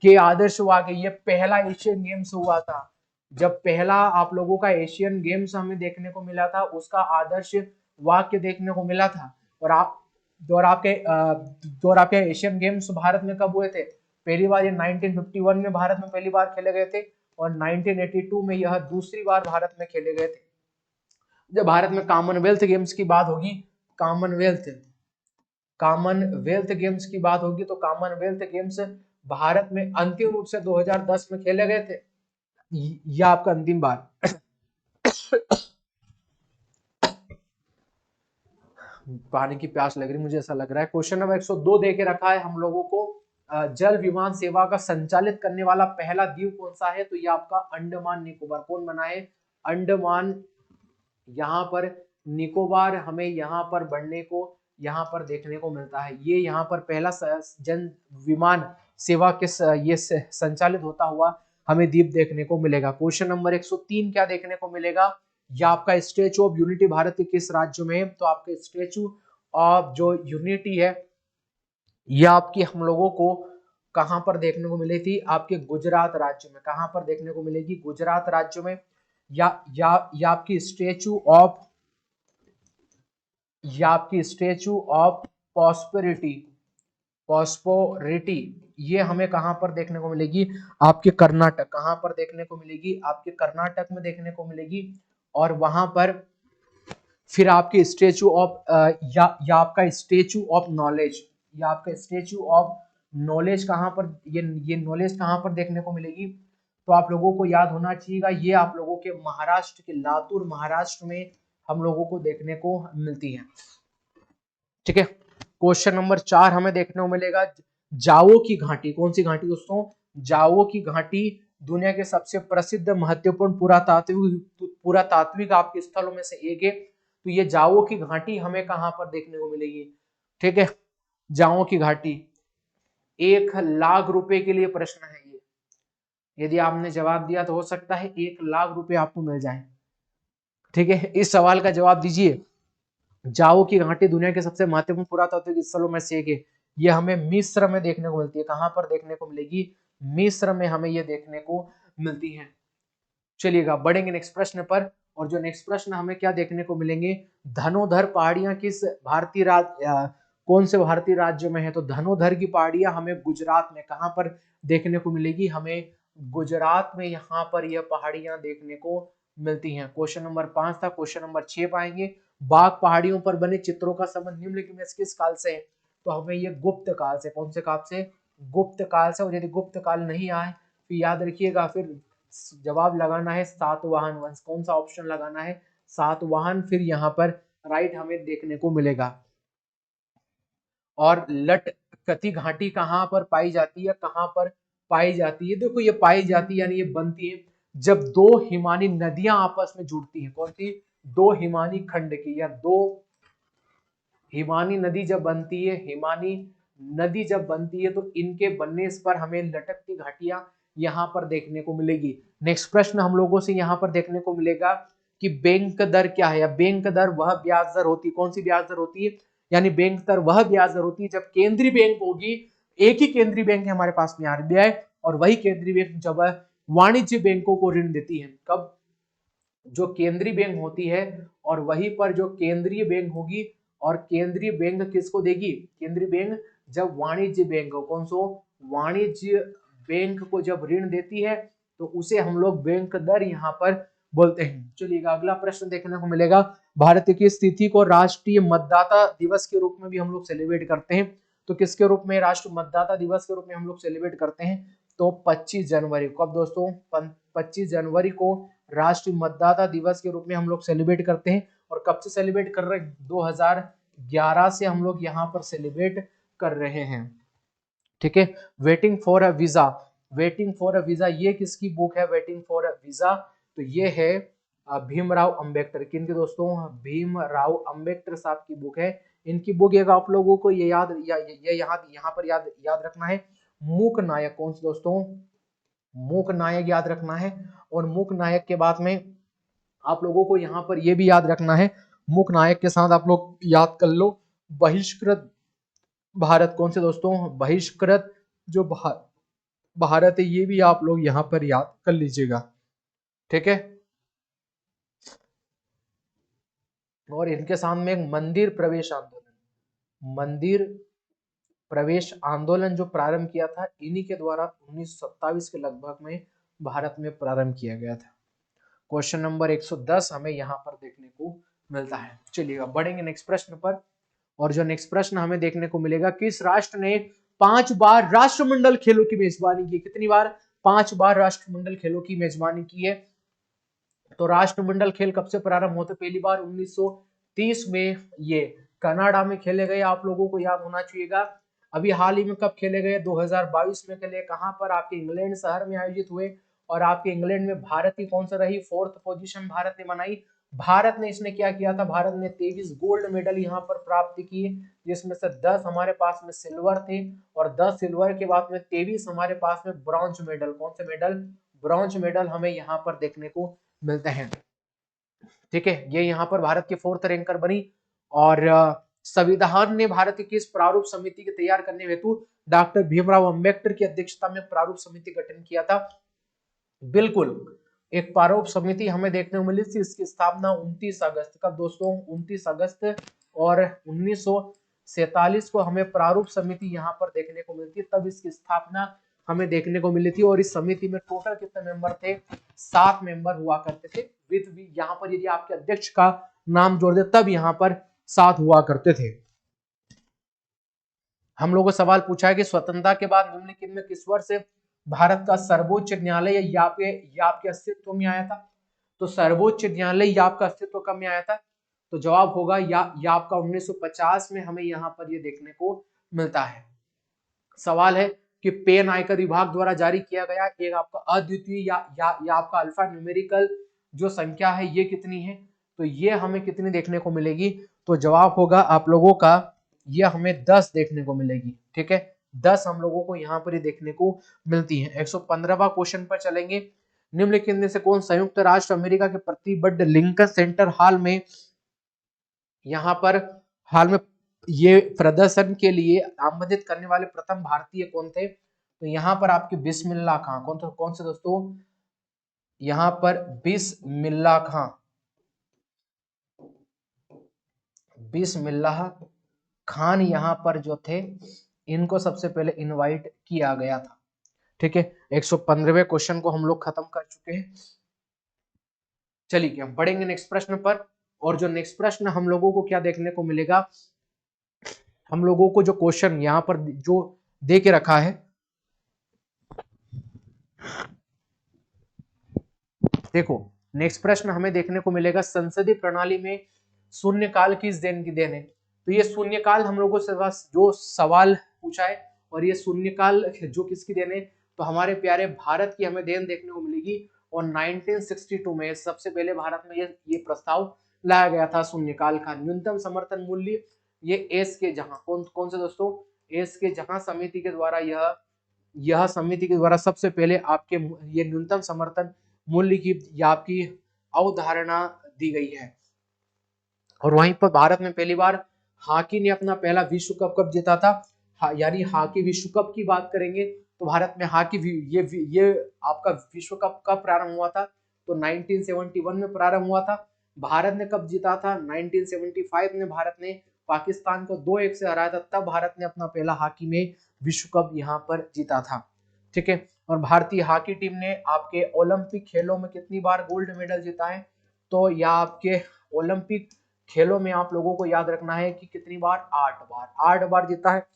Speaker 1: के आदर्श वाक्य। ये पहला एशियन गेम्स हुआ था। जब पहला आप लोगों का एशियन गेम्स हमें देखने को मिला था, उसका आदर्श वाक्य देखने को मिला था। और आपके एशियन गेम्स भारत में कब हुए थे? पहली बार ये 1951 में भारत में पहली बार खेले गए थे, और 1982 में यह दूसरी बार भारत में खेले गए थे। जब भारत में कॉमनवेल्थ गेम्स की बात होगी, कॉमनवेल्थ गेम्स की बात होगी, तो कॉमनवेल्थ गेम्स भारत में अंतिम रूप से 2010 में खेले गए थे। यह आपका अंतिम बार। पानी की प्यास लग रही मुझे, ऐसा लग रहा है। क्वेश्चन नंबर 102 देके रखा है हम लोगों को। जल विमान सेवा का संचालित करने वाला पहला द्वीप कौन सा है? तो ये आपका अंडमान निकोबार। कौन बना है? अंडमान। यहाँ पर निकोबार हमें यहाँ पर बढ़ने को यहाँ पर देखने को मिलता है। ये यहाँ पर पहला जन विमान सेवा के ये संचालित होता हुआ हमें द्वीप देखने को मिलेगा। क्वेश्चन नंबर 103 क्या देखने को मिलेगा? या आपका स्टैचू ऑफ यूनिटी भारत के किस राज्य में है? तो आपके स्टैचू ऑफ जो यूनिटी है यह आपकी हम लोगों को कहां पर देखने को मिली थी? आपके गुजरात राज्य में। कहां पर देखने को मिलेगी? गुजरात राज्य में। या आपकी स्टैचू ऑफ पॉस्पोरिटी ये हमें कहां पर देखने को मिलेगी? आपके कर्नाटक। कहां पर देखने को मिलेगी? आपके कर्नाटक में देखने को मिलेगी। और वहां पर फिर आपके स्टैचू ऑफ या आपका स्टैचू ऑफ नॉलेज, या आपका स्टैचू ऑफ नॉलेज कहां पर, ये नॉलेज कहां पर देखने को मिलेगी? तो आप लोगों को याद होना चाहिएगा, ये आप लोगों के महाराष्ट्र के लातूर महाराष्ट्र में हम लोगों को देखने को मिलती है। ठीक है, क्वेश्चन नंबर 4 हमें देखने को मिलेगा जाओ की घाटी। कौन सी घाटी दोस्तों? जाओ की घाटी दुनिया के सबसे प्रसिद्ध महत्वपूर्ण पुरातात्विक आपके स्थलों में से एक है। तो तो ये जाओ की घाटी हमें कहां पर देखने को मिलेगी? ठीक है, जाओ की घाटी 1 लाख रुपए के लिए प्रश्न है ये। यदि आपने जवाब दिया तो हो सकता है 1 लाख रुपए आपको मिल जाए। ठीक है, इस सवाल का जवाब दीजिए। जाओ की घाटी दुनिया के सबसे महत्वपूर्ण पुरातात्विक स्थलों में से एक है। ये हमें मिस्र में देखने को मिलती है। कहां पर देखने को मिलेगी? मिस्र में हमें ये देखने को मिलती है। चलिएगा बढ़ेंगे नेक्स्ट प्रश्न पर। और जो नेक्स्ट प्रश्न हमें क्या देखने को मिलेंगे? धनोधर पहाड़ियां किस भारतीय राज्य, कौन से भारतीय राज्य में है? तो धनोधर की पहाड़ियां हमें गुजरात में कहां पर देखने को मिलेगी? हमें गुजरात में यहाँ पर यह पहाड़ियां देखने को मिलती हैं। क्वेश्चन नंबर 5 था। क्वेश्चन नंबर 6 पाएंगे, बाघ पहाड़ियों पर बने चित्रों का संबंध निम्नलिखित में किस काल से है? तो हमें ये गुप्त काल से। कौन से काल से? गुप्त काल से। और यदि गुप्त काल नहीं आए तो याद रखिएगा, फिर जवाब लगाना है सातवाहन वंश। कौन सा ऑप्शन लगाना है? सातवाहन। फिर यहाँ पर राइट हमें देखने को मिलेगा। और लटकती घाटी कहां पर पाई जाती है? कहां पर पाई जाती है? देखो ये पाई जाती है यानी ये बनती है जब दो हिमानी नदियां आपस में जुड़ती हैं। कौन सी? दो हिमानी खंड की, या दो हिमानी नदी जब बनती है, हिमानी नदी जब बनती है तो इनके बनने पर हमें लटकती घाटियां यहां पर देखने को मिलेगी। नेक्स्ट प्रश्न हम लोगों से यहां पर देखने को मिलेगा कि बैंक दर क्या है? या बैंक दर वह ब्याज दर होती है। कौन सी ब्याज दर होती है? यानी बैंक दर वह ब्याज दर होती है जब केंद्रीय बैंक होगी, एक ही केंद्रीय बैंक है हमारे पास में आरबीआई, और वही केंद्रीय बैंक जब वाणिज्य बैंकों को ऋण देती है। कब? जो केंद्रीय बैंक होती है, और वहीं पर जो केंद्रीय बैंक होगी, और केंद्रीय बैंक किसको देगी? केंद्रीय बैंक जब वाणिज्य बैंक को, कौन सो? वाणिज्य बैंक को जब ऋण देती है तो उसे हम लोग बैंक दर यहाँ पर बोलते हैं। चलिएगा अगला प्रश्न देखने को मिलेगा, भारत की स्थिति को राष्ट्रीय मतदाता दिवस के रूप में भी हम लोग सेलिब्रेट करते हैं। तो किसके रूप में? राष्ट्रीय मतदाता दिवस के रूप में हम लोग सेलिब्रेट करते हैं। तो 25 जनवरी को। कब दोस्तों? 25 जनवरी को राष्ट्रीय मतदाता दिवस के रूप में हम लोग सेलिब्रेट करते हैं। और कब से सेलिब्रेट कर रहे हैं? 2011 से हम लोग यहाँ पर सेलिब्रेट कर रहे हैं। ठीक है, waiting for a visa. Waiting for a visa ये किसकी बुक है? वेटिंग फॉर अ वीजा तो ये है भीमराव अंबेडकर। किनके दोस्तों? भीमराव अंबेडकर साहब की बुक है। इनकी बुक एक आप लोगों को ये याद ये यहाँ पर याद रखना है, मूक नायक। कौन से दोस्तों? मूक नायक याद रखना है। और मूक नायक के बाद में आप लोगों को यहाँ पर ये भी याद रखना है, मूक नायक के साथ आप लोग याद कर लो बहिष्कृत भारत। कौन से दोस्तों? बहिष्कृत जो भारत है, ये भी आप लोग यहाँ पर याद कर लीजिएगा। ठीक है, और इनके साथ में एक मंदिर प्रवेश आंदोलन, मंदिर प्रवेश आंदोलन जो प्रारंभ किया था इन्हीं के द्वारा 1927 के लगभग में भारत में प्रारंभ किया गया था। क्वेश्चन नंबर 110 हमें यहाँ पर देखने को मिलता है। चलिएगा बढ़ेंगे नेक्स्ट प्रश्न पर। और जो नेक्स्ट प्रश्न हमें देखने को मिलेगा, किस राष्ट्र ने 5 बार राष्ट्रमंडल खेलों की मेजबानी की? कितनी बार? 5 बार राष्ट्रमंडल खेलों की मेजबानी की है। तो राष्ट्रमंडल खेल कब से प्रारंभ होते? पहली बार 1930 में ये कनाडा में खेले गए। आप लोगों को याद होना चाहिएगा। अभी हाल ही में कब खेले गए? 2022 में खेले। कहां पर? आपके इंग्लैंड शहर में आयोजित हुए। और आपके इंग्लैंड में भारत की कौन सा रही? 4th पोजीशन भारत ने बनाई। भारत ने इसने क्या किया था? भारत ने 23 गोल्ड मेडल यहाँ पर प्राप्त किए, जिसमें से 10 हमारे पास में सिल्वर थे, और 10 सिल्वर के बाद में 23 हमारे पास में ब्रॉन्ज मेडल। कौन से मेडल? ब्रॉन्ज मेडल हमें यहाँ पर देखने को मिलते हैं। ठीक है, ये यहाँ पर भारत की 4th रैंकर बनी। और संविधान ने भारत की किस प्रारूप समिति के तैयार करने हेतु डॉक्टर भीमराव अंबेडकर की अध्यक्षता में प्रारूप समिति गठन किया था? बिल्कुल, एक प्रारूप समिति हमें देखने को मिली थी। इसकी स्थापना 29 अगस्त का दोस्तों 29 अगस्त और 1947 को हमें प्रारूप समिति यहाँ पर देखने को मिलती है। तब इसकी स्थापना हमें देखने को मिली थी। और इस समिति में टोटल कितने मेंबर थे? 7 मेंबर हुआ करते थे। विद यहाँ पर यदि आपके अध्यक्ष का नाम जोड़ दे तब यहाँ पर 7 हुआ करते थे। हम लोगों को सवाल पूछा है कि स्वतंत्रता के बाद निम्नलिखित में किस वर्ष से भारत का सर्वोच्च न्यायालय याप के अस्तित्व में आया था? तो सर्वोच्च न्यायालय याप का अस्तित्व कब में आया था? तो जवाब होगा याप का 1950 में हमें यहाँ पर ये देखने को मिलता है। सवाल है कि पेन आयकर विभाग द्वारा जारी किया गया एक आपका अद्वितीय या आपका अल्फा न्यूमेरिकल जो संख्या है ये कितनी है? तो ये हमें कितनी देखने को मिलेगी, तो जवाब होगा आप लोगों का ये हमें 10 देखने को मिलेगी। ठीक है, 10 हम लोगों को यहाँ पर ही देखने को मिलती है। 115वां क्वेश्चन पर चलेंगे। निम्नलिखित में से कौन संयुक्त राष्ट्र अमेरिका के प्रतिबद्ध लिंकन सेंटर हाल में यहाँ पर हाल में ये प्रदर्शन के लिए आमंत्रित करने वाले प्रथम भारतीय कौन थे, तो यहाँ पर आपके बिस्मिल्लाह खां। कौन से दोस्तों, यहाँ पर बिस्मिल्लाह खां, बिस्मिल्लाह खान यहाँ पर जो थे इनको सबसे पहले इनवाइट किया गया था। ठीक है, 115वें क्वेश्चन को हम लोग खत्म कर चुके हैं। चलिए हम बढ़ेंगे नेक्स्ट प्रश्न पर। और जो नेक्स्ट प्रश्न हम लोगों को क्या देखने को मिलेगा, हम लोगों को जो क्वेश्चन यहाँ पर जो दे के रखा है, देखो नेक्स्ट प्रश्न हमें देखने को मिलेगा संसदीय प्रणाली में शून्यकाल किस देन की देन है। तो ये शून्यकाल हम लोगों से जो सवाल पूछा है, और ये शून्यकाल जो किसकी देन है, तो हमारे प्यारे भारत की हमें देन देखने को मिलेगी। और 1962 में सबसे पहले भारत में ये प्रस्ताव लाया गया था शून्यकाल का। न्यूनतम समर्थन मूल्य ये एस के जहां कौन से दोस्तों, एस के जहां समिति के द्वारा यह समिति के द्वारा सबसे पहले आपके ये न्यूनतम समर्थन मूल्य की या आपकी अवधारणा दी गई है। और वहीं पर भारत में पहली बार हॉकी ने अपना पहला विश्व कप कब जीता था, यानी हॉकी विश्व कप की बात करेंगे तो भारत में हॉकी ये आपका विश्व कप कब प्रारंभ हुआ था, तो 1971 में प्रारंभ हुआ था। भारत ने कब जीता था, 1975 में भारत ने पाकिस्तान को 2-1 से हराया था, तब भारत ने अपना पहला हॉकी में विश्व कप यहाँ पर जीता था। ठीक है, और भारतीय हॉकी टीम ने आपके ओलंपिक खेलों में कितनी बार गोल्ड मेडल जीता है, तो यह आपके ओलंपिक खेलों में आप लोगों को याद रखना है कि कितनी बार, 8 बार जीता है।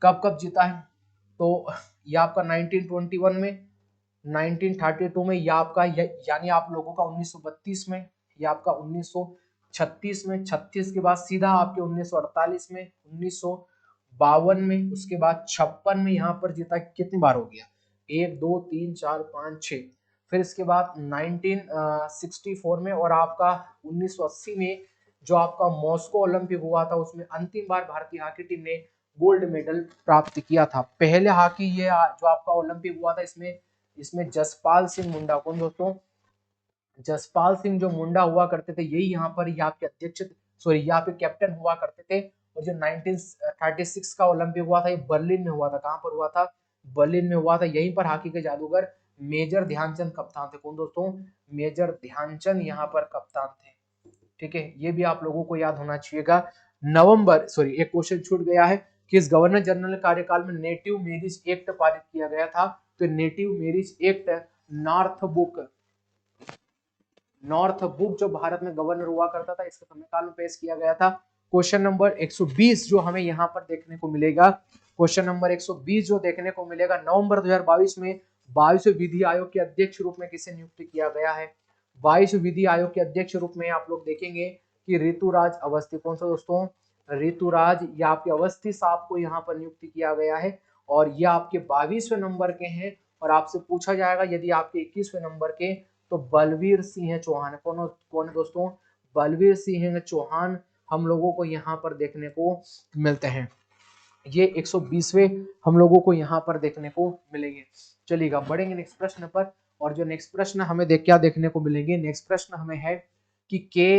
Speaker 1: कब जीता है, तो ये आपका 1921 में, 1932 में, या आपका यानी आप लोगों का 1932 में, या आपका 1936 में, 36 के बाद सीधा आपके 1948 में, 1952 में, उसके बाद 56 में यहाँ पर जीता कितनी बार हो गया, 1 2 3 4 5 6, फिर इसके बाद 1964 में, और आपका 1980 में जो आपका मॉस्को ओलंपिक हुआ था उसमें अंतिम बार भारतीय हॉकी टीम ने गोल्ड मेडल प्राप्त किया था। पहले हॉकी ये जो आपका ओलंपिक हुआ था इसमें जसपाल सिंह मुंडा, कौन दोस्तों, जसपाल सिंह जो मुंडा हुआ करते थे यही यहाँ पर यहाँ के अध्यक्ष यहाँ पे कैप्टन हुआ करते थे। और जो 1936 का ओलंपिक हुआ था ये बर्लिन में हुआ था। कहाँ पर हुआ था, बर्लिन में हुआ था। यहीं पर हॉकी के जादूगर मेजर ध्यानचंद कप्तान थे। कौन दोस्तों, मेजर ध्यानचंद यहाँ पर कप्तान थे। ठीक है, ये भी आप लोगों को याद होना चाहिएगा। एक क्वेश्चन छूट गया है, किस गवर्नर जनरल कार्यकाल में नेटिव मैरिज एक्ट पारित किया गया था, तो native marriage act north book जो भारत में गवर्नर हुआ करता था इसके समयकाल में पेश किया गया था। क्वेश्चन नंबर 120 जो हमें यहाँ पर देखने को मिलेगा, क्वेश्चन नंबर 120 जो देखने को मिलेगा, नवंबर 2022 में 22वें विधि आयोग के अध्यक्ष रूप में किसे नियुक्त किया गया है। 22वें विधि आयोग के अध्यक्ष रूप में आप लोग देखेंगे कि ऋतुराज अवस्थी। कौन सा दोस्तों, ऋतुराज या आपके अवस्थी साहब को यहाँ पर नियुक्त किया गया है। और ये आपके 22वें नंबर के हैं। और आपसे पूछा जाएगा यदि आपके 21वें नंबर के, तो बलवीर सिंह चौहान। कौन है दोस्तों, बलवीर सिंह चौहान हम लोगों को यहाँ पर देखने को मिलते हैं। ये 120वें हम लोगों को यहाँ पर देखने को मिलेंगे। चलिएगा बढ़ेंगे नेक्स्ट प्रश्न पर। और जो नेक्स्ट प्रश्न हमें क्या देखने को मिलेंगे, नेक्स्ट प्रश्न हमें है कि के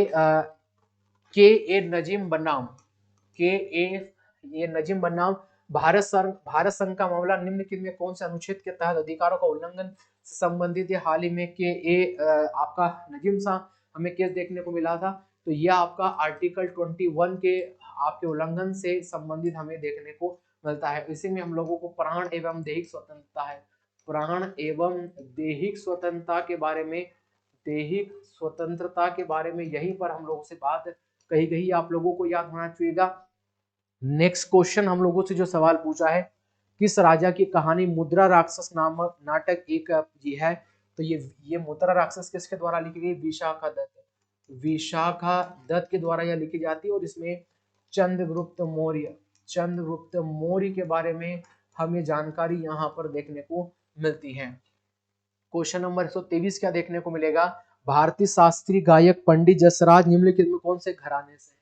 Speaker 1: ए नजीम बनाम भारत संघ का मामला निम्नलिखित में कौन से अनुच्छेद के तहत अधिकारों का उल्लंघन से संबंधित है। हाल ही में आपका नजीम साहब हमें केस देखने को मिला था, तो यह आपका आर्टिकल 21 के आपके उल्लंघन से संबंधित हमें देखने को मिलता है। इसी में हम लोगों को प्राण एवं दैहिक स्वतंत्रता है, प्राण एवं दैहिक स्वतंत्रता के बारे में यहीं पर हम लोगों से बात कही गई, आप लोगों को याद होना चाहिएगा। नेक्स्ट क्वेश्चन हम लोगों से जो सवाल पूछा है, किस राजा की कहानी मुद्रा राक्षस नामक नाटक एक ये है, तो ये मुद्रा राक्षस किसके द्वारा लिखी गई, विशाखा दत्त के द्वारा यह लिखी जाती है। और इसमें चंद्रगुप्त मौर्य के बारे में हमें जानकारी यहाँ पर देखने को मिलती है। क्वेश्चन नंबर 123 क्या देखने को मिलेगा, भारतीय शास्त्रीय गायक पंडित जसराज निम्नलिखित में कौन से घराने से,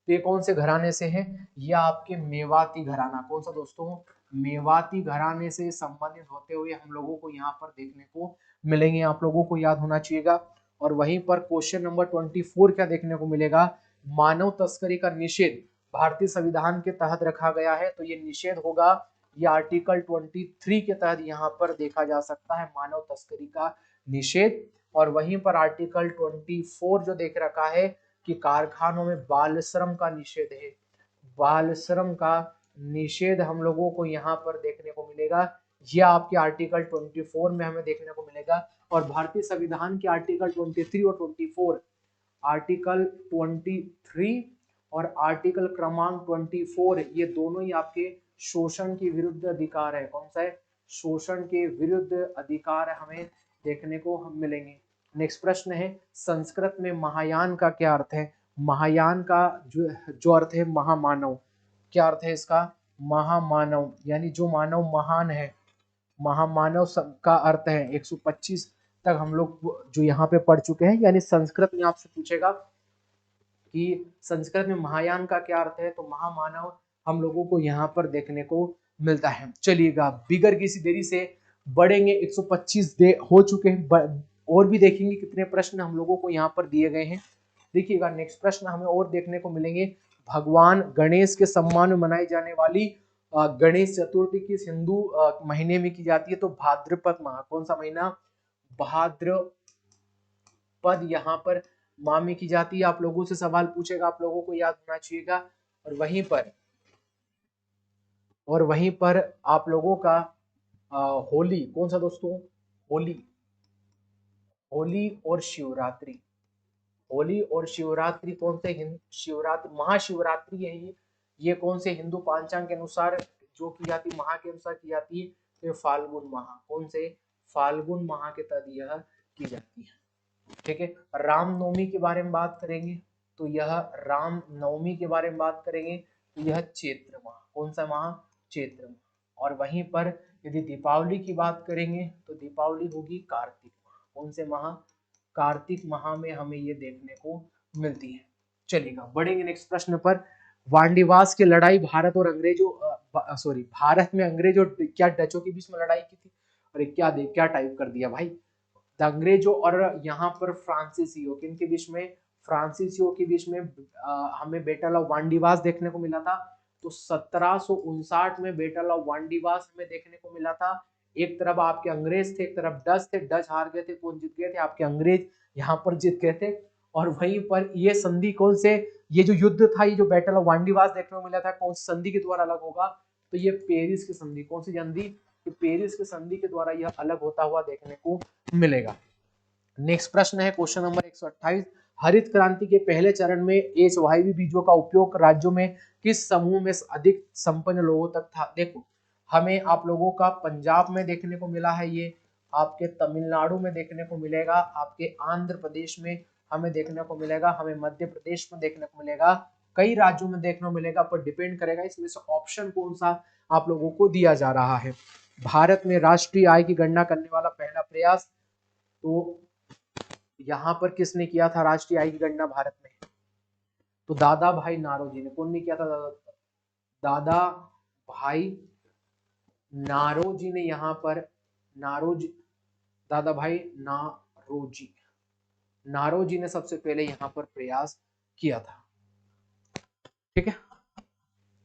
Speaker 1: तो ये कौन से घराने से है, ये आपके मेवाती घराना, कौन सा दोस्तों, मेवाती घराने से संबंधित होते हुए हम लोगों को यहाँ पर देखने को मिलेंगे, आप लोगों को याद होना चाहिएगा। और वहीं पर क्वेश्चन नंबर 24 क्या देखने को मिलेगा, मानव तस्करी का निषेध भारतीय संविधान के तहत रखा गया है, तो ये निषेध होगा, ये आर्टिकल 23 के तहत यहाँ पर देखा जा सकता है मानव तस्करी का निषेध। और वहीं पर आर्टिकल 24 जो देख रखा है कि कारखानों में बाल श्रम का निषेध है, बाल श्रम का निषेध हम लोगों को यहाँ पर देखने को मिलेगा, यह आपके आर्टिकल 24 में हमें देखने को मिलेगा। और भारतीय संविधान के आर्टिकल 23 और 24, आर्टिकल 23 और आर्टिकल क्रमांक 24, ये दोनों ही आपके शोषण के विरुद्ध अधिकार है, कौन सा है, शोषण के विरुद्ध अधिकार हमें देखने को हम मिलेंगे। नेक्स्ट प्रश्न है, संस्कृत में महायान का क्या अर्थ है, महायान का जो अर्थ है महामानव, क्या अर्थ है इसका, महामानव, यानी जो मानव महान है, महामानव का अर्थ है। 125 तक हम लोग जो यहाँ पे पढ़ चुके हैं, यानी संस्कृत में आपसे पूछेगा कि संस्कृत में महायान का क्या अर्थ है, तो महामानव हम लोगों को यहाँ पर देखने को मिलता है। चलिएगा बिगर किसी देरी से बढ़ेंगे, 125 हो चुके हैं, और भी देखेंगे कितने प्रश्न हम लोगों को यहाँ पर दिए गए हैं। देखिएगा नेक्स्ट प्रश्न हमें और देखने को मिलेंगे, भगवान गणेश के सम्मान में मनाई जाने वाली गणेश चतुर्थी किस हिंदू महीने में की जाती है, तो भाद्रपद माह, कौन सा महीना, भाद्रपद यहाँ पर माह में की जाती है। आप लोगों से सवाल पूछेगा, आप लोगों को याद होना चाहिएगा। और वहीं पर आप लोगों का होली, कौन सा दोस्तों, होली, होली और शिवरात्रि, होली और शिवरात्रि कौन से शिवरात्रि, महाशिवरात्रि है ये कौन से हिंदू पांचांग के अनुसार जो की जाती है, माह के अनुसार की जाती है, तो फाल्गुन माह, कौन से, फाल्गुन माह के तहत यह की जाती है। ठीक है, रामनवमी के बारे में बात करेंगे, तो यह रामनवमी के बारे में बात करेंगे, तो यह चैत्र माह, कौन सा माह, चैत्र माह। और वहीं पर यदि दीपावली की बात करेंगे, तो दीपावली होगी कार्तिक माह, कौन से माह, कार्तिक माह में हमें ये देखने को मिलती है। चलिएगा बढ़ेंगे नेक्स्ट प्रश्न पर, वांडीवास की लड़ाई भारत और अंग्रेजों भारत में अंग्रेजों क्या डचों के बीच में लड़ाई की थी, अरे क्या टाइप कर दिया भाई, अंग्रेजों और यहाँ पर फ्रांसीसियों, किनके बीच में, फ्रांसीसियों के बीच में हमें बैटल ऑफ वांडीवास देखने को मिला था। तो 1759 में बैटल ऑफ वांडीवास हमें देखने को मिला था। एक तरफ आपके अंग्रेज थे, एक तरफ डच थे, डच हार गए थे, कौन जीत गए थे, आपके अंग्रेज यहाँ पर जीत गए थे। और वहीं पर ये संधि कौन से, ये जो युद्ध था, ये जो बैटल ऑफ वांडीवास देखने को मिला था, कौन सी संधि के द्वारा अलग होगा, तो ये पेरिस की संधि, कौन सी संधि, पेरिस की संधि के द्वारा यह अलग होता हुआ देखने को मिलेगा। नेक्स्ट प्रश्न है क्वेश्चन नंबर 128, हरित क्रांति के पहले चरण में एचवाईवी बीजों का उपयोग राज्यों में किस समूह में अधिक संपन्न लोगों तक था। देखो हमें आप लोगों का पंजाब में देखने को मिला है, ये आपके तमिलनाडु में देखने को मिलेगा, आपके आंध्र प्रदेश में हमें देखने को मिलेगा, हमें मध्य प्रदेश में देखने को मिलेगा, कई राज्यों में देखने को मिलेगा, पर डिपेंड करेगा इसमें से ऑप्शन कौन सा आप लोगों को दिया जा रहा है। भारत में राष्ट्रीय आय की गणना करने वाला पहला प्रयास, तो यहाँ पर किसने किया था राष्ट्रीय आय की गणना भारत में, तो दादा भाई नारोजी ने, कौन ने किया था, दादा भाई नारोजी ने यहाँ पर, दादा भाई नारोजी ने सबसे पहले यहाँ पर प्रयास किया था। ठीक है,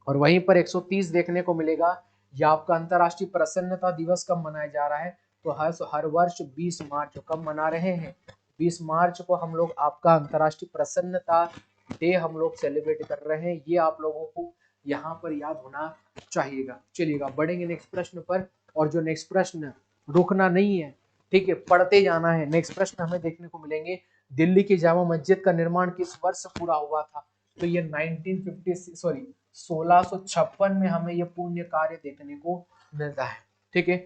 Speaker 1: और वहीं पर 130 देखने को मिलेगा, यह आपका अंतरराष्ट्रीय प्रसन्नता दिवस कब मनाया जा रहा है, तो हर वर्ष 20 मार्च कब मना रहे हैं, 20 मार्च को हम लोग आपका अंतरराष्ट्रीय प्रसन्नता डे हम लोग सेलिब्रेट कर रहे हैं, ये आप लोगों को यहाँ पर याद होना चाहिएगा। चलिएगा बढ़ेंगे नेक्स्ट प्रश्न पर, और जो नेक्स्ट प्रश्न रुकना नहीं है, ठीक है, पढ़ते जाना है। नेक्स्ट प्रश्न हमें देखने को मिलेंगे, दिल्ली की जामा मस्जिद का निर्माण किस वर्ष पूरा हुआ था, तो ये 1656 में हमें ये पुण्य कार्य देखने को मिलता है। ठीक है,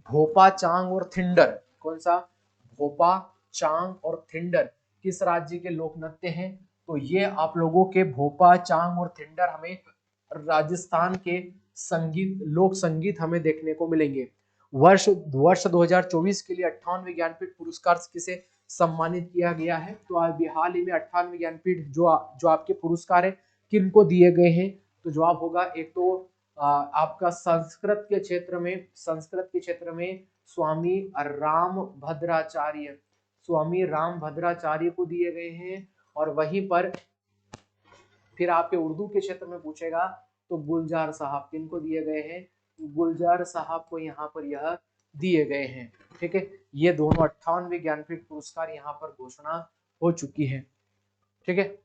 Speaker 1: भोपा चांग और थिंडर, कौन सा, भोपा चांग और थिंडर किस राज्य के लोक नृत्य हैं, तो ये आप लोगों के भोपा चांग और थिंडर हमें राजस्थान के संगीत, लोक संगीत हमें देखने को मिलेंगे। वर्ष 2024 के लिए 58 ज्ञानपीठ पुरस्कार किसे सम्मानित किया गया है। तो अभी हाल ही में 98 ज्ञानपीठ जो आपके पुरस्कार है किनको दिए गए हैं, तो जवाब होगा एक तो आपका संस्कृत के क्षेत्र में स्वामी राम भद्राचार्य को दिए गए हैं। और वहीं पर फिर आपके उर्दू के क्षेत्र में पूछेगा तो गुलजार साहब किनको दिए गए हैं, गुलजार साहब को यहाँ पर यह दिए गए हैं। ठीक है, ये दोनों 98 ज्ञानपीठ पुरस्कार यहाँ पर घोषणा हो चुकी है। ठीक है,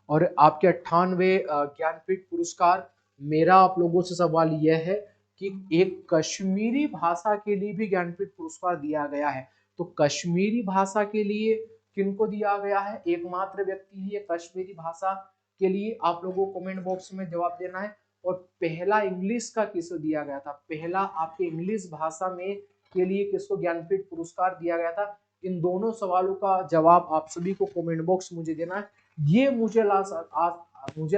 Speaker 1: और आपके 98 ज्ञानपीठ पुरस्कार, मेरा आप लोगों से सवाल यह है कि एक कश्मीरी भाषा के लिए भी ज्ञानपीठ पुरस्कार दिया गया है। तो कश्मीरी भाषा के लिए किनको दिया गया है, एकमात्र व्यक्ति है ये कश्मीरी भाषा के लिए। आप लोगों को कमेंट बॉक्स में जवाब देना है। और पहला इंग्लिश का किसको दिया गया था, पहला आपके इंग्लिश भाषा में के लिए किसको ज्ञानपीठ पुरस्कार दिया गया था। इन दोनों सवालों का जवाब आप सभी को कमेंट बॉक्स मुझे देना है। ये मुझे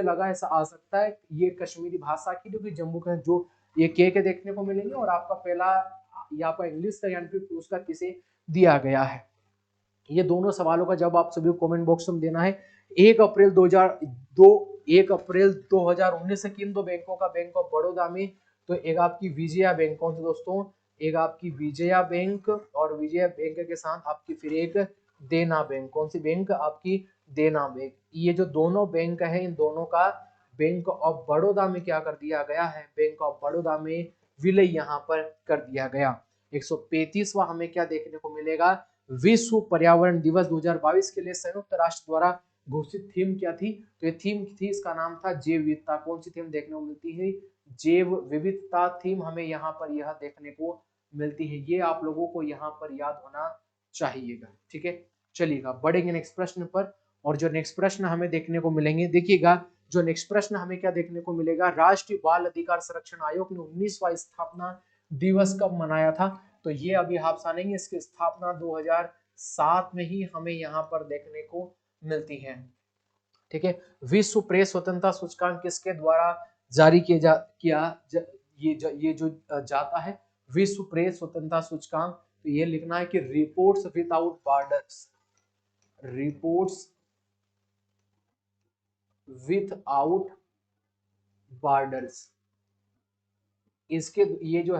Speaker 1: लगा ऐसा आ सकता है ये कश्मीरी भाषा की, क्योंकि जम्मू का जो ये के देखने को मिलेंगे। और आपका पहला यहाँ पर इंग्लिश का ज्ञानपीठ पुरस्कार किसे दिया गया है, ये दोनों सवालों का जवाब आप सभी को कमेंट बॉक्स में देना है। 1 अप्रैल 2019 से किन दो बैंकों का, बैंक ऑफ बड़ौदा में, तो एक आपकी विजया बैंक, कौन सी दोस्तों, एक आपकी विजया बैंक, और विजया बैंक के साथ आपकी फिर एक देना बैंक, कौन सी बैंक, आपकी देना बैंक। ये जो दोनों बैंक है इन दोनों का बैंक ऑफ बड़ौदा में क्या कर दिया गया है, बैंक ऑफ बड़ौदा में विलय यहाँ पर कर दिया गया। 135वां हमें क्या देखने को मिलेगा, विश्व पर्यावरण दिवस 2022 के लिए संयुक्त राष्ट्र द्वारा घोषित थीम क्या थी, तो ये थीम थी, इसका नाम था जैव विविधता। कौन सी थीम देखने को मिलती है, जैव विविधता थीम हमें यहाँ पर यह देखने को मिलती है। ये आप लोगों को यहाँ पर याद होना चाहिएगा। ठीक है, चलिएगा बढ़ेंगे नेक्स्ट प्रश्न पर। और जो नेक्स्ट प्रश्न हमें देखने को मिलेंगे, देखिएगा जो नेक्स्ट प्रश्न हमें क्या देखने को मिलेगा, राष्ट्रीय बाल अधिकार संरक्षण आयोग ने 19वां स्थापना दिवस कब मनाया था, तो ये अभी आप जानेंगे। इसकी स्थापना 2007 में ही हमें यहाँ पर देखने को मिलती है। ठीक है, विश्व प्रेस स्वतंत्रता सूचकांक किसके द्वारा जारी ये जो जाता है, विश्व प्रेस स्वतंत्रता सूचकांक, तो ये लिखना है कि reports without borders, reports without borders, इसके ये जो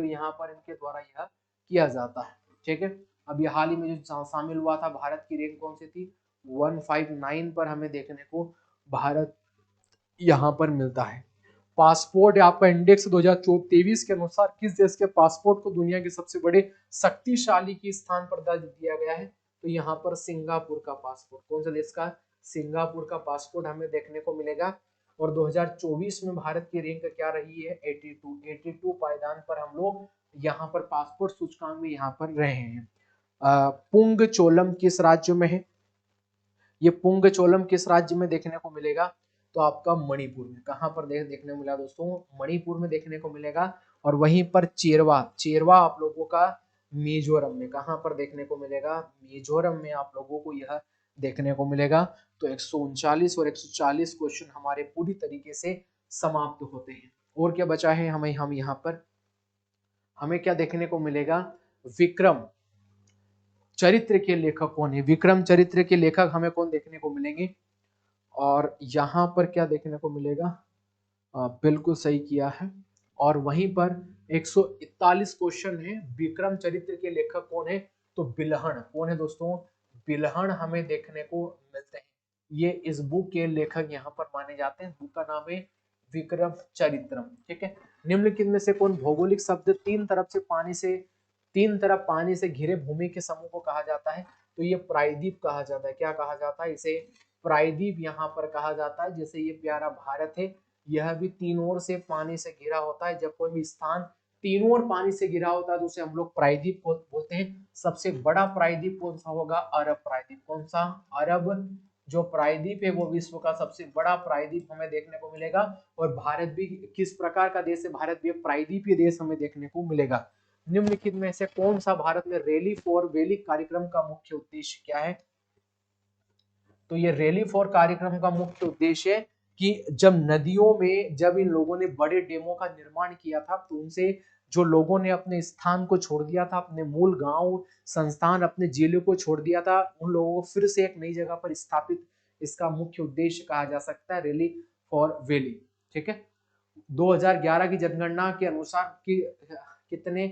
Speaker 1: यहाँ पर इनके द्वारा यह किया जाता है। ठीक है, अभी हाल ही में जो शामिल हुआ था, भारत की रैंक कौन सी थी, 159 पर हमें देखने को भारत यहाँ पर मिलता है। पासपोर्ट आपका इंडेक्स 2023 के अनुसार किस देश के पासपोर्ट को दुनिया के सबसे बड़े शक्तिशाली के स्थान पर दर्ज दिया गया है, तो यहाँ पर सिंगापुर का पासपोर्ट, कौन सा देश का, सिंगापुर का पासपोर्ट हमें देखने को मिलेगा। और 2024 में भारत की रैंक क्या रही है, 82 पायदान पर हम लोग यहाँ पर पासपोर्ट सूचकांक में यहाँ पर रहे हैं। पुंग चोलम किस राज्य में है, ये पुंग चोलम किस राज्य में देखने को मिलेगा, तो आपका मणिपुर में। कहां पर देखने को मिला दोस्तों, मणिपुर में देखने को मिलेगा। और वहीं पर चेरवा आप लोगों का मिजोरम में, कहां पर देखने को मिलेगा, मिजोरम में आप लोगों को यह देखने को मिलेगा। तो 139 और 140 क्वेश्चन हमारे पूरी तरीके से समाप्त होते हैं। और क्या बचा है हम यहाँ पर, हमें क्या देखने को मिलेगा, विक्रम चरित्र के लेखक कौन है, विक्रम चरित्र के लेखक हमें कौन देखने को मिलेंगे। और यहाँ पर क्या देखने को मिलेगा, बिल्कुल सही किया है। और वहीं पर 141 क्वेश्चन है, विक्रम चरित्र के लेखक कौन है, तो बिल्हण, कौन है दोस्तों, बिल्हण हमें देखने को मिलते हैं। ये इस बुक के लेखक यहाँ पर माने जाते हैं। बुक का नाम है विक्रम चरित्रम। ठीक है, निम्नलिखित में से कौन भौगोलिक शब्द तीन तरफ पानी से घिरे भूमि के समूह को कहा जाता है, तो ये प्रायद्वीप कहा जाता है। क्या कहा जाता है, इसे प्रायद्वीप यहाँ पर कहा जाता है। जैसे ये प्यारा भारत है, यह भी तीनों ओर से पानी से घिरा होता है। जब कोई भी स्थान तीनों ओर पानी से घिरा होता है तो उसे हम लोग प्रायद्वीप बोलते हैं। सबसे बड़ा प्रायद्वीप कौन सा होगा, अरब प्रायद्वीप। कौन सा, अरब जो प्रायद्वीप है वो विश्व का सबसे बड़ा प्रायद्वीप हमें देखने को मिलेगा। और भारत भी किस प्रकार का देश है, भारत भी एक प्रायद्वीपीय देश हमें देखने को मिलेगा। निम्नलिखित में से कौन सा भारत में रैली फॉर वैली कार्यक्रम का मुख्य उद्देश्य क्या है, तो ये रैली फॉर कार्यक्रम का मुख्य उद्देश्य है कि जब नदियों में जब इन लोगों ने बड़े डैमों का निर्माण किया था तो उनसे जो लोगों ने अपने स्थान को छोड़ दिया था, अपने मूल गांव, संस्थान, अपने जिले को छोड़ दिया था, उन लोगों को फिर से एक नई जगह पर स्थापित, इसका मुख्य उद्देश्य कहा जा सकता है रैली फॉर वैली। ठीक है, 2011 की जनगणना के अनुसार कि कितने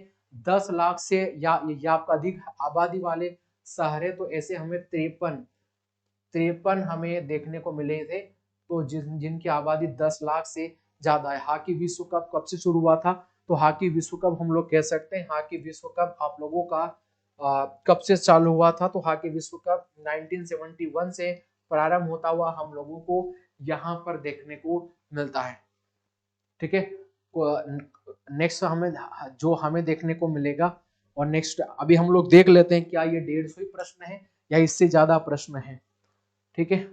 Speaker 1: 10 लाख से या आपका अधिक आबादी वाले शहर है, तो ऐसे हमें 53 हमें देखने को मिले थे, तो जिनकी आबादी 10 लाख से ज्यादा है। हॉकी विश्व कप कब से शुरू हुआ था? तो हॉकी विश्व कप हम लोग कह सकते हैं, हॉकी विश्व कप आप लोगों का कब से चालू हुआ था? तो हॉकी विश्व कप 1971 से प्रारंभ होता हुआ हम लोगों को यहाँ पर देखने को मिलता है। ठीक है, नेक्स्ट हमें देखने को मिलेगा, और नेक्स्ट अभी हम लोग देख लेते हैं क्या ये 150 प्रश्न है या इससे ज्यादा प्रश्न है। ठीक है,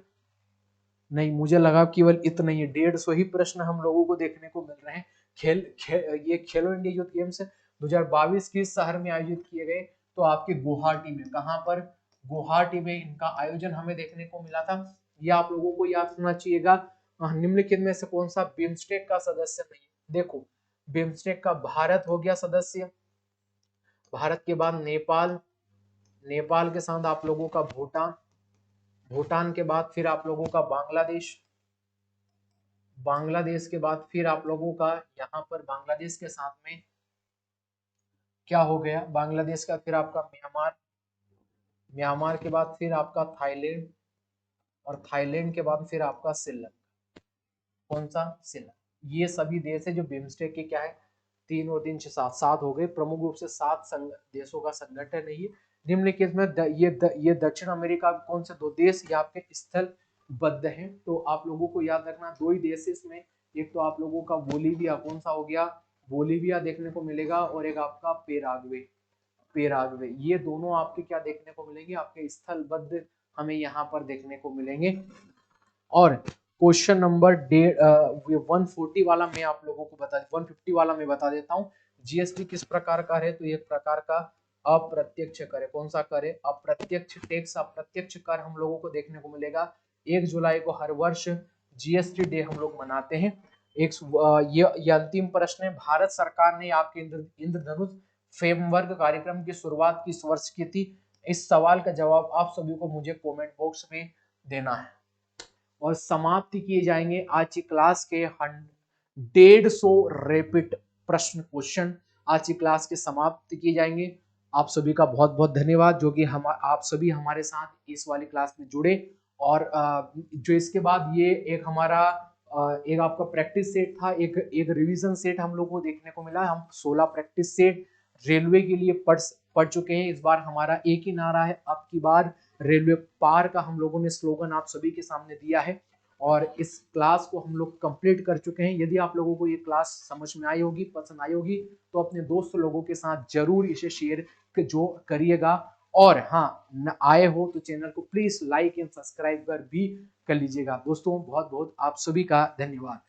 Speaker 1: नहीं, मुझे लगा केवल इतना ही 150 ही प्रश्न हम लोगों को देखने को मिल रहे हैं। ये खेलो इंडिया यूथ गेम्स 2022 किस शहर में आयोजित किए गए? तो आपके गुवाहाटी में। कहां पर? गुवाहाटी में इनका आयोजन हमें देखने को मिला था। ये आप लोगों को याद होना चाहिएगा। निम्नलिखित में से कौन सा बिम्स्टेक का सदस्य नहीं है? देखो, बिम्स्टेक का भारत हो गया सदस्य, भारत के बाद नेपाल, नेपाल के साथ आप लोगों का भूटान, भूटान के बाद फिर आप लोगों का बांग्लादेश, बांग्लादेश के बाद फिर आप लोगों का यहाँ पर बांग्लादेश के साथ में क्या हो गया? बांग्लादेश का फिर आपका म्यांमार, म्यांमार के बाद फिर आपका थाईलैंड, और थाईलैंड के बाद फिर आपका श्रीलंका। कौन सा? श्रीलंका। ये सभी देश है जो बिम्स्टेक के क्या है, 3 और 3 6 7 हो गए। प्रमुख रूप से 7 देशों का संगठन है ये। निम्नलिखित में ये दक्षिण अमेरिका के कौन से 2 देश ये आपके स्थल बद्ध हैं? तो आप लोगों को याद रखना 2 ही देश है इसमें। एक तो आप लोगों का बोलीविया, कौन सा हो गया? बोलीविया देखने को मिलेगा, और एक आपका पेराग्वे, पेराग्वे। ये दोनों आपके क्या देखने को मिलेंगे? आपके स्थलबद्ध हमें यहाँ पर देखने को मिलेंगे। और क्वेश्चन नंबर 140 वाला मैं आप लोगों को 150 वाला मैं बता देता हूँ। जीएसटी किस प्रकार का है? तो एक प्रकार का अप्रत्यक्ष कर है। कौन सा कर है? अप्रत्यक्ष टैक्स, अप्रत्यक्ष कर हम लोगों को देखने को मिलेगा। 1 जुलाई को हर वर्ष जीएसटी डे हम लोग मनाते हैं। ये अंतिम प्रश्न है। भारत सरकार ने आपके इंद्रधनुष फ्रेमवर्क कार्यक्रम की शुरुआत किस वर्ष की थी? इस सवाल का जवाब आप सभी को मुझे कमेंट बॉक्स में देना है। और समाप्ति किए जाएंगे आज की क्लास के 150 रैपिड प्रश्न क्वेश्चन आज की क्लास के समाप्त किए जाएंगे। आप सभी का बहुत बहुत धन्यवाद जो कि आप सभी हमारे साथ इस वाली क्लास में जुड़े। और जो इसके बाद ये एक हमारा एक आपका प्रैक्टिस सेट था, एक रिवीजन सेट हम लोग को देखने को मिला। हम 16 प्रैक्टिस सेट रेलवे के लिए पढ़ चुके हैं। इस बार हमारा एक ही नारा है, अब की बार रेलवे पार का हम लोगों ने स्लोगन आप सभी के सामने दिया है, और इस क्लास को हम लोग कंप्लीट कर चुके हैं। यदि आप लोगों को ये क्लास समझ में आई होगी, पसंद आई होगी, तो अपने दोस्त लोगों के साथ जरूर इसे शेयर जो करिएगा। और हाँ, न आए हो तो चैनल को प्लीज लाइक एंड सब्सक्राइब कर भी कर लीजिएगा। दोस्तों बहुत बहुत आप सभी का धन्यवाद।